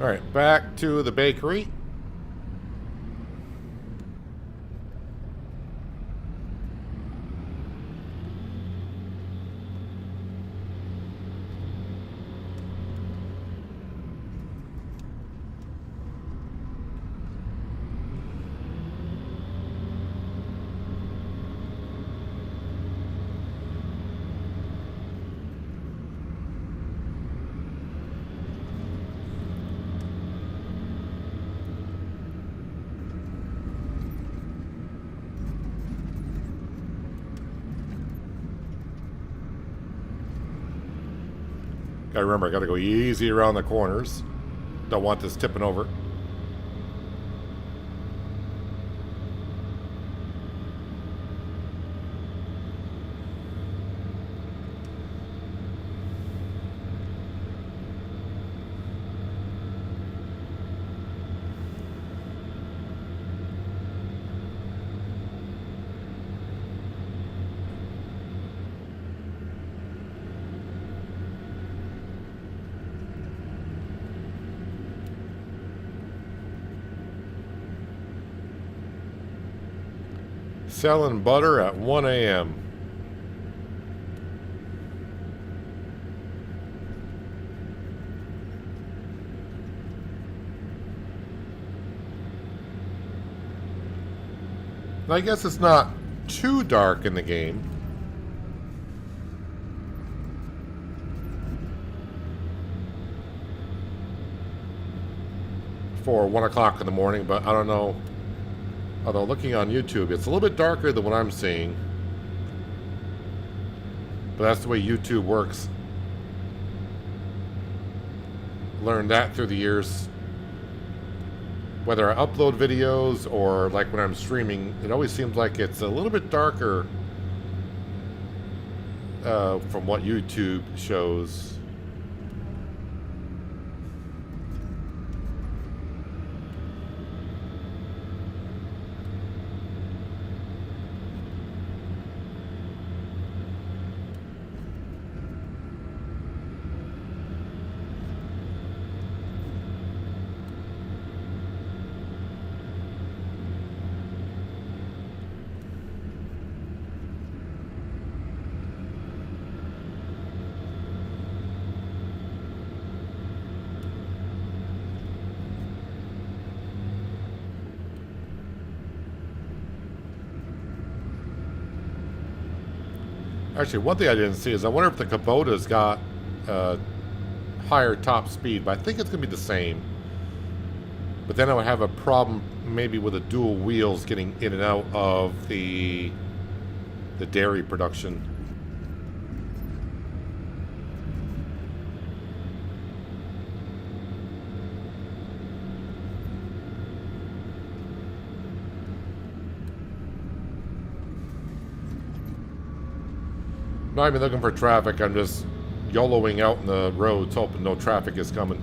A: Alright, back to the bakery. Gotta remember, I gotta go easy around the corners. Don't want this tipping over. Selling butter at 1 a.m. I guess it's not too dark in the game. For 1 o'clock in the morning, but I don't know. Although looking on YouTube, it's a little bit darker than what I'm seeing. But that's the way YouTube works. Learned that through the years. Whether I upload videos or like when I'm streaming, it always seems like it's a little bit darker from what YouTube shows. Actually, one thing I didn't see is I wonder if the Kubota's got higher top speed, but I think it's going to be the same. But then I would have a problem maybe with the dual wheels getting in and out of the dairy production. Not even looking for traffic, I'm just YOLOing out in the roads, hoping no traffic is coming.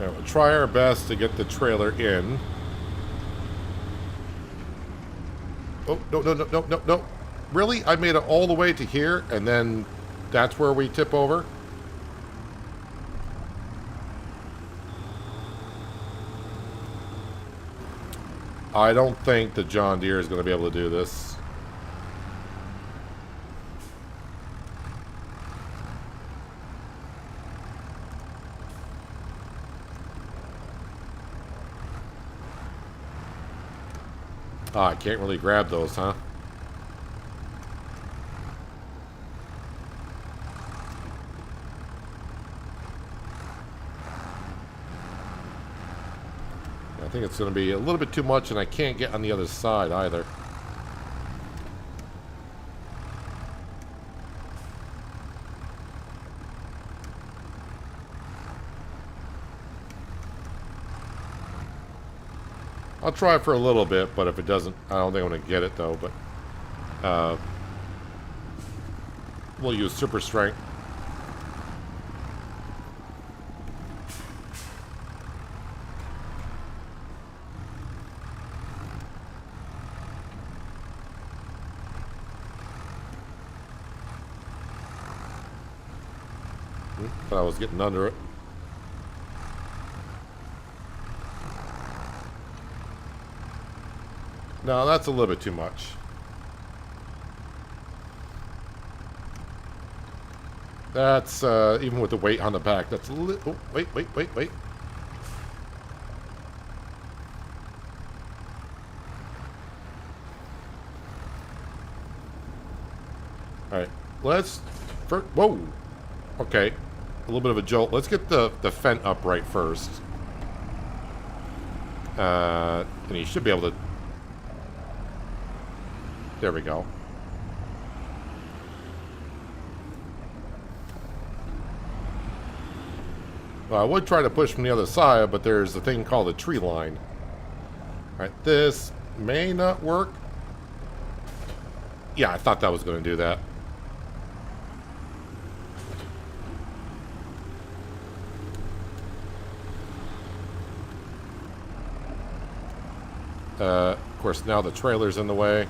A: Now, we'll try our best to get the trailer in. Oh, no, no, no, no, no, no. Really? I made it all the way to here, and then that's where we tip over? I don't think the John Deere is going to be able to do this. Ah, I can't really grab those, huh? I think it's going to be a little bit too much, and I can't get on the other side either. I'll try for a little bit, but if it doesn't, I don't think I'm going to get it, though. But we'll use super strength. Thought I was getting under it. No, that's a little bit too much. That's, even with the weight on the back, that's oh, wait. Alright, let's... Whoa! Okay, a little bit of a jolt. Let's get the fent upright first. And you should be able to... There we go. Well, I would try to push from the other side, but there's a thing called a tree line. Alright, this may not work. Yeah, I thought that was going to do that. Of course, now the trailer's in the way.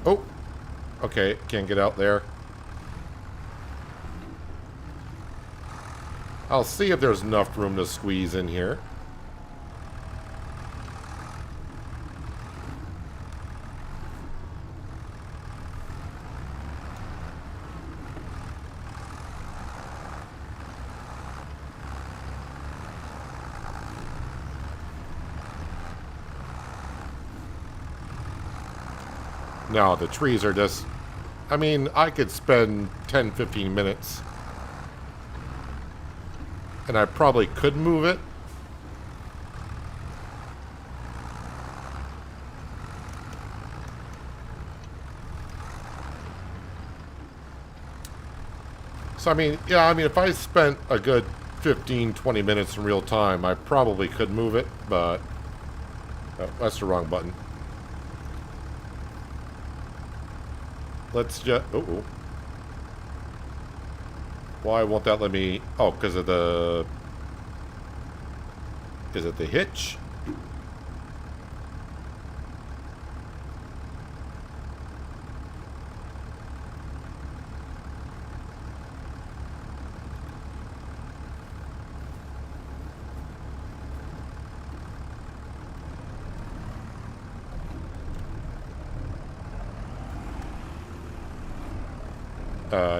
A: Oh, okay, can't get out there. I'll see if there's enough room to squeeze in here. No, the trees are just... I mean, I could spend 10, 15 minutes. And I probably could move it. So, I mean, yeah, I mean, if I spent a good 15, 20 minutes in real time, I probably could move it, but... Oh, that's the wrong button. Let's just... Uh-oh. Why won't that let me... Oh, because of the... Is it the hitch?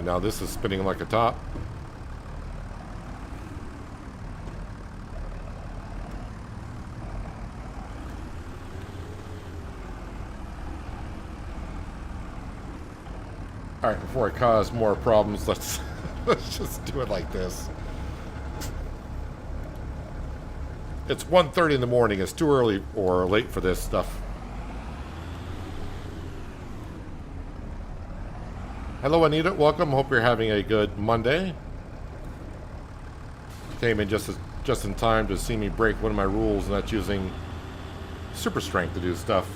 A: Now this is spinning like a top. Alright, before I cause more problems, let's just do it like this. It's 1:30 in the morning. It's too early or late for this stuff. Hello, Anita. Welcome. Hope you're having a good Monday. Came in just in time to see me break one of my rules, and that's using super strength to do stuff.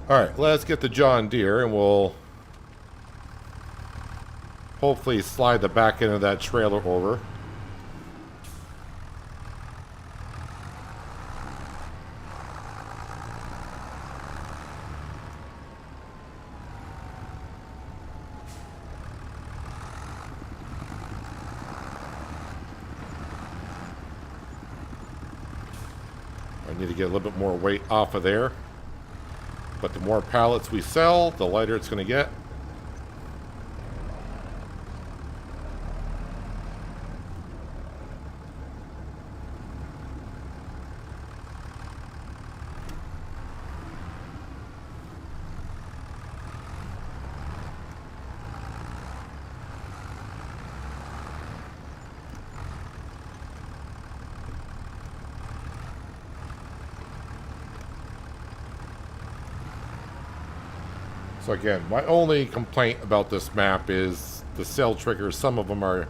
A: Alright, let's get the John Deere, and we'll hopefully slide the back end of that trailer over. I need to get a little bit more weight off of there. But the more pallets we sell, the lighter it's going to get. So again, my only complaint about this map is the cell triggers. Some of them are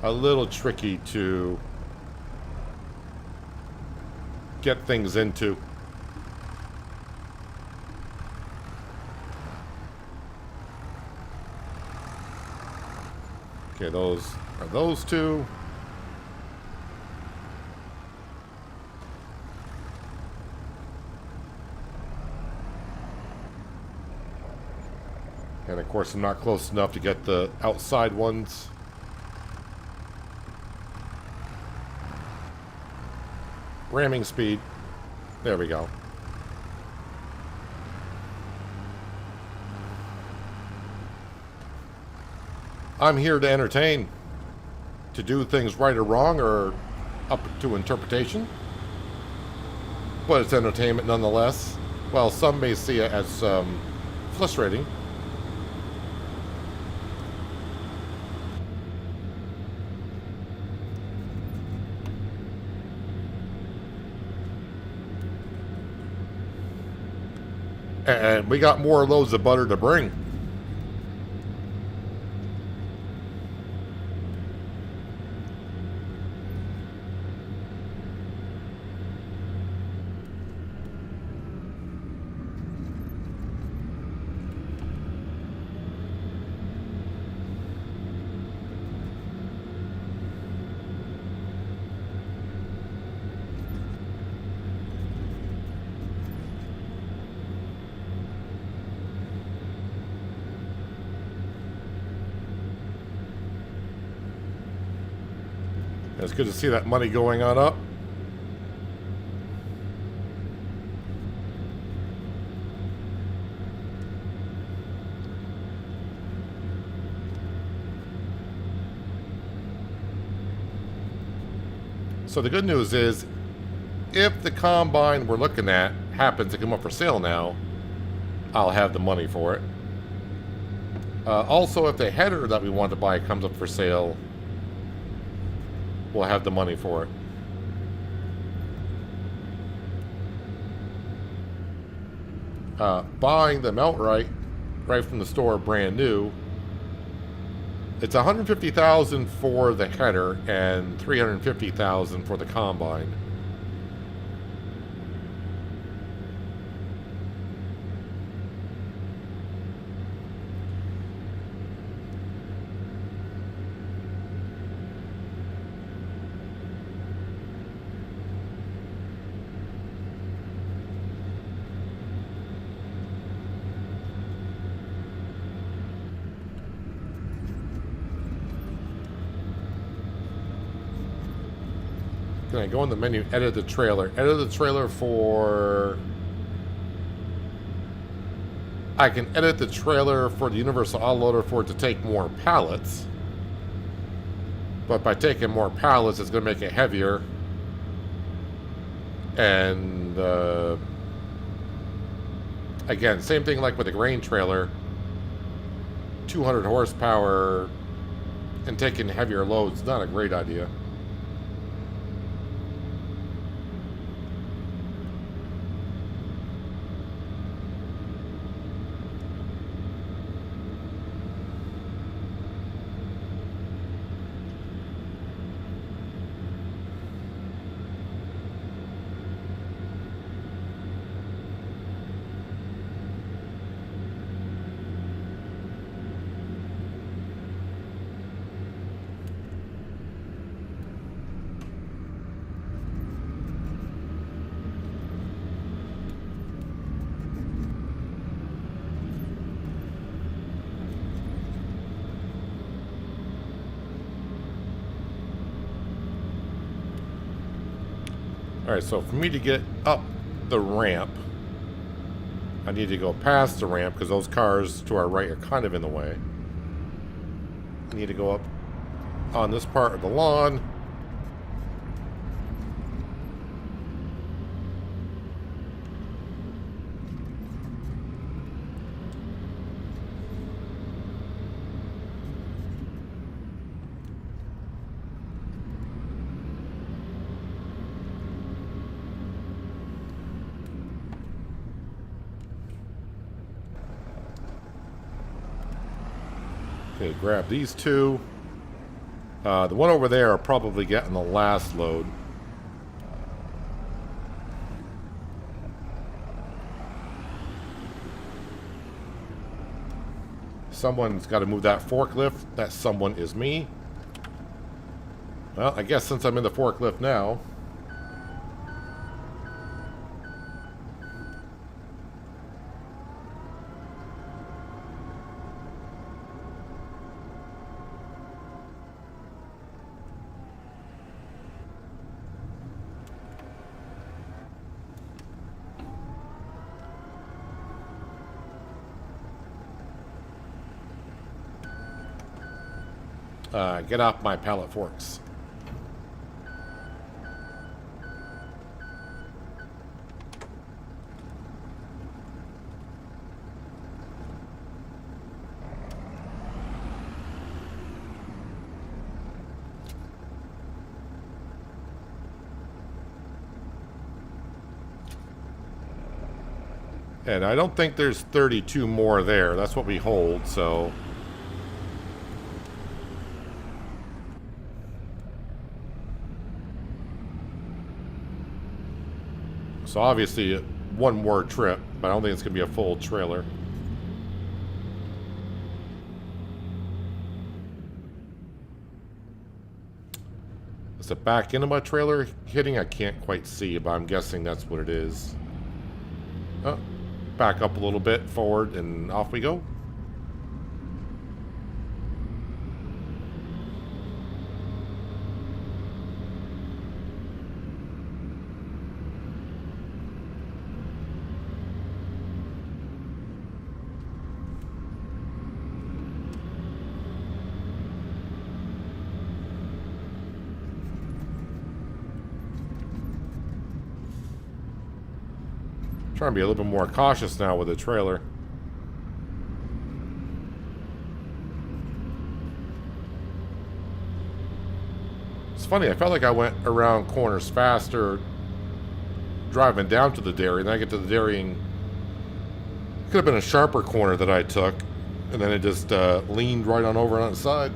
A: a little tricky to get things into. Okay, those are those two. And of course I'm not close enough to get the outside ones. Ramming speed. There we go. I'm here to entertain. To do things right or wrong or up to interpretation. But it's entertainment nonetheless. While some may see it as frustrating. And we got more loads of butter to bring. It's good to see that money going on up. So the good news is, if the combine we're looking at happens to come up for sale now, I'll have the money for it. Also, if the header that we want to buy comes up for sale, we'll have the money for it. Buying them outright, right from the store, brand new, it's $150,000 for the header and $350,000 for the combine. Can I go in the menu, edit the trailer? Edit the trailer for... I can edit the trailer for the universal autoloader for it to take more pallets. But by taking more pallets, it's going to make it heavier. And, again, same thing like with the grain trailer. 200 horsepower and taking heavier loads, not a great idea. Alright, so for me to get up the ramp, I need to go past the ramp because those cars to our right are kind of in the way. I need to go up on this part of the lawn. Okay, grab these two. The one over there are probably getting the last load. Someone's got to move that forklift. That someone is me. Well, I guess since I'm in the forklift now... Get off my pallet forks. And I don't think there's 32 more there. That's what we hold, so... So obviously, one more trip, but I don't think it's going to be a full trailer. Is it back into my trailer hitting? I can't quite see, but I'm guessing that's what it is. Oh. Back up a little bit forward and off we go. Trying to be a little bit more cautious now with the trailer. It's funny, I felt like I went around corners faster driving down to the dairy, and then I get to the dairy and it could have been a sharper corner that I took, and then it just leaned right on over on the side.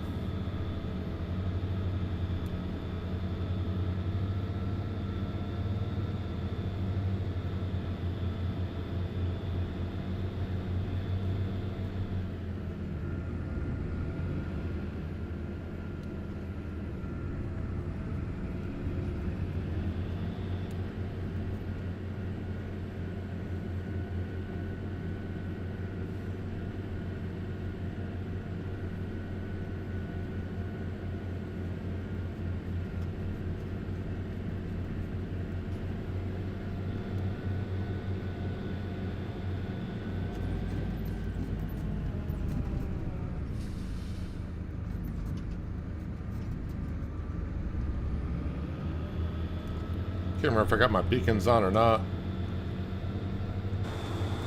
A: Can't remember if I got my beacons on or not.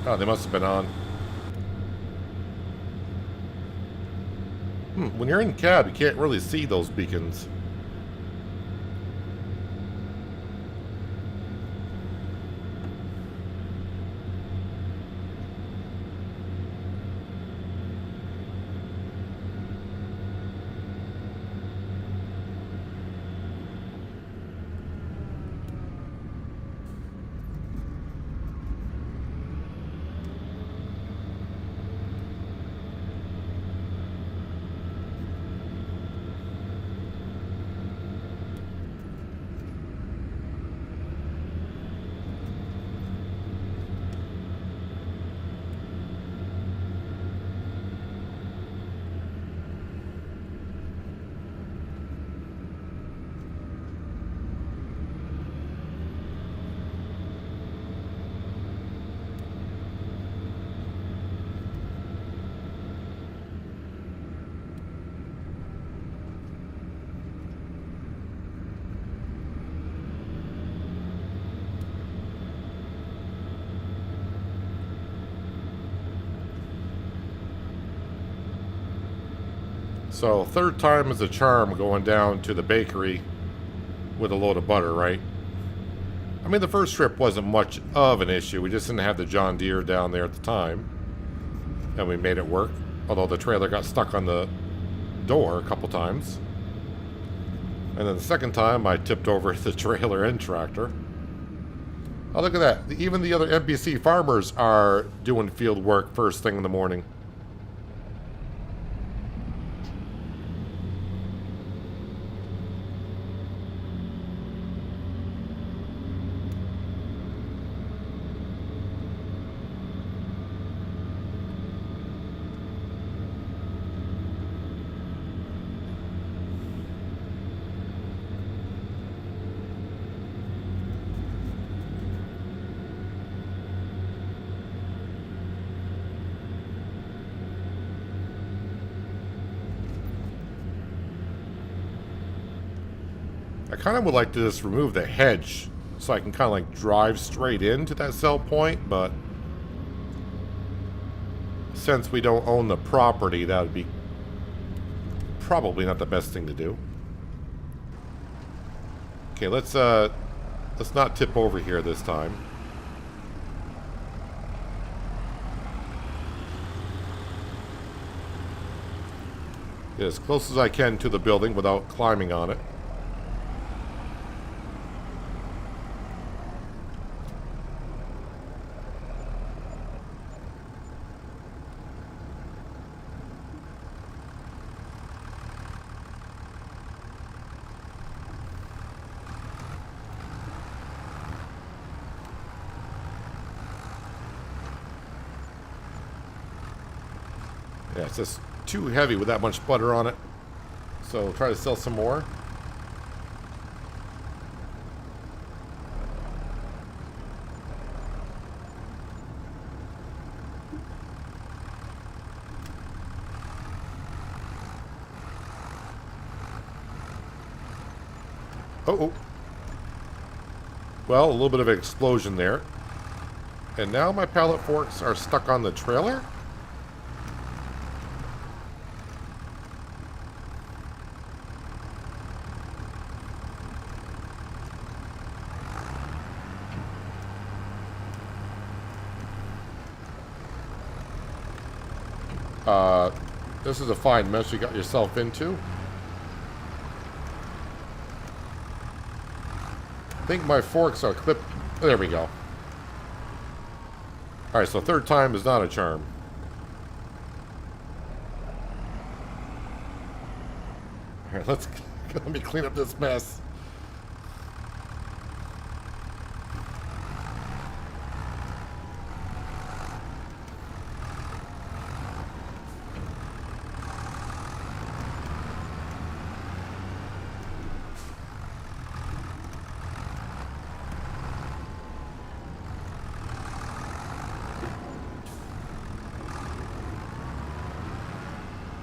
A: Oh, they must have been on. When you're in cab, you can't really see those beacons. So, third time is a charm going down to the bakery with a load of butter, right? I mean, the first trip wasn't much of an issue. We just didn't have the John Deere down there at the time. And we made it work. Although the trailer got stuck on the door a couple times. And then the second time, I tipped over the trailer and tractor. Oh, look at that. Even the other NPC farmers are doing field work first thing in the morning. I kind of would like to just remove the hedge so I can kind of like drive straight into that sell point, but since we don't own the property, that would be probably not the best thing to do. Okay, let's not tip over here this time. Get as close as I can to the building without climbing on it. Yeah, it's just too heavy with that much butter on it. So we'll try to sell some more. Oh. Well, a little bit of an explosion there. And now my pallet forks are stuck on the trailer? This is a fine mess you got yourself into. I think my forks are clipped. There we go. Alright, so third time is not a charm. Alright, let me clean up this mess.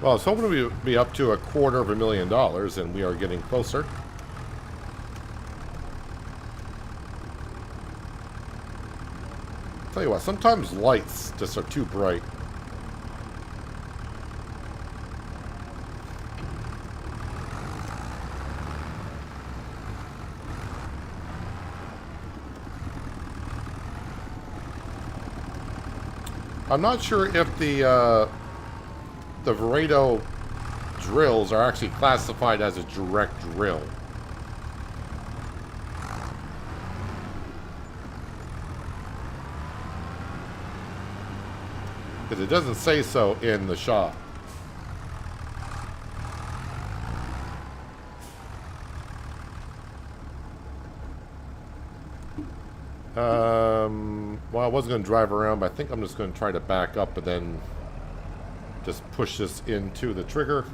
A: Well, I was hoping we'd be up to $250,000, and we are getting closer. Tell you what, sometimes lights just are too bright. I'm not sure if the Verado drills are actually classified as a direct drill. Because it doesn't say so in the shop. Well, I wasn't going to drive around, but I think I'm just going to try to back up and then just push this into the trigger.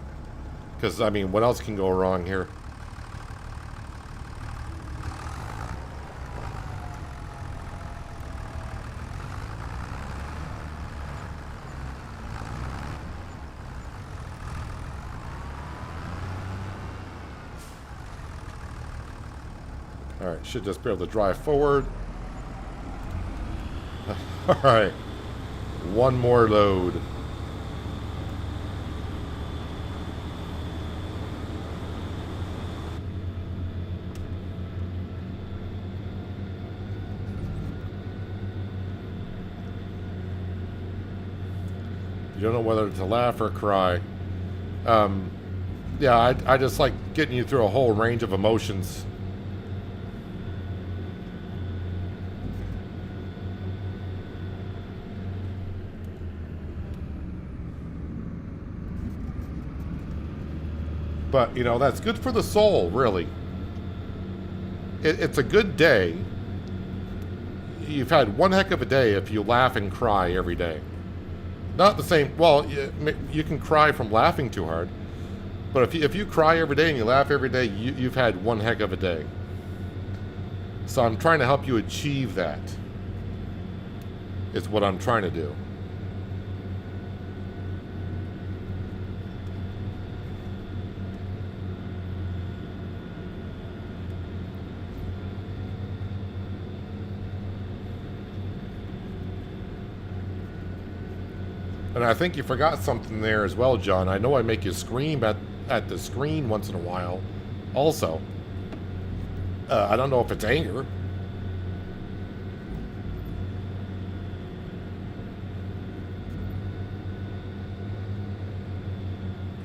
A: Because, I mean, what else can go wrong here? Alright, should just be able to drive forward. Alright. One more load. You don't know whether to laugh or cry. Yeah, I just like getting you through a whole range of emotions. But, you know, that's good for the soul, really. It's a good day. You've had one heck of a day if you laugh and cry every day. Not the same. Well, you can cry from laughing too hard. But if you cry every day and you laugh every day, you've had one heck of a day. So I'm trying to help you achieve that. Is what I'm trying to do. And I think you forgot something there as well, John. I know I make you scream at the screen once in a while. Also, I don't know if it's anger.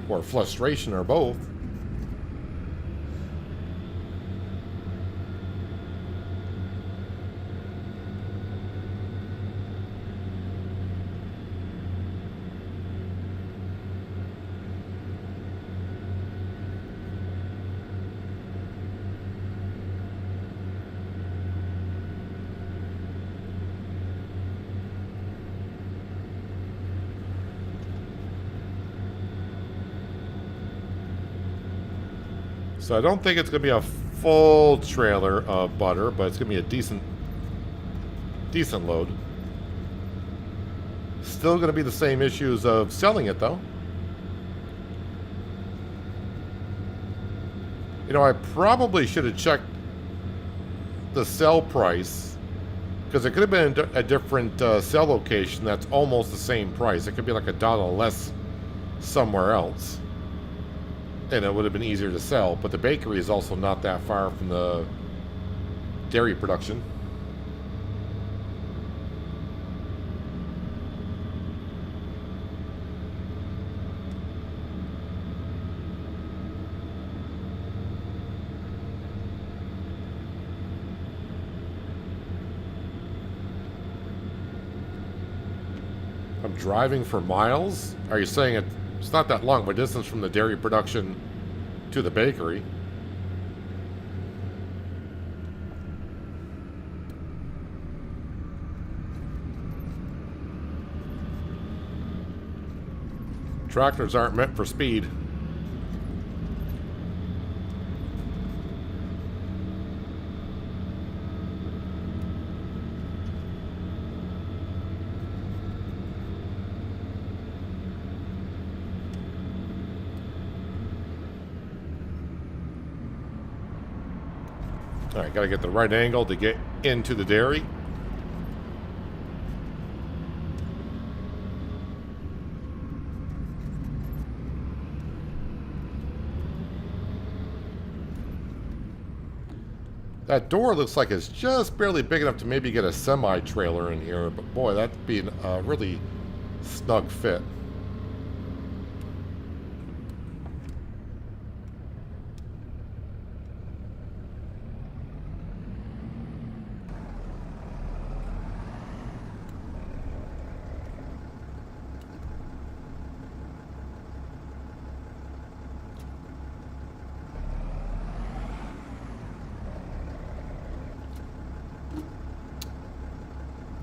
A: Or frustration, or both. So I don't think it's going to be a full trailer of butter, but it's going to be a decent load. Still going to be the same issues of selling it, though. You know, I probably should have checked the sell price, because it could have been a different sell location that's almost the same price. It could be like $1 less somewhere else, and it would have been easier to sell. But the bakery is also not that far from the dairy production. I'm driving for miles? Are you saying it's not that long of a distance from the dairy production to the bakery? Tractors aren't meant for speed. All right, got to get the right angle to get into the dairy. That door looks like it's just barely big enough to maybe get a semi-trailer in here, but boy, that'd be a really snug fit.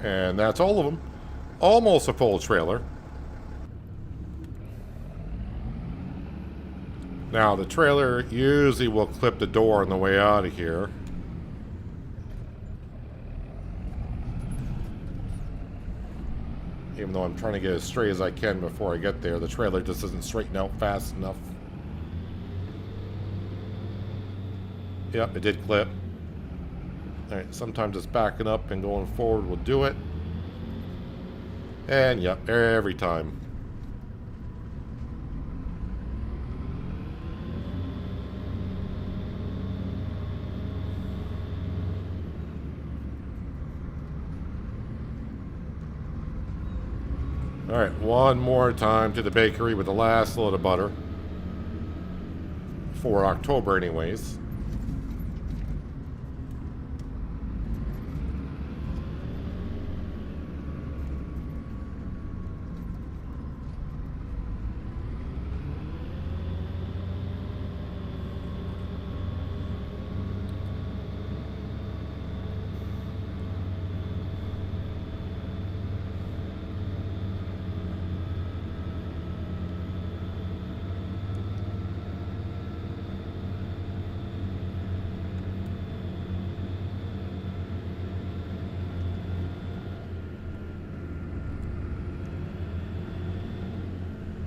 A: And that's all of them. Almost a full trailer. Now, the trailer usually will clip the door on the way out of here. Even though I'm trying to get as straight as I can before I get there, the trailer just doesn't straighten out fast enough. Yep, it did clip. Alright, sometimes it's backing up and going forward will do it. And yep, every time. Alright, one more time to the bakery with the last load of butter. For October anyways.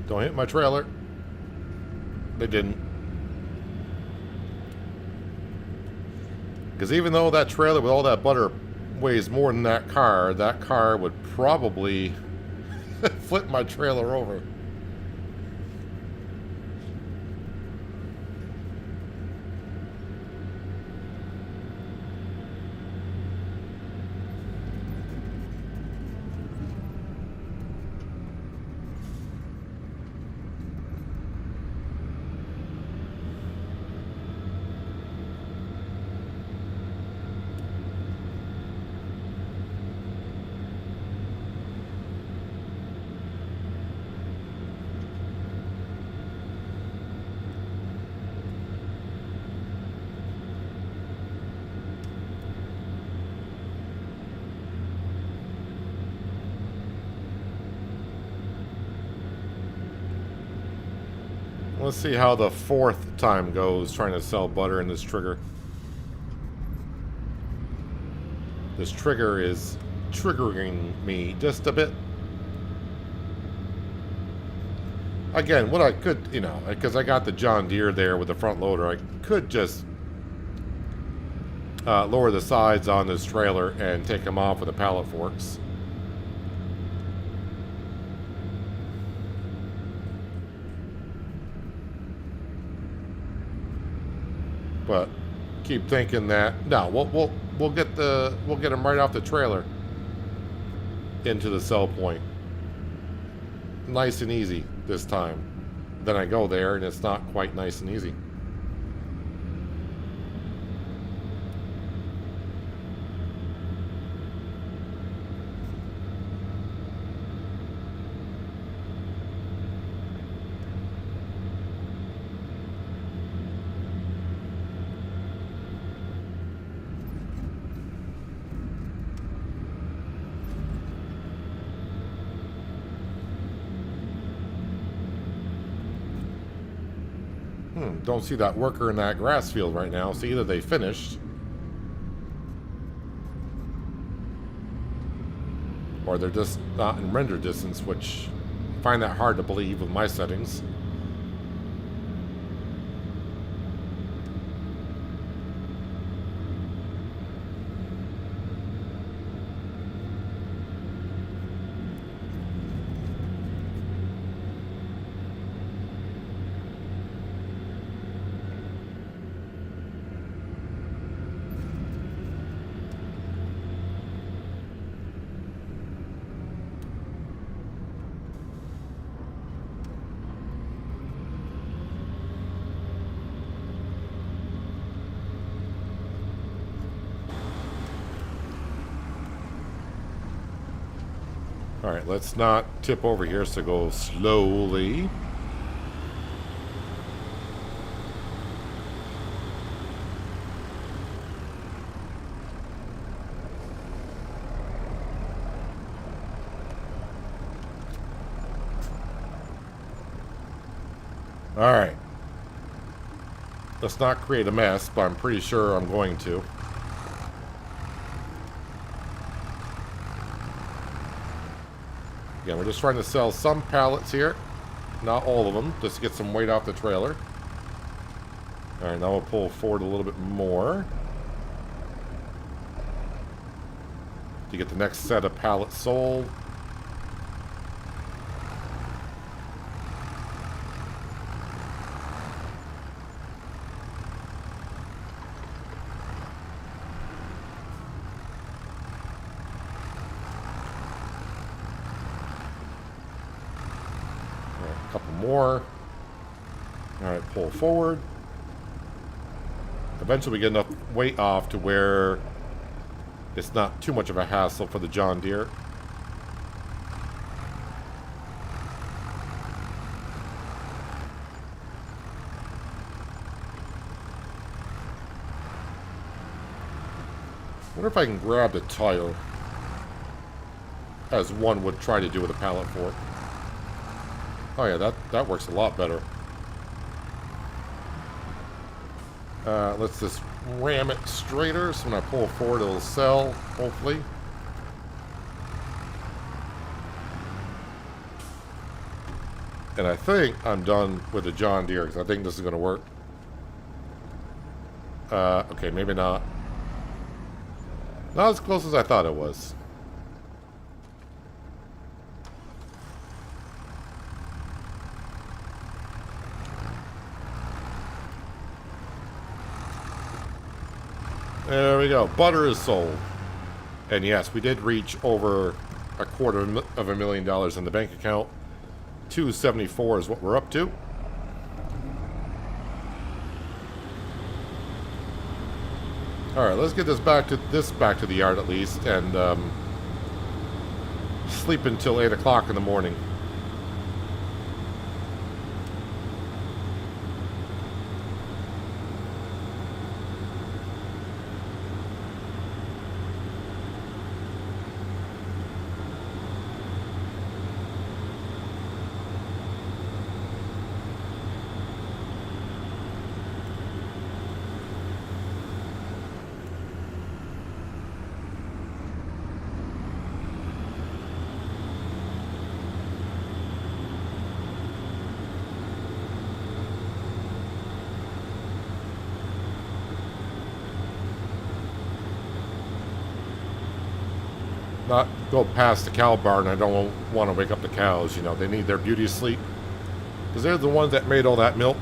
A: Don't hit my trailer. They didn't. Because even though that trailer with all that butter weighs more than that car would probably Flip my trailer over. Let's see how the fourth time goes trying to sell butter in this trigger. This trigger is triggering me just a bit. Again, what I could, you know, because I got the John Deere there with the front loader, I could just lower the sides on this trailer and take them off with the pallet forks. But keep thinking that no, we'll get them right off the trailer into the sell point, nice and easy this time. Then I go there and it's not quite nice and easy. Don't see that worker in that grass field right now, so either they finished or they're just not in render distance, which I find that hard to believe with my settings. Alright, let's not tip over here, so go slowly. Alright. Let's not create a mess, but I'm pretty sure I'm going to. Again, we're just trying to sell some pallets here. Not all of them, just to get some weight off the trailer. Alright, now we'll pull forward a little bit more to get the next set of pallets sold. More. Alright, pull forward. Eventually we get enough weight off to where it's not too much of a hassle for the John Deere. I wonder if I can grab the tire as one would try to do with a pallet fork. Oh yeah, that works a lot better. Let's just ram it straighter, so when I pull forward it'll sell, hopefully. And I think I'm done with the John Deere, because I think this is going to work. Okay, maybe not. Not as close as I thought it was. There we go. Butter is sold. And yes, we did reach over $250,000 in the bank account. 274 is what we're up to. All right, let's get back to the yard at least, and sleep until 8 o'clock in the morning. Not go past the cow barn. I don't want to wake up the cows. You know, they need their beauty sleep. Because they're the ones that made all that milk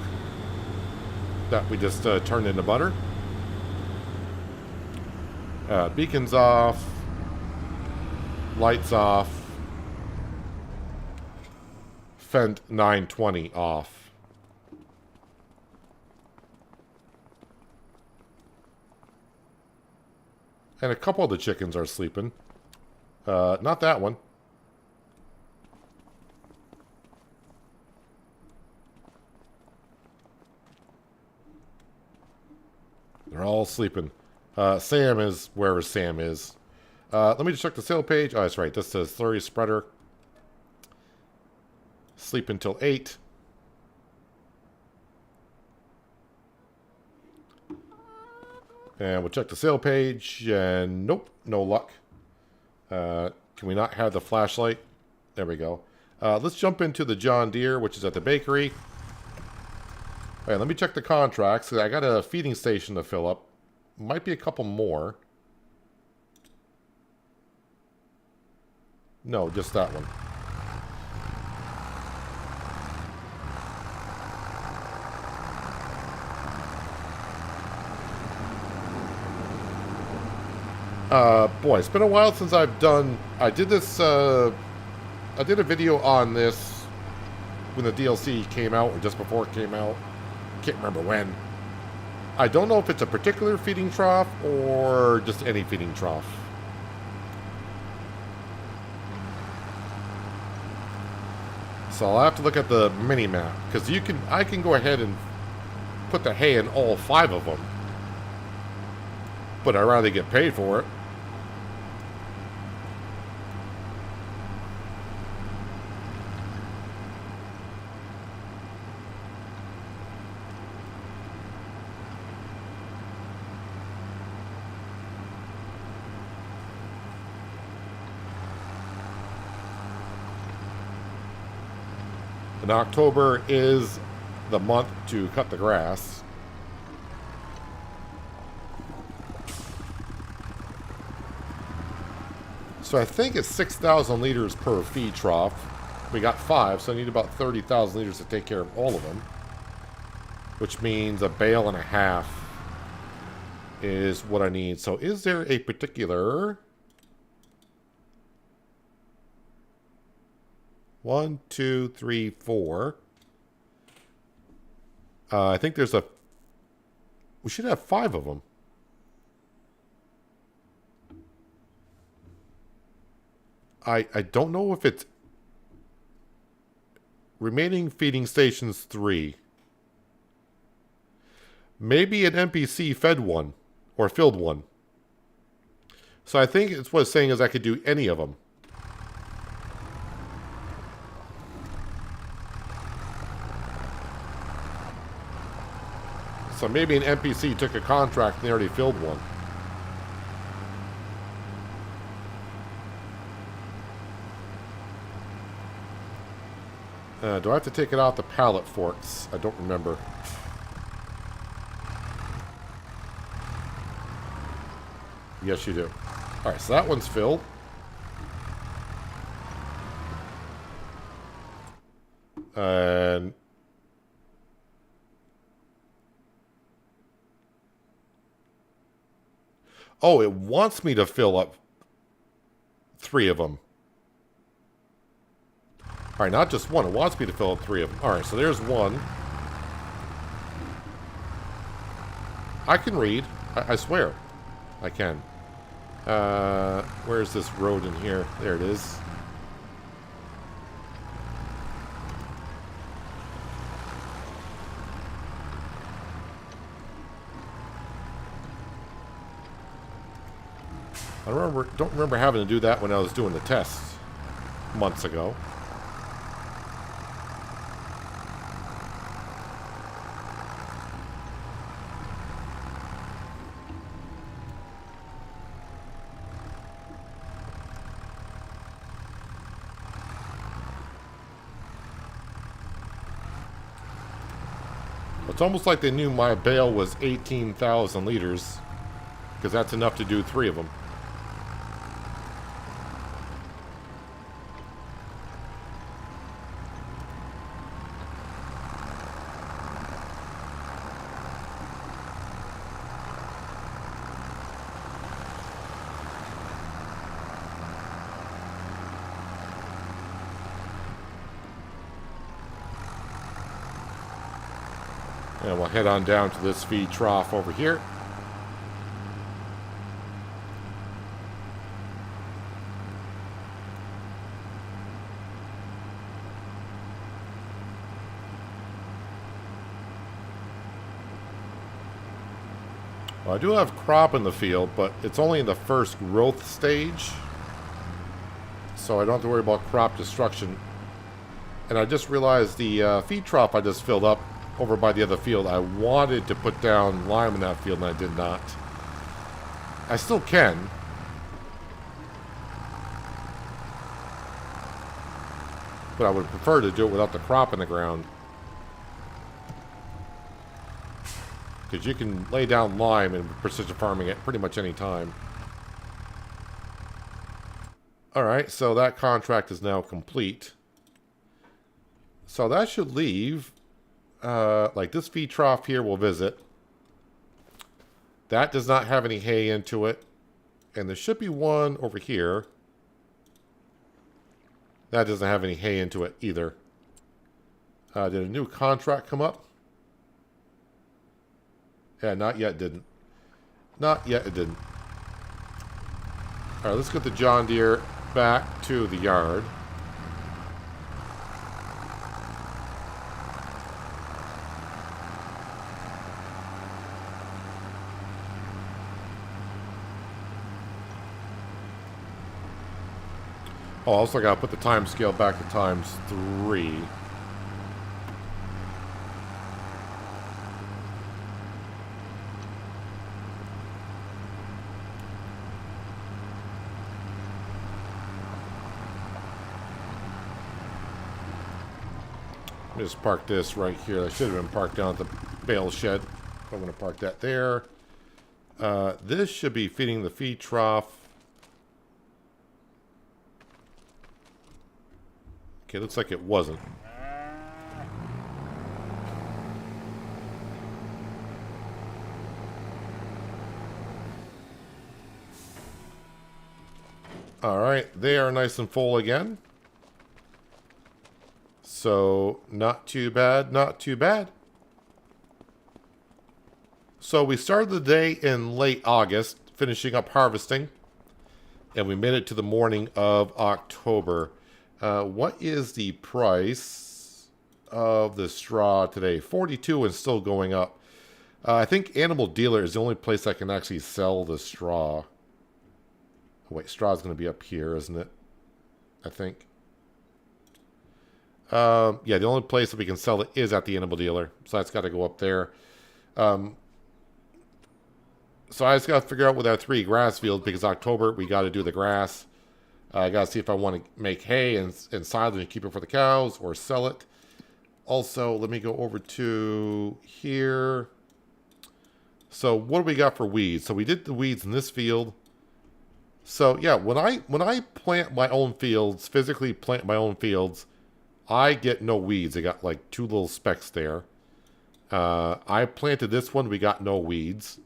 A: that we just turned into butter. Beacons off. Lights off. Fent 920 off. And a couple of the chickens are sleeping. Not that one. They're all sleeping. Sam is wherever Sam is. Let me just check the sale page. Oh, that's right. This says slurry spreader. Sleep until 8. And we'll check the sale page. And nope, no luck. Can we not have the flashlight? There we go. Let's jump into the John Deere, which is at the bakery. All right, let me check the contracts. I got a feeding station to fill up. Might be a couple more. No, just that one. Boy, it's been a while since I've done... I did this, I did a video on this when the DLC came out, or just before it came out. Can't remember when. I don't know if it's a particular feeding trough, or just any feeding trough. So I'll have to look at the mini-map, because I can go ahead and put the hay in all 5 of them. But I'd rather get paid for it. And October is the month to cut the grass. So I think it's 6,000 liters per feed trough. We got 5, so I need about 30,000 liters to take care of all of them. Which means a bale and a half is what I need. So is there a particular... 1, 2, 3, 4. I think there's a... We should have 5 of them. I don't know if it's... Remaining feeding stations 3. Maybe an NPC fed one. Or filled one. So I think it's what it's saying is I could do any of them. So maybe an NPC took a contract and they already filled one. Do I have to take it out the pallet forks? I don't remember. Yes, you do. Alright, so that one's filled. And... Oh, it wants me to fill up 3 of them. All right, not just one. It wants me to fill up 3 of them. All right, so there's one. I can read. I swear. I can. Where's this road in here? There it is. I don't remember having to do that when I was doing the tests months ago. It's almost like they knew my bale was 18,000 liters, because that's enough to do 3 of them. And we'll head on down to this feed trough over here. Well, I do have crop in the field, but it's only in the first growth stage. So I don't have to worry about crop destruction. And I just realized the feed trough I just filled up over by the other field, I wanted to put down lime in that field, and I did not. I still can. But I would prefer to do it without the crop in the ground. Because you can lay down lime in precision farming at pretty much any time. Alright, so that contract is now complete. So that should leave... like this feed trough here we'll visit. That does not have any hay into it. And there should be one over here. That doesn't have any hay into it either. Did a new contract come up? Yeah, not yet, didn't. Not yet, it didn't. Alright, let's get the John Deere back to the yard. Oh, also got to put the time scale back to ×3. Just park this right here. I should have been parked down at the bale shed. I'm going to park that there. This should be feeding the feed trough. Okay, looks like it wasn't. Alright, they are nice and full again. So, not too bad, not too bad. So we started the day in late August, finishing up harvesting. And we made it to the morning of October. What is the price of the straw today? 42 and still going up. I think Animal Dealer is the only place I can actually sell the straw. Oh, wait, straw is going to be up here, isn't it? I think. Yeah, the only place that we can sell it is at the Animal Dealer. So that's got to go up there. So I just got to figure out with our 3 grass fields, because October we got to do the grass. I got to see if I want to make hay and silage and keep it for the cows or sell it. Also, let me go over to here. So what do we got for weeds? So we did the weeds in this field. So yeah, when I plant my own fields, physically plant my own fields, I get no weeds. I got like 2 little specks there. I planted this one. We got no weeds.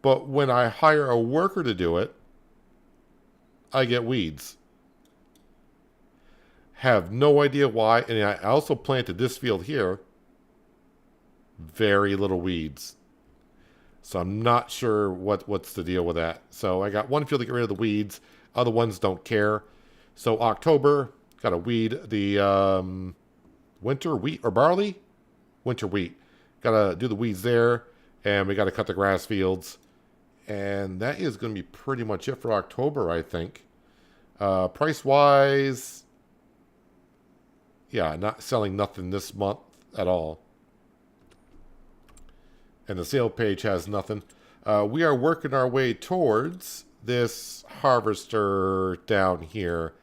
A: But when I hire a worker to do it, I get weeds. Have no idea why. And I also planted this field here. Very little weeds. So I'm not sure what's the deal with that. So I got one field to get rid of the weeds. Other ones don't care. So October, got to weed the winter wheat or barley? Winter wheat. Got to do the weeds there. And we got to cut the grass fields. And that is going to be pretty much it for October, I think. Price-wise, yeah, not selling nothing this month at all. And the sale page has nothing. We are working our way towards this harvester down here.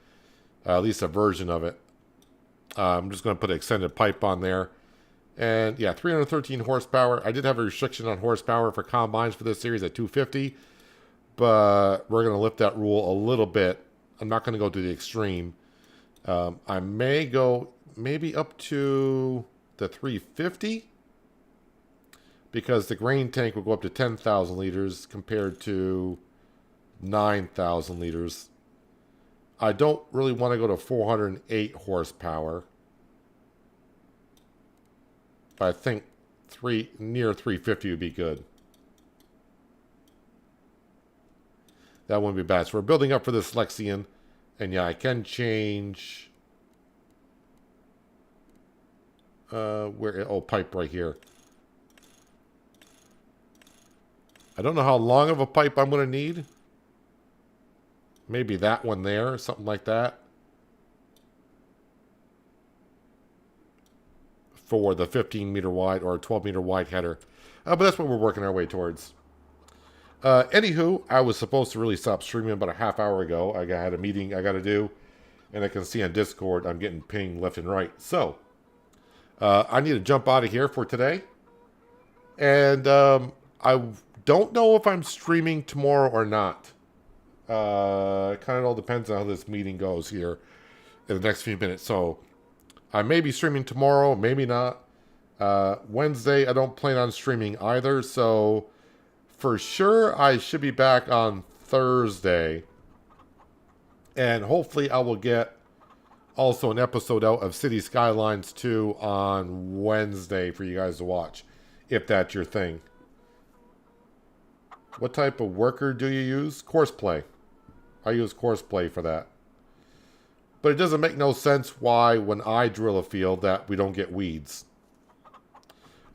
A: At least a version of it. I'm just going to put an extended pipe on there. And yeah, 313 horsepower. I did have a restriction on horsepower for combines for this series at 250. But we're going to lift that rule a little bit. I'm not going to go to the extreme. I may go maybe up to the 350. Because the grain tank will go up to 10,000 liters compared to 9,000 liters. I don't really want to go to 408 horsepower. But I think near 350 would be good. That wouldn't be bad. So we're building up for this Lexian. And yeah, I can change... pipe right here. I don't know how long of a pipe I'm going to need. Maybe that one there, something like that. For the 15 meter wide or 12 meter wide header. But that's what we're working our way towards. Anywho, I was supposed to really stop streaming about a half hour ago. I had a meeting I got to do. And I can see on Discord I'm getting pinged left and right. So, I need to jump out of here for today. And I don't know if I'm streaming tomorrow or not. Kind of all depends on how this meeting goes here in the next few minutes. So I may be streaming tomorrow, maybe not. Wednesday, I don't plan on streaming either. So for sure, I should be back on Thursday. And hopefully I will get also an episode out of City Skylines 2 on Wednesday for you guys to watch, if that's your thing. What type of worker do you use? Courseplay. I use Courseplay for that. But it doesn't make no sense why when I drill a field that we don't get weeds.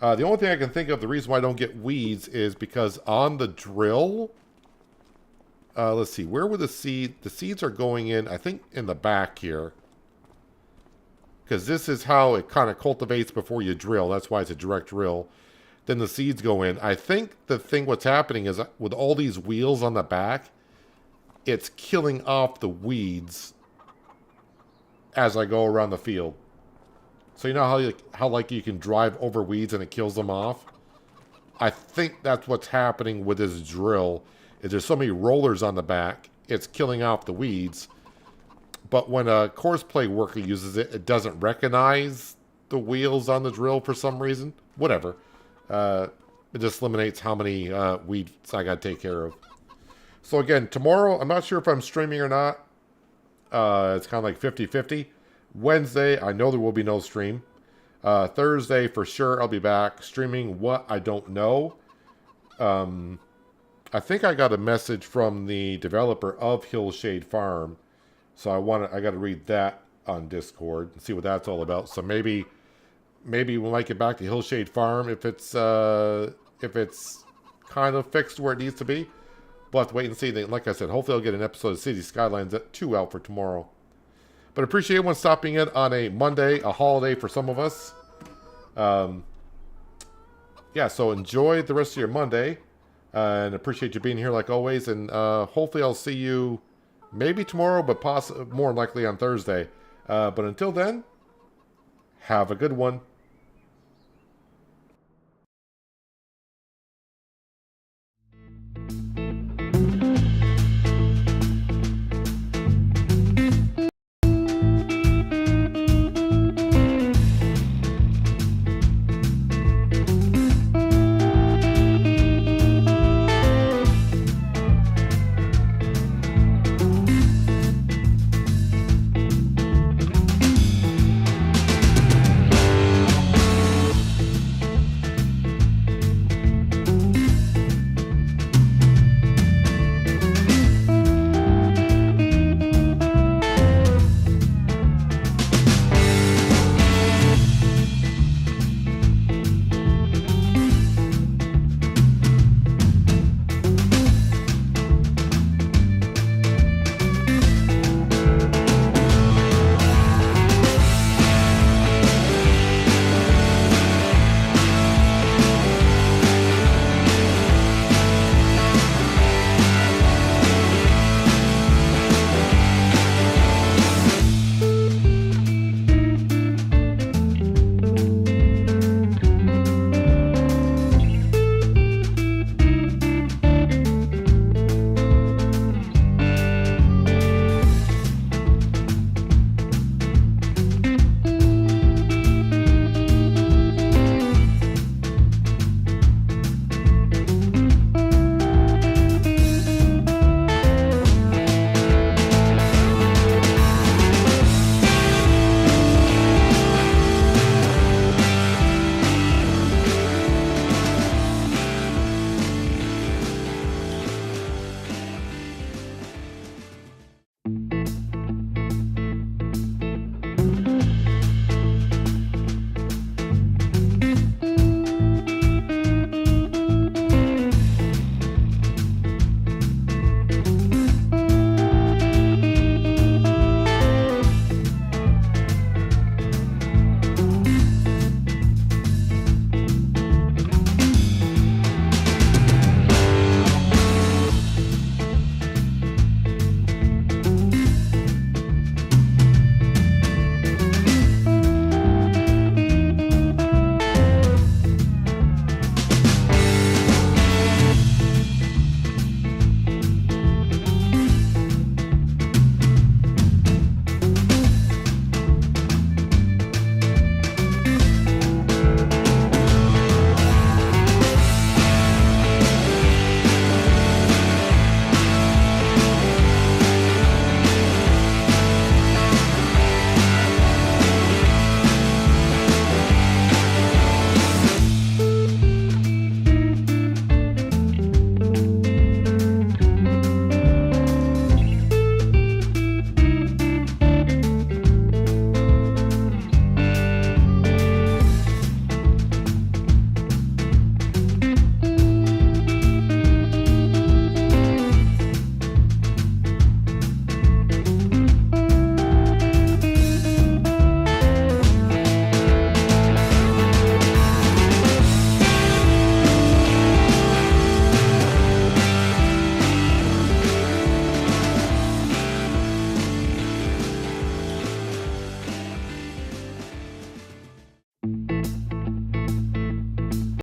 A: The only thing I can think of, the reason why I don't get weeds is because on the drill... let's see, where were the seeds? The seeds are going in, I think, in the back here. Because this is how it kind of cultivates before you drill. That's why it's a direct drill. Then the seeds go in. I think what's happening is with all these wheels on the back, it's killing off the weeds as I go around the field. So you know how you can drive over weeds and it kills them off? I think that's what's happening with this drill. Is there's so many rollers on the back, it's killing off the weeds. But when a Courseplay worker uses it, it doesn't recognize the wheels on the drill for some reason. Whatever. It just eliminates how many weeds I got to take care of. So again, tomorrow, I'm not sure if I'm streaming or not. It's kind of like 50-50. Wednesday, I know there will be no stream. Thursday, for sure, I'll be back. Streaming what? I don't know. I think I got a message from the developer of Hillshade Farm. So I got to read that on Discord and see what that's all about. So maybe we might get back to Hillshade Farm if it's kind of fixed where it needs to be. We'll have to wait and see. Like I said, hopefully I'll get an episode of City Skylines 2 out for tomorrow. But appreciate everyone stopping in on a Monday, a holiday for some of us. Yeah, so enjoy the rest of your Monday. And appreciate you being here like always. And hopefully I'll see you maybe tomorrow, but more likely on Thursday. But until then, have a good one.